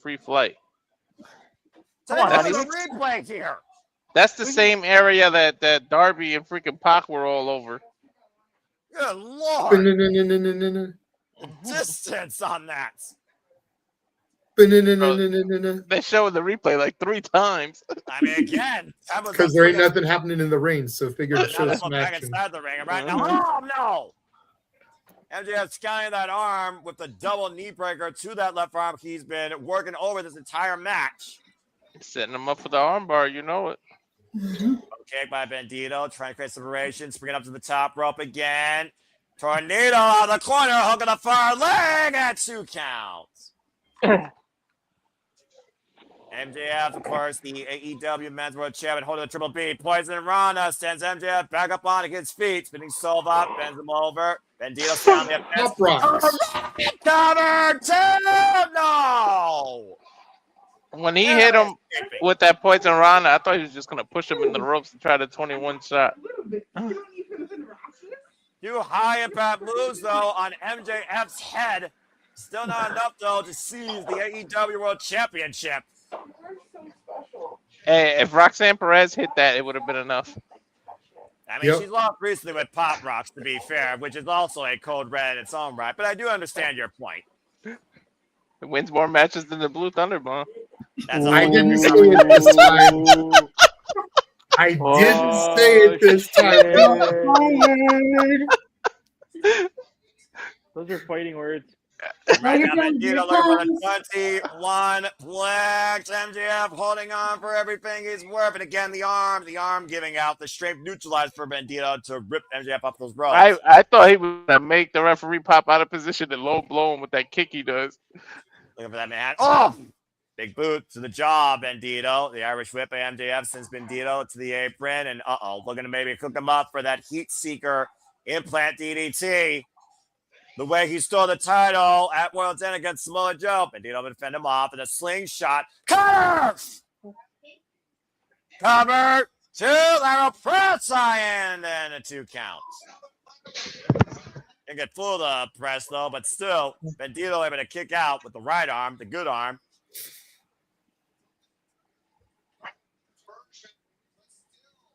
free flight. So Come on, there's honey. a replay here. That's the same area that Darby and freaking Pac were all over. Good lord. Banana. Distance on that. They showed the replay like 3 times. I mean, again, that was Because there ain't nothing happening in the ring, so figure to Now show let's some go back action. inside the ring. And right now, oh no! MJF Skye that arm with the double knee breaker to that left arm. He's been working over this entire match. Setting him up for the armbar, you know it. Okay, by Bandido, trying to create separation, springing up to the top rope again. Tornado out of the corner, hooking the far leg at 2 counts. MJF, of course, the AEW Men's World Champion, holding the Triple B. Poison Rana sends MJF back up on his feet, spinning Solve up, bends him over. Bandido found the Top rocks. cover 2! No! When he hit him with that poison Rana, I thought he was just gonna push him in the ropes and try the 21 shot. Two high impact moves, though, on MJF's head. Still not enough, though, to seize the AEW World Championship. Hey, if Roxanne Perez hit that, it would have been enough. I mean, she's lost recently with Pop Rocks, to be fair, which is also a code red in its own right. But I do understand your point. It wins more matches than the Blue Thunder Bomb. That's I all. didn't say it this time. I didn't say it this time. Those are fighting words. Right you're now, done, Bandido you're looking for the 21 plex. MJF holding on for everything he's worth. And again, the arm giving out the straight neutralizer for Bandido to rip MJF off those ropes. I thought he was gonna make the referee pop out of position and low blow him with that kick he does. Looking for that man. Oh! Big boot to the jaw, Bandido. The Irish whip by MJF sends Bandido to the apron. And looking to maybe cook him up for that heat seeker implant DDT. The way he stole the title at World's End against Samoa Joe. Bandido would fend him off in a slingshot. Cover! Cover! 2 lateral press iron and a 2 counts. Didn't get full of the press though, but still, Bandido able to kick out with the right arm, the good arm.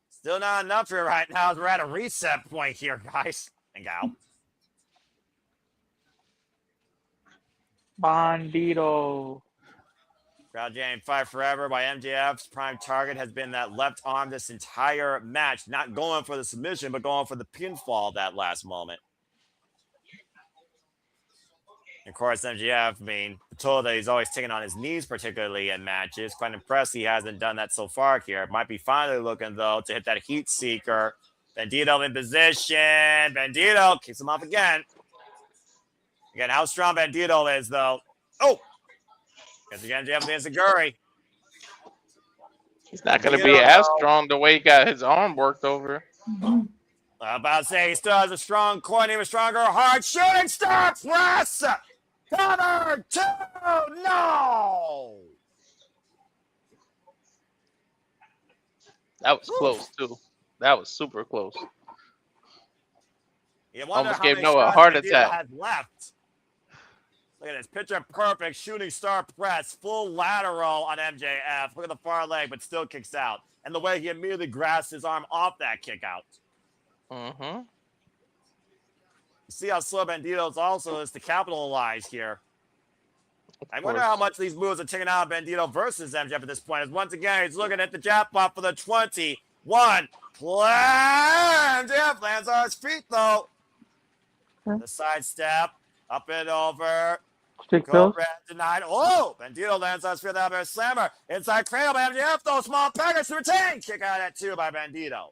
Still not enough here right now. We're at a reset point here, guys and gal. Bandido. Crowd Jam Fight Forever by MJF's prime target has been that left arm this entire match. Not going for the submission, but going for the pinfall that last moment. Of course, MJF, I mean, told that he's always taking on his knees, particularly in matches. Quite impressed he hasn't done that so far here. Might be finally looking, though, to hit that heat seeker. Bandido in position. Bandido kicks him off again. Again, how strong Bandido is, though. Oh! Because again, MJF with the Enziguri. He's not going to be as strong the way he got his arm worked over. I'm about to say he still has a strong core, even stronger heart. Shooting star press! Cover 2! No! That was close, too. That was super close. You wonder Almost how gave many Noah a shots heart Bandido attack. has left. Look at this picture perfect shooting star press, full lateral on MJF. Look at the far leg, but still kicks out. And the way he immediately grasps his arm off that kick out. Mm-hmm. You see how slow Bandido's also is to capitalize here. I wonder how much these moves are taking out of Bandido versus MJF at this point. As once again, he's looking at the jackpot for the 21 plan. MJF lands on his feet, though. The side step, up and over. Stick Go pills. red denied. Oh, Bandido lands on his feet without a slammer. Inside cradle by MJF, though. Small package to retain. Kick out at 2 by Bandido.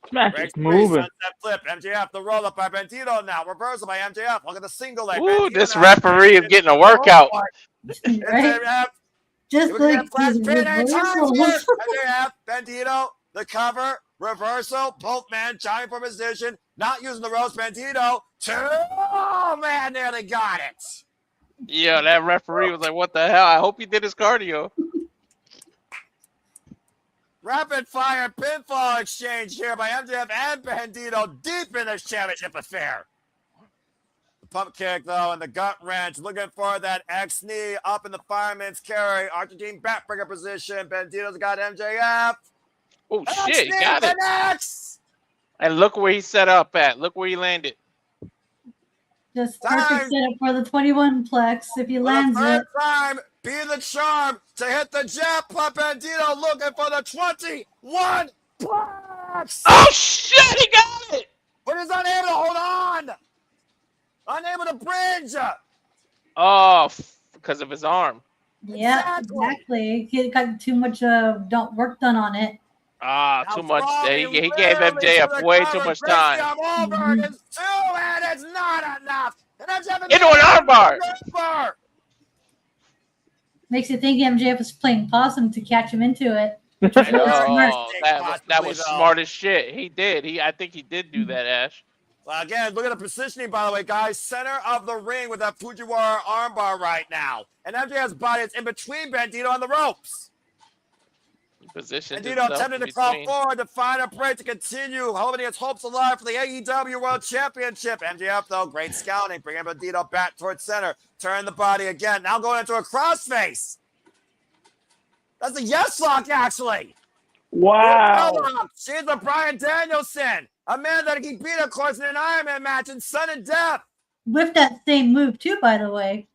Smash Great is moving. sunset flip. MJF, the roll up by Bandido now. Reversal by MJF. Look at the single leg. Ooh, Bandido this now. referee is getting a workout. Right? MJF. Just Look at like that flash these pin and times here. reversals. MJF, Bandido, the cover, reversal, both men trying for position, not using the ropes. Bandido, 2. Oh, man, nearly got it. Yeah, that referee was like, "What the hell?" I hope he did his cardio. Rapid fire pinfall exchange here by MJF and Bandido deep in this championship affair. The pump kick, though, and the gut wrench. Looking for that X knee up in the fireman's carry. Argentine backbreaker position. Bandido's got MJF. Oh shit, he got it. X. And look where he set up at. Look where he landed. Just perfect setup for the 21 plex if he lands For the it. third time, be the charm to hit the jab. Bandito looking for the 21 plex. Oh shit, he got it. But he's unable to hold on. Unable to bridge. Oh, because of his arm. Yeah, exactly. He got too much work done on it. Ah, too much. He gave MJF way too much time. Over is 2, and it's not enough. And MJF Into an armbar. Makes you think MJF was playing possum to catch him into it. Oh, that was smart as shit. He did. I think he did do that, Ash. Well, again, look at the positioning, by the way, guys. Center of the ring with that Fujiwara armbar right now. And MJF's body is in between Bandito on the ropes. Bandito attempted to crawl forward to find a break to continue, holding his hopes alive for the AEW World Championship. MJF, though, great scouting, bringing Bandito back towards center. Turn the body again. Now going into a crossface. That's a yes lock, actually. Wow. She's with Bryan Danielson, a man that he beat, of course, in an Iron Man match in sudden death. With that same move, too, by the way.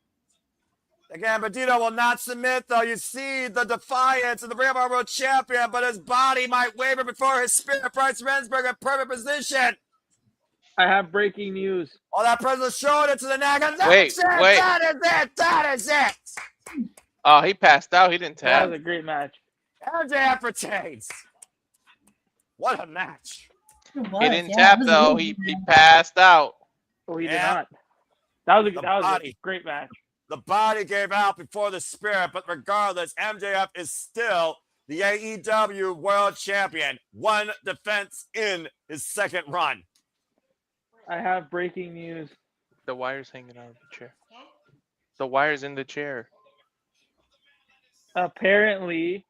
Again, Bandido will not submit, though. You see the defiance of the Ring of Honor World Champion, but his body might waver before his spirit. Bryce Remsburg in perfect position. I have breaking news. Oh, that person showed it to the neck. Wait. That is it. That is it. Oh, he passed out. He didn't tap. That was a great match. MJF retains. What a match. He didn't tap, though. He passed out. Oh, he did not. That was a great match. The body gave out before the spirit, but regardless, MJF is still the AEW World Champion. One defense in his second run. I have breaking news. The wire's hanging out of the chair. The wire's in the chair. Apparently,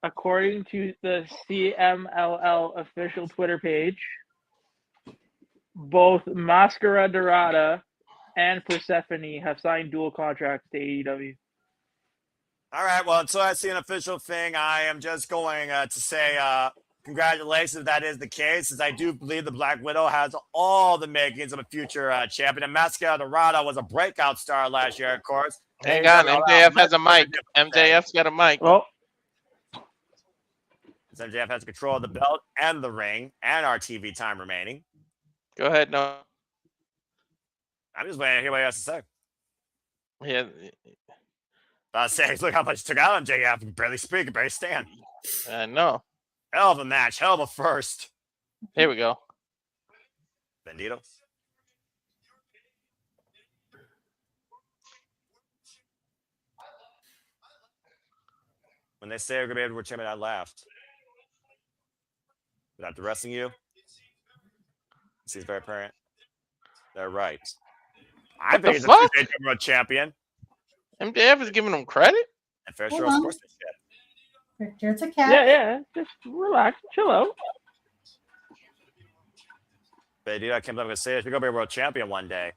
according to the CMLL official Twitter page, both Mascara Dorada and Persephone have signed dual contracts to AEW. All right, well, until I see an official thing, I am just going to say congratulations if that is the case, as I do believe the Black Widow has all the makings of a future champion. And Mascara Dorada was a breakout star last year, of course. Hang on, MJF has a mic. MJF's got a mic. Well, MJF has control of the belt and the ring and our TV time remaining. Go ahead, no. I'm just waiting to hear what he has to say. Yeah. I say, look how much he took out on MJF. He can barely speak, can barely stand. I know. Hell of a match. Hell of a first. Here we go. Bandito. When they say we're going to be able to world champion, I laughed. But after wrestling you, it seems very apparent. They're right. I think he's a two-day world champion. MJF is giving him credit? And fair show of sportsmanship. Victor, it's a cat. Yeah. Just relax. Chill out. But dude, I can't believe I'm going to say this. We're going to be a world champion one day.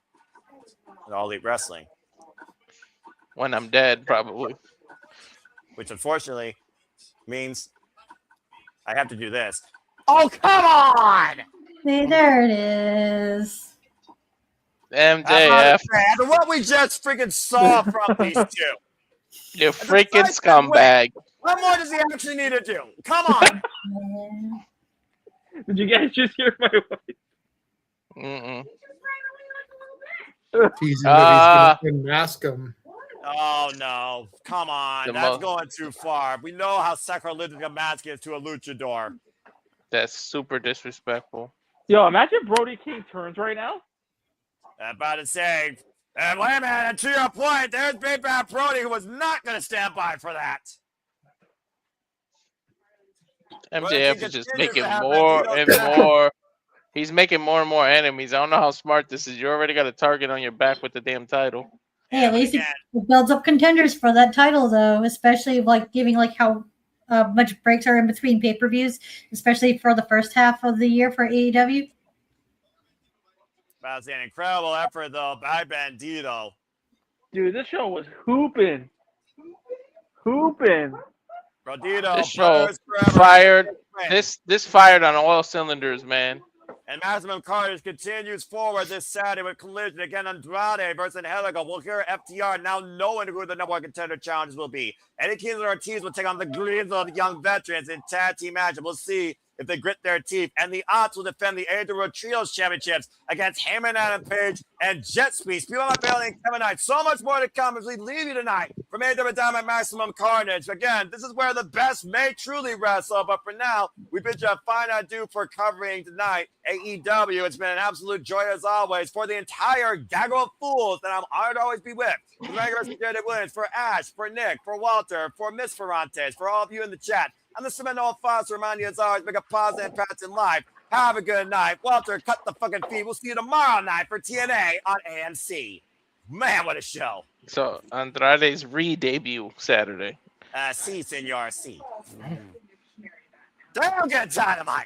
In All Elite Wrestling. When I'm dead, probably. Which unfortunately means I have to do this. Oh, come on! See, there it is. MJF. After what we just freaking saw from these two. You freaking scumbag. What more does he actually need to do? Come on. Did you guys just hear my voice? Mm-mm. Teasing that he's going to unmask him. Oh, no. Come on. That's going too far. We know how sacrilegious a mask is to a luchador. That's super disrespectful. Yo, imagine Brody King turns right now. I'm about to say, and wait a minute, and to your point, there's Big Bad Brody who was not going to stand by for that. MJF is just making more and more He's making more and more enemies. I don't know how smart this is. You already got a target on your back with the damn title. Hey, at least it builds up contenders for that title, though, especially like giving like how much breaks are in between pay-per-views, especially for the first half of the year for AEW. That's an incredible effort, though, by Bandido. Dude, this show was hooping. Bandido, This show Brothers Forever. fired. This fired on all cylinders, man. And Maximum Carnage continues forward this Saturday with Collision again. Andrade versus Angelico. We'll hear FTR now knowing who the number one contender challenges will be. Eddie Kingston and Ortiz will take on the Greens of the Young Veterans in tag team match. We'll see if they grit their teeth. And the Odds will defend the AEW Trios Championships against Heyman, Adam Page, and Jet Speed. Speedball Bailey and Kevin Knight. So much more to come as we leave you tonight from AEW Dynamite Maximum Carnage. Again, this is where the best may truly wrestle. But for now, we bid you a fine adieu for covering tonight AEW. It's been an absolute joy as always for the entire gaggle of fools that I'm honored to always be with. For regular Jared Williams, for Ash, for Nick, for Walter, for Miss Ferrantes, for all of you in the chat. I'm the Seminole Fox, remind you as always, make a pause and pass in life. Have a good night. Walter, cut the fucking feed. We'll see you tomorrow night for TNA on AMC. Man, what a show. So Andrade's re-debut Saturday. Si, senor, si. Damn good Dynamite.